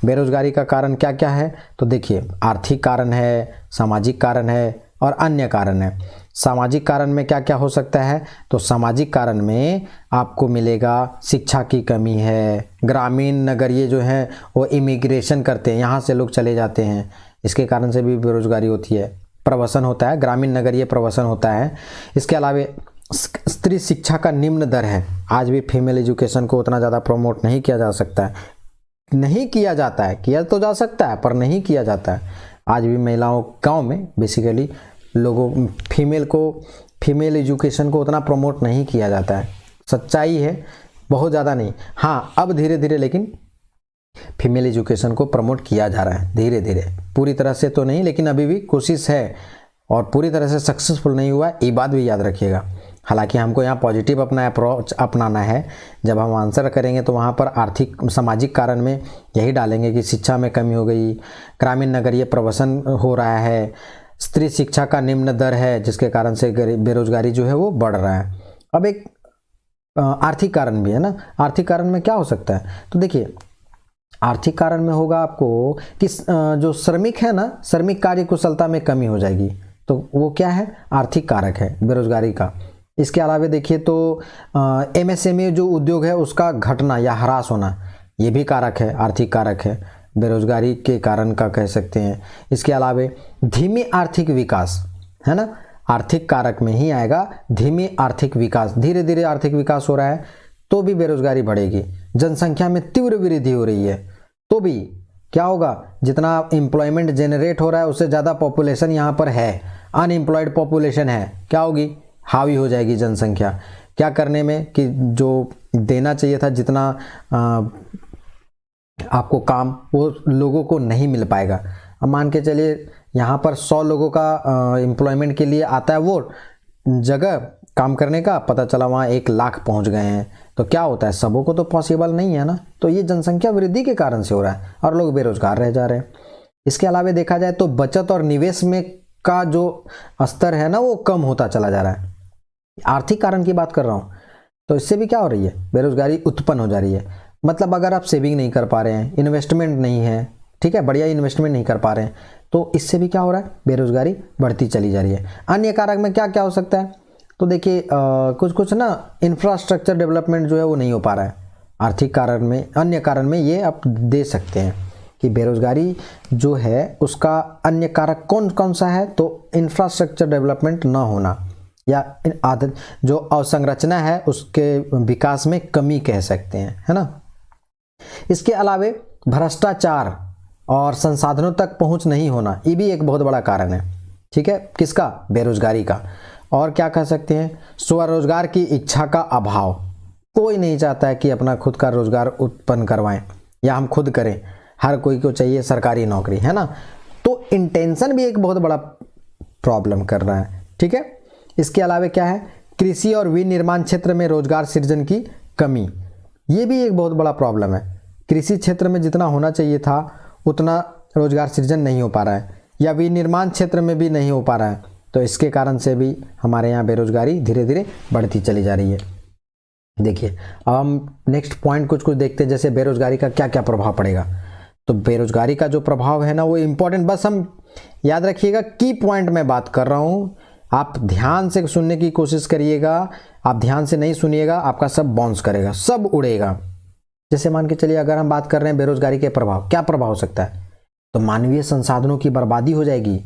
बेरोजगारी का कारण क्या क्या है, तो देखिए, आर्थिक कारण है, सामाजिक कारण है और अन्य कारण है। सामाजिक कारण में क्या क्या हो सकता है, तो सामाजिक कारण में आपको मिलेगा शिक्षा की कमी है, ग्रामीण नगरीय जो हैं वो इमिग्रेशन करते हैं, यहाँ से लोग चले जाते हैं, इसके कारण से भी बेरोजगारी होती है, प्रवसन होता है, ग्रामीण नगरीय प्रवसन होता है। इसके अलावा स्त्री शिक्षा का निम्न दर है, आज भी फीमेल एजुकेशन को उतना ज़्यादा प्रमोट नहीं किया जा सकता है, नहीं किया जाता है, किया तो जा सकता है पर नहीं किया जाता है। आज भी महिलाओं गाँव में बेसिकली लोगों फीमेल एजुकेशन को उतना प्रमोट नहीं किया जाता है, सच्चाई है, बहुत ज़्यादा नहीं। हाँ, अब धीरे धीरे लेकिन फीमेल एजुकेशन को प्रमोट किया जा रहा है, धीरे धीरे, पूरी तरह से तो नहीं, लेकिन अभी भी कोशिश है और पूरी तरह से सक्सेसफुल नहीं हुआ, ये बात भी याद रखिएगा। हालांकि हमको यहाँ पॉजिटिव अपना अप्रोच अपनाना है। जब हम आंसर करेंगे तो वहाँ पर आर्थिक सामाजिक कारण में यही डालेंगे कि शिक्षा में कमी हो गई, ग्रामीण नगरीय प्रवसन हो रहा है, स्त्री शिक्षा का निम्न दर है जिसके कारण से बेरोजगारी जो है वो बढ़ रहा है। अब एक आर्थिक कारण भी है ना, आर्थिक कारण में क्या हो सकता है, तो देखिए, आर्थिक कारण में होगा आपको कि जो श्रमिक है ना, श्रमिक कार्य कुशलता में कमी हो जाएगी, तो वो क्या है, आर्थिक कारक है बेरोजगारी का। इसके अलावा देखिए तो MSME जो उद्योग है उसका घटना या ह्रास होना, ये भी कारक है, आर्थिक कारक है, बेरोजगारी के कारण का कह सकते हैं। इसके अलावा धीमी आर्थिक विकास है ना, आर्थिक कारक में ही आएगा धीमी आर्थिक विकास, धीरे धीरे आर्थिक विकास हो रहा है तो भी बेरोजगारी बढ़ेगी। जनसंख्या में तीव्र वृद्धि हो रही है तो भी क्या होगा, जितना एम्प्लॉयमेंट जनरेट हो रहा है उससे ज़्यादा पॉपुलेशन यहाँ पर है, अनएम्प्लॉयड पॉपुलेशन है, क्या होगी, हावी हो जाएगी जनसंख्या। क्या करने में कि जो देना चाहिए था जितना आपको काम, वो लोगों को नहीं मिल पाएगा। अब मान के चलिए यहाँ पर 100 लोगों का एम्प्लॉयमेंट के लिए आता है वो जगह काम करने का, पता चला वहाँ 1 लाख पहुँच गए हैं, तो क्या होता है, सबों को तो पॉसिबल नहीं है ना। तो ये जनसंख्या वृद्धि के कारण से हो रहा है और लोग बेरोजगार रह जा रहे हैं। इसके अलावा देखा जाए तो बचत और निवेश में का जो स्तर है ना वो कम होता चला जा रहा है। आर्थिक कारण की बात कर रहा हूँ, तो इससे भी क्या हो रही है, बेरोजगारी उत्पन्न हो जा रही है। मतलब अगर आप सेविंग नहीं कर पा रहे हैं, इन्वेस्टमेंट नहीं है, ठीक है, बढ़िया इन्वेस्टमेंट नहीं कर पा रहे हैं, तो इससे भी क्या हो रहा है, बेरोजगारी बढ़ती चली जा रही है। अन्य कारक में क्या क्या हो सकता है, तो देखिए कुछ कुछ ना इंफ्रास्ट्रक्चर डेवलपमेंट जो है वो नहीं हो पा रहा है। आर्थिक कारण में, अन्य कारण में ये आप दे सकते हैं कि बेरोजगारी जो है उसका अन्य कारक कौन कौन सा है, तो इंफ्रास्ट्रक्चर डेवलपमेंट ना होना या आदत जो अवसंरचना है उसके विकास में कमी कह सकते हैं, है ना। इसके अलावे भ्रष्टाचार और संसाधनों तक पहुंच नहीं होना, ये भी एक बहुत बड़ा कारण है, ठीक है, किसका, बेरोजगारी का। और क्या कह सकते हैं, स्वरोजगार की इच्छा का अभाव, कोई नहीं चाहता है कि अपना खुद का रोजगार उत्पन्न करवाएं या हम खुद करें, हर कोई को चाहिए सरकारी नौकरी, है ना। तो इंटेंशन भी एक बहुत बड़ा प्रॉब्लम कर रहा है, ठीक है। इसके अलावा क्या है, कृषि और विनिर्माण क्षेत्र में रोजगार सृजन की कमी, ये भी एक बहुत बड़ा प्रॉब्लम है। कृषि क्षेत्र में जितना होना चाहिए था उतना रोजगार सृजन नहीं हो पा रहा है, या विनिर्माण क्षेत्र में भी नहीं हो पा रहा है, तो इसके कारण से भी हमारे यहाँ बेरोजगारी धीरे धीरे बढ़ती चली जा रही है। देखिए अब हम नेक्स्ट पॉइंट कुछ कुछ देखते हैं, जैसे बेरोजगारी का क्या क्या प्रभाव पड़ेगा। तो बेरोजगारी का जो प्रभाव है ना वो इम्पोर्टेंट, बस हम याद रखिएगा, की पॉइंट में बात कर रहा हूँ, आप ध्यान से सुनने की कोशिश करिएगा। आप ध्यान से नहीं सुनिएगा आपका सब बाउंस करेगा, सब उड़ेगा। जैसे मान के चलिए अगर हम बात कर रहे हैं बेरोजगारी के प्रभाव, क्या प्रभाव हो सकता है, तो मानवीय संसाधनों की बर्बादी हो जाएगी।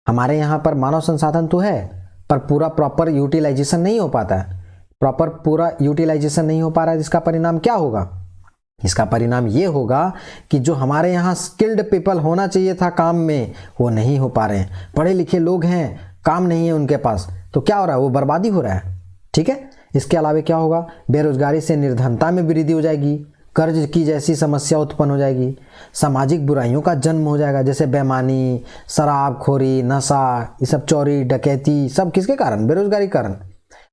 हमारे यहाँ पर मानव संसाधन तो है पर पूरा प्रॉपर यूटिलाइजेशन नहीं हो पाता है, प्रॉपर पूरा यूटिलाइजेशन नहीं हो पा रहा है। इसका परिणाम क्या होगा, इसका परिणाम ये होगा कि जो हमारे यहाँ स्किल्ड पीपल होना चाहिए था काम में, वो नहीं हो पा रहे हैं। पढ़े लिखे लोग हैं, काम नहीं है उनके पास, तो क्या हो रहा है, वो बर्बादी हो रहा है, ठीक है। इसके अलावा क्या होगा, बेरोजगारी से निर्धनता में वृद्धि हो जाएगी, कर्ज की जैसी समस्या उत्पन्न हो जाएगी, सामाजिक बुराइयों का जन्म हो जाएगा, जैसे बेईमानी, शराबखोरी, नशा, ये सब, चोरी डकैती, सब किसके कारण, बेरोजगारी कारण।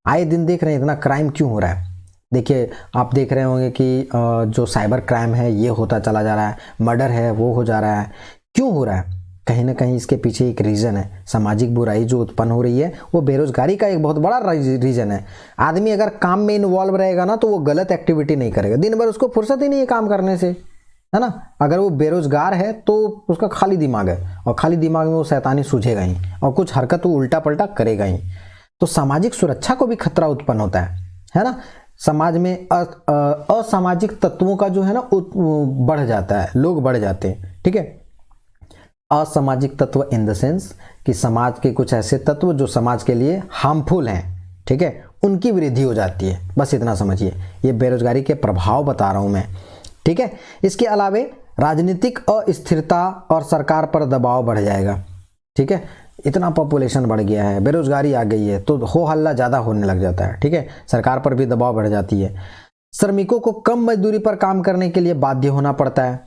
आए दिन देख रहे हैं इतना क्राइम क्यों हो रहा है। देखिए आप देख रहे होंगे कि जो साइबर क्राइम है ये होता चला जा रहा है, मर्डर है वो हो जा रहा है, क्यों हो रहा है, कहीं ना कहीं इसके पीछे एक रीज़न है। सामाजिक बुराई जो उत्पन्न हो रही है वो बेरोजगारी का एक बहुत बड़ा रीज़न है। आदमी अगर काम में इन्वॉल्व रहेगा ना तो वो गलत एक्टिविटी नहीं करेगा, दिन भर उसको फुर्सत ही नहीं है काम करने से, है ना। अगर वो बेरोजगार है तो उसका खाली दिमाग है, और खाली दिमाग में वो शैतानी सूझेगा ही और कुछ हरकत वो उल्टा पलटा करेगा ही। तो सामाजिक सुरक्षा को भी खतरा उत्पन्न होता है ना। समाज में असामाजिक तत्वों का जो है ना बढ़ जाता है, लोग बढ़ जाते हैं, ठीक है। असामाजिक तत्व इन द सेंस कि समाज के कुछ ऐसे तत्व जो समाज के लिए हार्मफुल हैं, ठीक है, उनकी वृद्धि हो जाती है, बस इतना समझिए। ये बेरोजगारी के प्रभाव बता रहा हूं मैं, ठीक है। इसके अलावा राजनीतिक अस्थिरता और सरकार पर दबाव बढ़ जाएगा, ठीक है। इतना पॉपुलेशन बढ़ गया है, बेरोजगारी आ गई है, तो हो हल्ला ज़्यादा होने लग जाता है, ठीक है। सरकार पर भी दबाव बढ़ जाती है। श्रमिकों को कम मजदूरी पर काम करने के लिए बाध्य होना पड़ता है।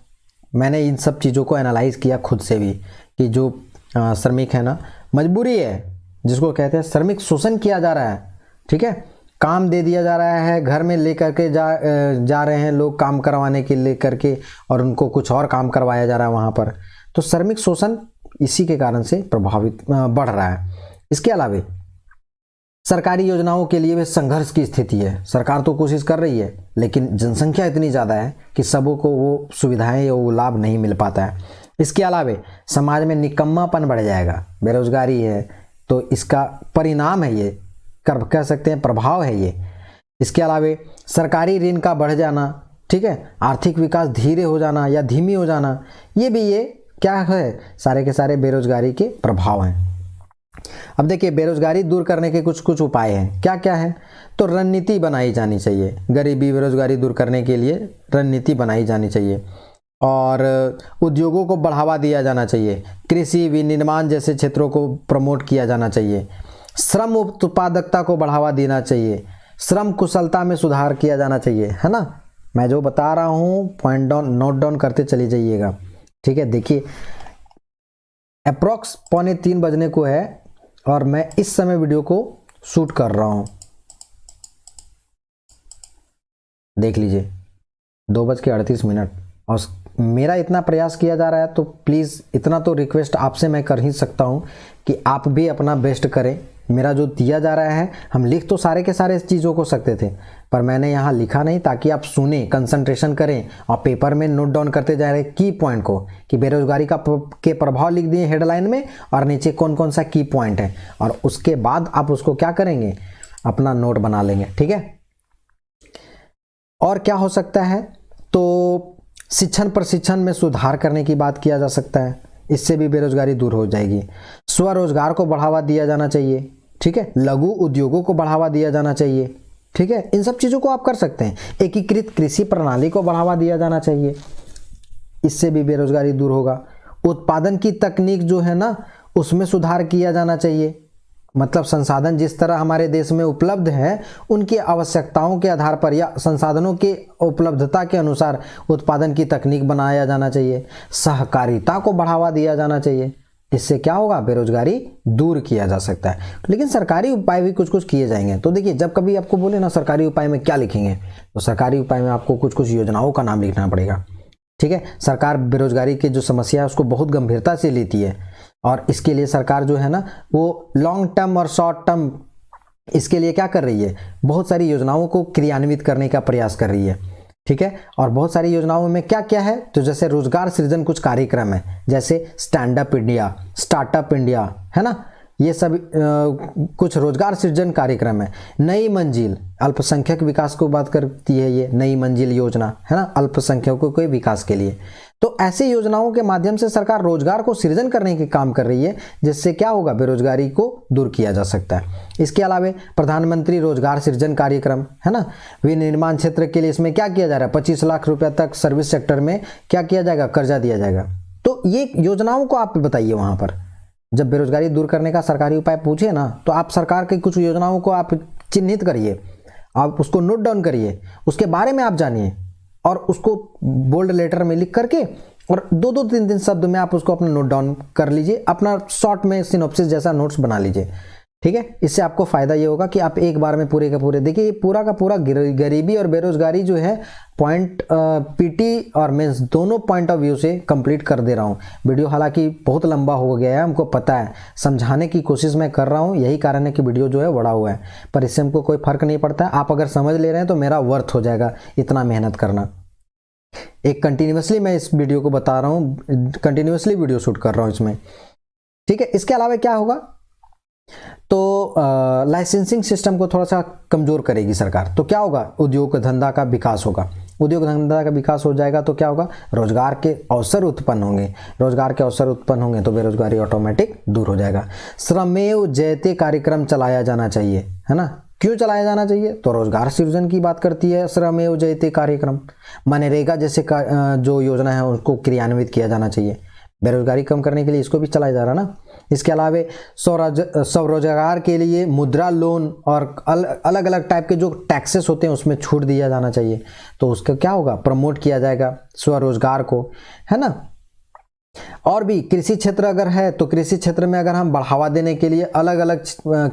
मैंने इन सब चीज़ों को एनालाइज किया खुद से भी कि जो श्रमिक है ना, मजबूरी है जिसको कहते हैं, श्रमिक शोषण किया जा रहा है, ठीक है। काम दे दिया जा रहा है, घर में लेकर के जा रहे हैं लोग काम करवाने के लेकर के, और उनको कुछ और काम करवाया जा रहा है वहाँ पर। तो श्रमिक शोषण इसी के कारण से प्रभावित बढ़ रहा है। इसके अलावा सरकारी योजनाओं के लिए भी संघर्ष की स्थिति है। सरकार तो कोशिश कर रही है लेकिन जनसंख्या इतनी ज़्यादा है कि सबों को वो सुविधाएं या वो लाभ नहीं मिल पाता है। इसके अलावा समाज में निकम्मापन बढ़ जाएगा, बेरोजगारी है तो इसका परिणाम है, ये कह सकते हैं प्रभाव है ये। इसके अलावा सरकारी ऋण का बढ़ जाना, ठीक है, आर्थिक विकास धीरे हो जाना या धीमी हो जाना, ये भी ये क्या है, सारे के सारे बेरोजगारी के प्रभाव हैं। अब देखिए बेरोजगारी दूर करने के कुछ कुछ उपाय हैं, क्या क्या है, तो रणनीति बनाई जानी चाहिए। गरीबी बेरोजगारी दूर करने के लिए रणनीति बनाई जानी चाहिए, और उद्योगों को बढ़ावा दिया जाना चाहिए। कृषि विनिर्माण जैसे क्षेत्रों को प्रमोट किया जाना चाहिए। श्रम उत्पादकता को बढ़ावा देना चाहिए। श्रम कुशलता में सुधार किया जाना चाहिए, है ना। मैं जो बता रहा हूँ पॉइंट डाउन नोट डाउन करते चली जाइएगा, ठीक है। देखिए अप्रॉक्स 2:45 बजने को है और मैं इस समय वीडियो को शूट कर रहा हूं, देख लीजिए 2:38। और मेरा इतना प्रयास किया जा रहा है तो प्लीज़ इतना तो रिक्वेस्ट आपसे मैं कर ही सकता हूं कि आप भी अपना बेस्ट करें, मेरा जो दिया जा रहा है, हम लिख तो सारे के सारे चीज़ों को सकते थे, पर मैंने यहाँ लिखा नहीं ताकि आप सुने, कंसंट्रेशन करें और पेपर में नोट डाउन करते जा रहे की पॉइंट को, कि बेरोजगारी के प्रभाव लिख दिए हेडलाइन में और नीचे कौन कौन सा की पॉइंट है, और उसके बाद आप उसको क्या करेंगे, अपना नोट बना लेंगे। ठीक है। और क्या हो सकता है, तो शिक्षण प्रशिक्षण में सुधार करने की बात किया जा सकता है, इससे भी बेरोजगारी दूर हो जाएगी। स्वरोजगार को बढ़ावा दिया जाना चाहिए। ठीक है। लघु उद्योगों को बढ़ावा दिया जाना चाहिए। ठीक है। इन सब चीज़ों को आप कर सकते हैं। एकीकृत कृषि प्रणाली को बढ़ावा दिया जाना चाहिए, इससे भी बेरोजगारी दूर होगा। उत्पादन की तकनीक जो है ना, उसमें सुधार किया जाना चाहिए। मतलब संसाधन जिस तरह हमारे देश में उपलब्ध है, उनकी आवश्यकताओं के आधार पर या संसाधनों के उपलब्धता के अनुसार उत्पादन की तकनीक बनाया जाना चाहिए। सहकारिता को बढ़ावा दिया जाना चाहिए, इससे क्या होगा, बेरोजगारी दूर किया जा सकता है। लेकिन सरकारी उपाय भी कुछ कुछ किए जाएंगे। तो देखिए, जब कभी आपको बोले ना सरकारी उपाय में क्या लिखेंगे, तो सरकारी उपाय में आपको कुछ कुछ योजनाओं का नाम लिखना पड़ेगा। ठीक है। सरकार बेरोजगारी की जो समस्या है उसको बहुत गंभीरता से लेती है, और इसके लिए सरकार जो है ना, वो लॉन्ग टर्म और शॉर्ट टर्म, इसके लिए क्या कर रही है, बहुत सारी योजनाओं को क्रियान्वित करने का प्रयास कर रही है। ठीक है। और बहुत सारी योजनाओं में क्या क्या है, तो जैसे रोजगार सृजन कुछ कार्यक्रम है, जैसे stand up India, startup India, है ना, ये सब कुछ रोजगार सृजन कार्यक्रम है। नई मंजिल, अल्पसंख्यक विकास को बात करती है ये नई मंजिल योजना, है ना, अल्पसंख्यकों के विकास के लिए। तो ऐसी योजनाओं के माध्यम से सरकार रोजगार को सृजन करने के काम कर रही है, जिससे क्या होगा, बेरोजगारी को दूर किया जा सकता है। इसके अलावा प्रधानमंत्री रोजगार सृजन कार्यक्रम, है ना, विनिर्माण क्षेत्र के लिए इसमें क्या किया जा रहा है, 25 लाख रुपया तक सर्विस सेक्टर में क्या किया जाएगा, कर्जा दिया जाएगा। तो ये योजनाओं को आप बताइए, वहां पर जब बेरोजगारी दूर करने का सरकारी उपाय पूछे ना, तो आप सरकार की कुछ योजनाओं को आप चिन्हित करिए, आप उसको नोट डाउन करिए, उसके बारे में आप जानिए, और उसको बोल्ड लेटर में लिख करके और 2-2, 3 शब्द में आप उसको अपना नोट डाउन कर लीजिए, अपना शॉर्ट में सिनॉप्सिस जैसा नोट्स बना लीजिए। ठीक है। इससे आपको फायदा ये होगा कि आप एक बार में पूरे का पूरे, देखिए ये पूरा का पूरा गरीबी और बेरोजगारी जो है पॉइंट पीटी और मेंस दोनों पॉइंट ऑफ व्यू से कंप्लीट कर दे रहा हूँ। वीडियो हालांकि बहुत लंबा हो गया है, हमको पता है, समझाने की कोशिश मैं कर रहा हूँ, यही कारण है कि वीडियो जो है बड़ा हुआ है, पर इससे हमको कोई फर्क नहीं पड़ता है। आप अगर समझ ले रहे हैं तो मेरा वर्थ हो जाएगा इतना मेहनत करना। एक कंटिन्यूसली मैं इस वीडियो को बता रहा हूँ, कंटिन्यूसली वीडियो शूट कर रहा हूँ इसमें। ठीक है। इसके अलावा क्या होगा, तो लाइसेंसिंग सिस्टम को थोड़ा सा कमजोर करेगी सरकार, तो क्या होगा, उद्योग धंधा का विकास होगा। उद्योग धंधा का विकास हो जाएगा तो क्या होगा, रोजगार के अवसर उत्पन्न होंगे। रोजगार के अवसर उत्पन्न होंगे तो बेरोजगारी ऑटोमेटिक दूर हो जाएगा। श्रमेव जयते कार्यक्रम चलाया जाना चाहिए, है ना। क्यों चलाया जाना चाहिए, तो रोजगार सृजन की बात करती है श्रमेव जयते कार्यक्रम। मनरेगा जैसे जो योजना है उसको क्रियान्वित किया जाना चाहिए, बेरोजगारी कम करने के लिए इसको भी चलाया जा रहा है ना। इसके अलावा स्वरोजगार के लिए मुद्रा लोन और अलग अलग टाइप के जो टैक्सेस होते हैं उसमें छूट दिया जाना चाहिए, तो उसका क्या होगा, प्रमोट किया जाएगा स्वरोजगार को, है ना। और भी कृषि क्षेत्र अगर है तो कृषि क्षेत्र में अगर हम बढ़ावा देने के लिए अलग अलग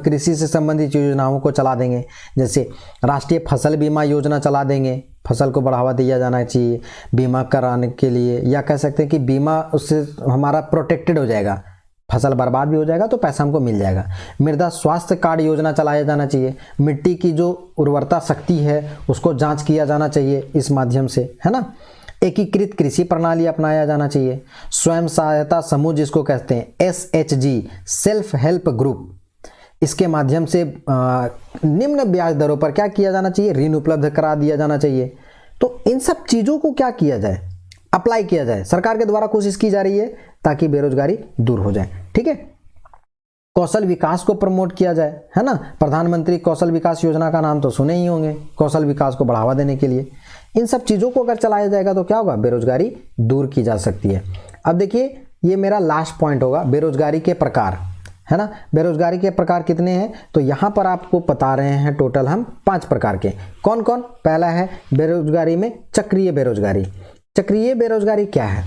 कृषि से संबंधित योजनाओं को चला देंगे, जैसे राष्ट्रीय फसल बीमा योजना चला देंगे, फसल को बढ़ावा दिया जाना चाहिए बीमा कराने के लिए, या कह सकते हैं कि बीमा उससे हमारा प्रोटेक्टेड हो जाएगा, फसल बर्बाद भी हो जाएगा तो पैसा हमको मिल जाएगा। मृदा स्वास्थ्य कार्ड योजना चलाया जाना चाहिए, मिट्टी की जो उर्वरता शक्ति है उसको जांच किया जाना चाहिए इस माध्यम से, है ना। एकीकृत कृषि प्रणाली अपनाया जाना चाहिए। स्वयं सहायता समूह जिसको कहते हैं SHG, सेल्फ हेल्प ग्रुप, इसके माध्यम से निम्न ब्याज दरों पर क्या किया जाना चाहिए, ऋण उपलब्ध करा दिया जाना चाहिए। तो इन सब चीज़ों को क्या किया जाए, अप्लाई किया जाए, सरकार के द्वारा कोशिश की जा रही है ताकि बेरोजगारी दूर हो जाए। ठीक है। कौशल विकास को प्रमोट किया जाए, है ना। प्रधानमंत्री कौशल विकास योजना का नाम तो सुने ही होंगे, कौशल विकास को बढ़ावा देने के लिए इन सब चीज़ों को अगर चलाया जाएगा तो क्या होगा, बेरोजगारी दूर की जा सकती है। अब देखिए, ये मेरा लास्ट पॉइंट होगा, बेरोजगारी के प्रकार, है ना। बेरोजगारी के प्रकार कितने हैं, तो यहाँ पर आपको बता रहे हैं टोटल हम 5 प्रकार के। कौन कौन, पहला है बेरोजगारी में चक्रीय बेरोजगारी। चक्रीय बेरोजगारी क्या है,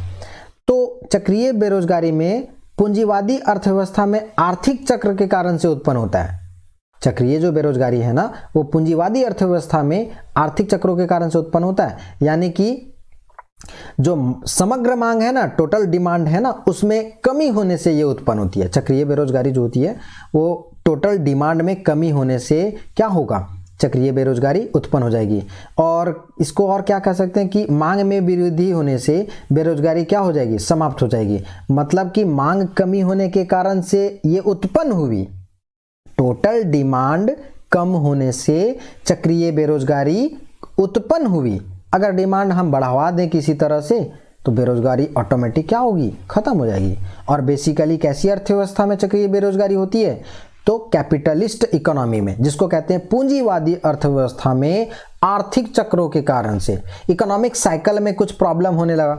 तो चक्रीय बेरोजगारी में पूंजीवादी अर्थव्यवस्था में आर्थिक चक्र के कारण से उत्पन्न होता है। चक्रीय जो बेरोजगारी है ना, वो पूंजीवादी अर्थव्यवस्था में आर्थिक चक्रों के कारण से उत्पन्न होता है, यानी कि जो समग्र मांग है ना, टोटल डिमांड है ना, उसमें कमी होने से ये उत्पन्न होती है। चक्रीय बेरोजगारी जो होती है वो टोटल डिमांड में कमी होने से क्या होगा, चक्रीय बेरोजगारी उत्पन्न हो जाएगी। और इसको और क्या कह सकते हैं कि मांग में वृद्धि होने से बेरोजगारी क्या हो जाएगी, समाप्त हो जाएगी। मतलब कि मांग कमी होने के कारण से ये उत्पन्न हुई, टोटल डिमांड कम होने से चक्रीय बेरोजगारी उत्पन्न हुई। अगर डिमांड हम बढ़ावा दें किसी तरह से तो बेरोजगारी ऑटोमेटिक क्या होगी, खत्म हो जाएगी। और बेसिकली कैसी अर्थव्यवस्था में चक्रीय बेरोजगारी होती है, तो कैपिटलिस्ट इकोनॉमी में, जिसको कहते हैं पूंजीवादी अर्थव्यवस्था में, आर्थिक चक्रों के कारण से, इकोनॉमिक साइकिल में कुछ प्रॉब्लम होने लगा,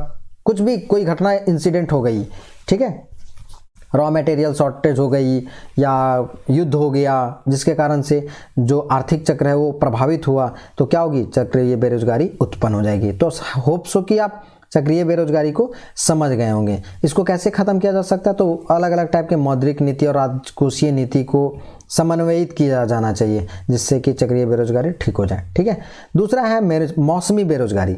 कुछ भी कोई घटना इंसिडेंट हो गई, ठीक है, रॉ मटेरियल शॉर्टेज हो गई या युद्ध हो गया, जिसके कारण से जो आर्थिक चक्र है वो प्रभावित हुआ, तो क्या होगी, चक्रीय बेरोजगारी उत्पन्न हो जाएगी। तो होप सो कि आप चक्रीय बेरोजगारी को समझ गए होंगे। इसको कैसे खत्म किया जा सकता है, तो अलग अलग टाइप के मौद्रिक नीति और राजकोषीय नीति को समन्वयित किया जाना चाहिए, जिससे कि चक्रीय बेरोजगारी ठीक हो जाए, ठीक है। दूसरा है मौसमी बेरोजगारी।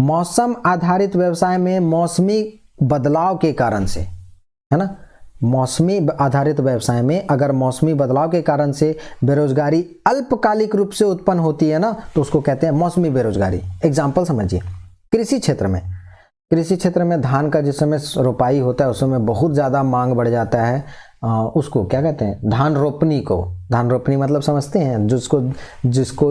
मौसम आधारित व्यवसाय में मौसमी बदलाव के कारण से, है ना, मौसमी आधारित व्यवसाय में अगर मौसमी बदलाव के कारण से बेरोजगारी अल्पकालिक रूप से उत्पन्न होती है ना, तो उसको कहते हैं मौसमी बेरोजगारी। एग्जाम्पल समझिए, कृषि क्षेत्र में धान का जिस समय रोपाई होता है उस समय बहुत ज़्यादा मांग बढ़ जाता है, उसको क्या कहते हैं, धान रोपनी को। धान रोपनी मतलब समझते हैं, जिसको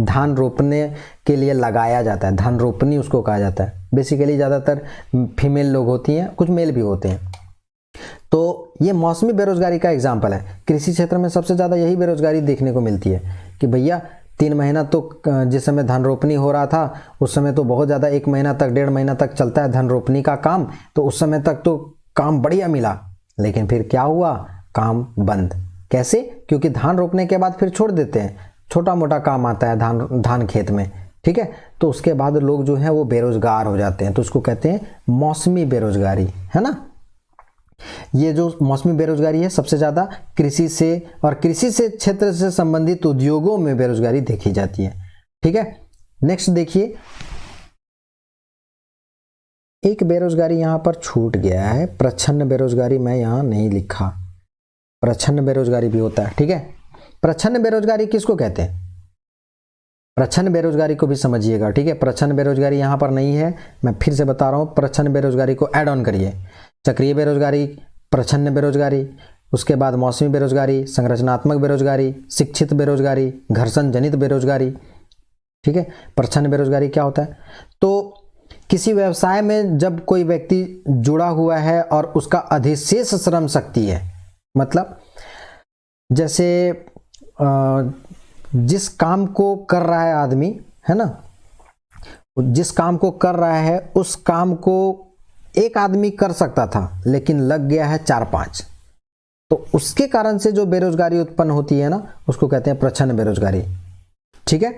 धान रोपने के लिए लगाया जाता है, धान रोपनी उसको कहा जाता है। बेसिकली ज़्यादातर फीमेल लोग होती हैं, कुछ मेल भी होते हैं। तो ये मौसमी बेरोजगारी का एग्जाम्पल है। कृषि क्षेत्र में सबसे ज़्यादा यही बेरोजगारी देखने को मिलती है कि भैया 3 महीना तो जिस समय धान रोपनी हो रहा था उस समय तो बहुत ज़्यादा 1 महीना तक 1.5 महीना तक चलता है धान रोपनी का काम, तो उस समय तक तो काम बढ़िया मिला, लेकिन फिर क्या हुआ, काम बंद। कैसे, क्योंकि धान रोपने के बाद फिर छोड़ देते हैं, छोटा मोटा काम आता है धान खेत में, ठीक है, तो उसके बाद लोग जो हैं वो बेरोजगार हो जाते हैं, तो उसको कहते हैं मौसमी बेरोजगारी, है ना। ये जो मौसमी बेरोजगारी है सबसे ज़्यादा कृषि से और कृषि से क्षेत्र से संबंधित उद्योगों में बेरोजगारी देखी जाती है, ठीक है। नेक्स्ट देखिए, एक बेरोजगारी यहां पर छूट गया है, प्रच्छन्न बेरोजगारी मैं यहां नहीं लिखा, प्रच्छन्न बेरोजगारी भी होता है, ठीक है। प्रच्छन्न बेरोजगारी किसको कहते हैं, प्रच्छन्न बेरोजगारी को भी समझिएगा, ठीक है। प्रच्छन्न बेरोजगारी यहां पर नहीं है, मैं फिर से बता रहा हूं, प्रच्छन्न बेरोजगारी को ऐड ऑन करिए। चक्रीय बेरोजगारी, प्रच्छन्न बेरोजगारी, उसके बाद मौसमी बेरोजगारी, संरचनात्मक बेरोजगारी, शिक्षित बेरोजगारी, घर्षण जनित बेरोजगारी, ठीक है। प्रच्छन्न बेरोजगारी क्या होता है, तो किसी व्यवसाय में जब कोई व्यक्ति जुड़ा हुआ है और उसका अधिशेष श्रम शक्ति है, मतलब जैसे जिस काम को कर रहा है आदमी, है ना, जिस काम को कर रहा है उस काम को एक आदमी कर सकता था लेकिन लग गया है 4-5, तो उसके कारण से जो बेरोजगारी उत्पन्न होती है ना उसको कहते हैं प्रच्छन्न बेरोजगारी, ठीक है।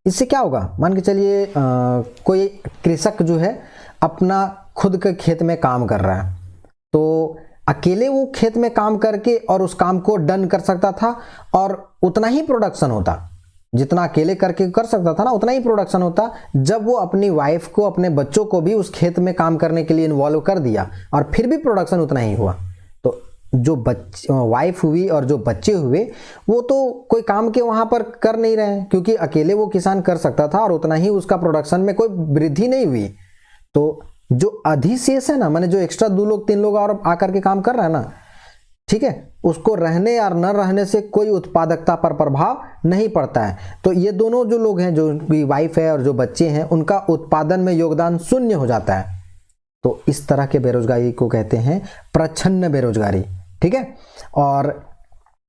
इससे क्या होगा, मान के चलिए कोई कृषक जो है अपना खुद के खेत में काम कर रहा है, तो अकेले वो खेत में काम करके और उस काम को डन कर सकता था और उतना ही प्रोडक्शन होता, जितना अकेले करके कर सकता था ना उतना ही प्रोडक्शन होता। जब वो अपनी वाइफ को, अपने बच्चों को भी उस खेत में काम करने के लिए इन्वॉल्व कर दिया और फिर भी प्रोडक्शन उतना ही हुआ, तो जो वाइफ हुई और जो बच्चे हुए वो तो कोई काम के वहाँ पर कर नहीं रहे हैं, क्योंकि अकेले वो किसान कर सकता था और उतना ही उसका प्रोडक्शन में कोई वृद्धि नहीं हुई। तो जो अधिशेष है ना, माने जो एक्स्ट्रा 2 लोग 3 लोग और आकर के काम कर रहा है ना, ठीक है, उसको रहने और न रहने से कोई उत्पादकता पर प्रभाव नहीं पड़ता है। तो ये दोनों जो लोग हैं, जो वाइफ है और जो बच्चे हैं, उनका उत्पादन में योगदान शून्य हो जाता है। तो इस तरह के बेरोजगारी को कहते हैं प्रच्छन्न बेरोजगारी, ठीक है। और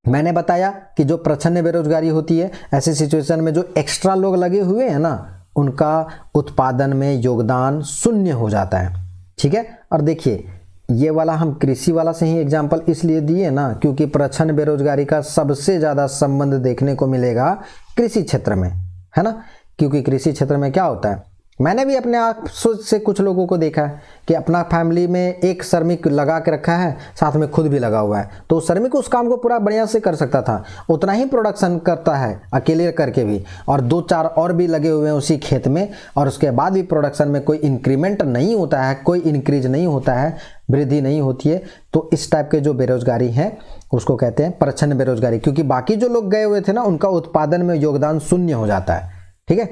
मैंने बताया कि जो प्रच्छन्न बेरोजगारी होती है, ऐसी सिचुएशन में जो एक्स्ट्रा लोग लगे हुए हैं ना उनका उत्पादन में योगदान शून्य हो जाता है, ठीक है। और देखिए ये वाला हम कृषि वाला से ही एग्जाम्पल इसलिए दिए ना क्योंकि प्रच्छन्न बेरोजगारी का सबसे ज़्यादा संबंध देखने को मिलेगा कृषि क्षेत्र में, है ना, क्योंकि कृषि क्षेत्र में क्या होता है, मैंने भी अपने आप से कुछ लोगों को देखा है कि अपना फैमिली में एक श्रमिक लगा के रखा है, साथ में खुद भी लगा हुआ है, तो श्रमिक उस काम को पूरा बढ़िया से कर सकता था, उतना ही प्रोडक्शन करता है अकेले करके भी, और 2-4 और भी लगे हुए हैं उसी खेत में, और उसके बाद भी प्रोडक्शन में कोई इंक्रीमेंट नहीं होता है, कोई इंक्रीज नहीं होता है, वृद्धि नहीं होती है। तो इस टाइप के जो बेरोजगारी है उसको कहते हैं प्रच्छन्न बेरोजगारी, क्योंकि बाकी जो लोग गए हुए थे ना उनका उत्पादन में योगदान शून्य हो जाता है। ठीक है,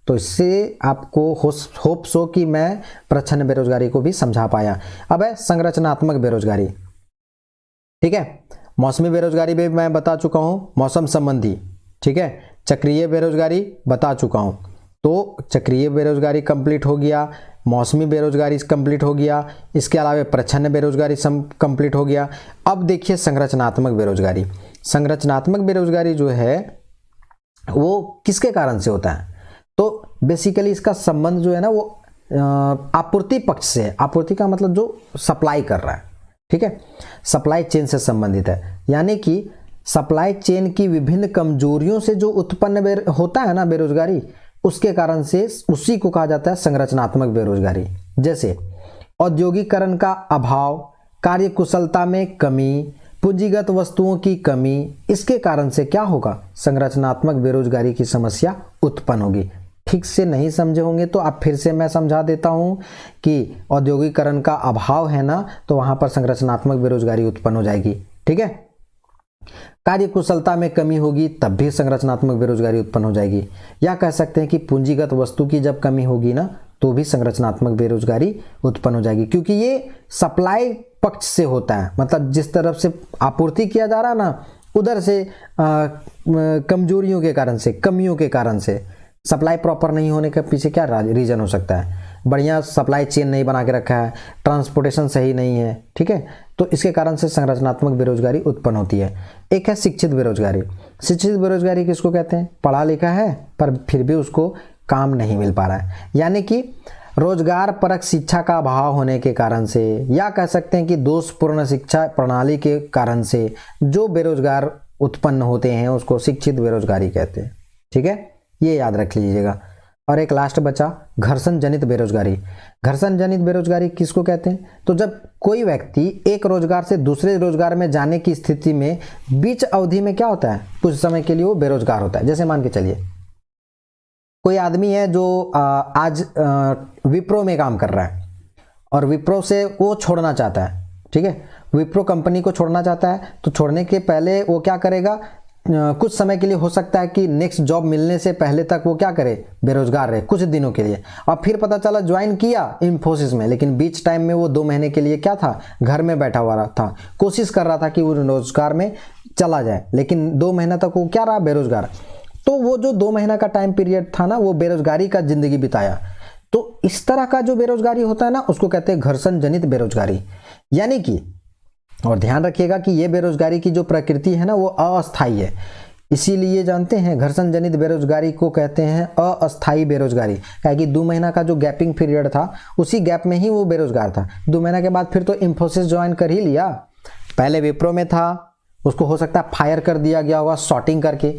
तो इससे आपको होप्स हो कि मैं प्रच्छन्न बेरोजगारी को भी समझा पाया। अब है संरचनात्मक बेरोजगारी। ठीक है, मौसमी बेरोजगारी भी मैं बता चुका हूं, मौसम संबंधी। ठीक है, चक्रीय बेरोजगारी बता चुका हूं, तो चक्रीय बेरोजगारी कंप्लीट हो गया, मौसमी बेरोजगारी कंप्लीट हो गया, इसके अलावा प्रच्छन्न बेरोजगारी कंप्लीट हो गया। अब देखिए संरचनात्मक बेरोजगारी। संरचनात्मक बेरोजगारी जो है वो किसके कारण से होता है? तो बेसिकली इसका संबंध जो है ना वो आपूर्ति पक्ष से है। आपूर्ति का मतलब जो सप्लाई कर रहा है। ठीक है, सप्लाई चेन से संबंधित है, यानी कि सप्लाई चेन की विभिन्न कमजोरियों से जो उत्पन्न होता है ना बेरोजगारी, उसके कारण से उसी को कहा जाता है संरचनात्मक बेरोजगारी। जैसे औद्योगिकरण का अभाव, कार्यकुशलता में कमी, पूंजीगत वस्तुओं की कमी, इसके कारण से क्या होगा? संरचनात्मक बेरोजगारी की समस्या उत्पन्न होगी। ठीक से नहीं समझे होंगे तो अब फिर से मैं समझा देता हूं कि औद्योगिकरण का अभाव है ना, तो वहां पर संरचनात्मक बेरोजगारी उत्पन्न हो जाएगी। ठीक है, कार्यकुशलता में कमी होगी तब भी संरचनात्मक बेरोजगारी उत्पन्न हो जाएगी। या कह सकते हैं कि पूंजीगत वस्तु की जब कमी होगी ना तो भी संरचनात्मक बेरोजगारी उत्पन्न हो जाएगी, क्योंकि ये सप्लाई पक्ष से होता है, मतलब जिस तरफ से आपूर्ति किया जा रहा है ना उधर से कमजोरियों के कारण से, कमियों के कारण से। सप्लाई प्रॉपर नहीं होने के पीछे क्या रीजन हो सकता है? बढ़िया सप्लाई चेन नहीं बना के रखा है, ट्रांसपोर्टेशन सही नहीं है। ठीक है, तो इसके कारण से संरचनात्मक बेरोजगारी उत्पन्न होती है। एक है शिक्षित बेरोजगारी। शिक्षित बेरोजगारी किसको कहते हैं? पढ़ा लिखा है पर फिर भी उसको काम नहीं मिल पा रहा है, यानी कि रोजगार परक शिक्षा का अभाव होने के कारण से, या कह सकते हैं कि दोषपूर्ण शिक्षा प्रणाली के कारण से जो बेरोजगार उत्पन्न होते हैं उसको शिक्षित बेरोजगारी कहते हैं। ठीक है, ये याद रख लीजिएगा। और एक लास्ट बचा घर्षण जनित बेरोजगारी। घर्षण जनित बेरोजगारी किसको कहते हैं? तो जब कोई व्यक्ति एक रोजगार से दूसरे रोजगार में जाने की स्थिति में बीच अवधि में क्या होता है, कुछ समय के लिए वो बेरोजगार होता है। जैसे मान के चलिए कोई आदमी है जो आज विप्रो में काम कर रहा है और विप्रो से वो छोड़ना चाहता है। ठीक है, विप्रो कंपनी को छोड़ना चाहता है, तो छोड़ने के पहले वो क्या करेगा, कुछ समय के लिए हो सकता है कि नेक्स्ट जॉब मिलने से पहले तक वो क्या करे, बेरोजगार रहे कुछ दिनों के लिए, और फिर पता चला ज्वाइन किया इन्फोसिस में, लेकिन बीच टाइम में वो 2 महीने के लिए क्या था, घर में बैठा हुआ था, कोशिश कर रहा था कि वो रोजगार में चला जाए, लेकिन 2 महीना तक वो क्या रहा, बेरोजगार। तो वो जो 2 महीना का टाइम पीरियड था ना, वो बेरोजगारी का जिंदगी बिताया। तो इस तरह का जो बेरोजगारी होता है ना, उसको कहते हैं घर्षण जनित बेरोजगारी। यानी कि, और ध्यान रखिएगा कि ये बेरोजगारी की जो प्रकृति है ना वो अस्थायी है, इसीलिए जानते हैं घर्षण जनित बेरोजगारी को कहते हैं अस्थायी बेरोजगारी। क्योंकि 2 महीना का जो गैपिंग पीरियड था उसी गैप में ही वो बेरोजगार था। 2 महीना के बाद फिर तो इन्फोसिस ज्वाइन कर ही लिया, पहले विप्रो में था, उसको हो सकता है फायर कर दिया गया होगा शॉर्टिंग करके,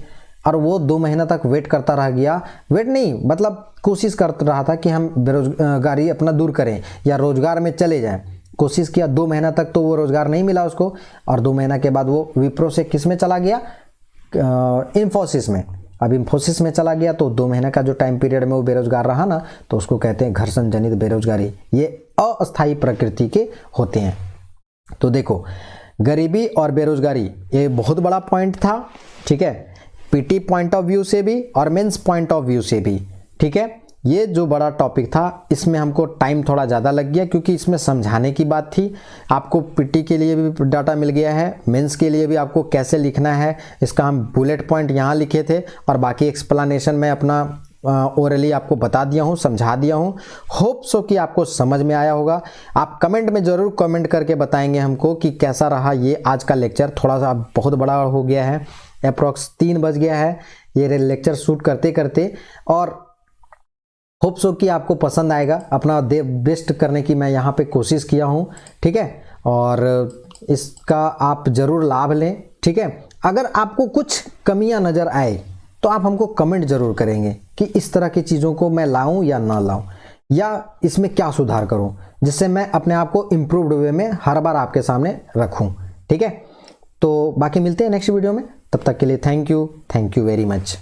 और वो 2 महीना तक वेट करता रह गया, वेट नहीं मतलब कोशिश कर रहा था कि हम बेरोजगारी अपना दूर करें या रोजगार में चले जाएं। कोशिश किया 2 महीना तक तो वो रोजगार नहीं मिला उसको, और 2 महीना के बाद वो विप्रो से किस में चला गया, इन्फोसिस में। अब इन्फोसिस में चला गया तो 2 महीना का जो टाइम पीरियड में वो बेरोजगार रहा ना, तो उसको कहते हैं घर्षण जनित बेरोजगारी। ये अस्थायी प्रकृति के होते हैं। तो देखो गरीबी और बेरोजगारी ये बहुत बड़ा पॉइंट था। ठीक है, पीटी पॉइंट ऑफ व्यू से भी और मेंस पॉइंट ऑफ व्यू से भी। ठीक है, ये जो बड़ा टॉपिक था इसमें हमको टाइम थोड़ा ज़्यादा लग गया, क्योंकि इसमें समझाने की बात थी। आपको पीटी के लिए भी डाटा मिल गया है, मेंस के लिए भी आपको कैसे लिखना है इसका हम बुलेट पॉइंट यहाँ लिखे थे, और बाकी एक्सप्लेनेशन में अपना ओरली आपको बता दिया हूँ, समझा दिया हूँ। होप सो कि आपको समझ में आया होगा। आप कमेंट में ज़रूर कमेंट करके बताएंगे हमको कि कैसा रहा ये आज का लेक्चर। थोड़ा सा बहुत बड़ा हो गया है, अप्रॉक्स 3 बज गया है ये लेक्चर शूट करते करते, और होप सो कि आपको पसंद आएगा। अपना बेस्ट करने की मैं यहाँ पे कोशिश किया हूँ। ठीक है, और इसका आप ज़रूर लाभ लें। ठीक है, अगर आपको कुछ कमियां नज़र आए तो आप हमको कमेंट ज़रूर करेंगे कि इस तरह की चीज़ों को मैं लाऊं या ना लाऊं। या इसमें क्या सुधार करूं, जिससे मैं अपने आप को इम्प्रूव्ड वे में हर बार आपके सामने रखूं। ठीक है, तो बाकी मिलते हैं नेक्स्ट वीडियो में, तब तक के लिए थैंक यू वेरी मच।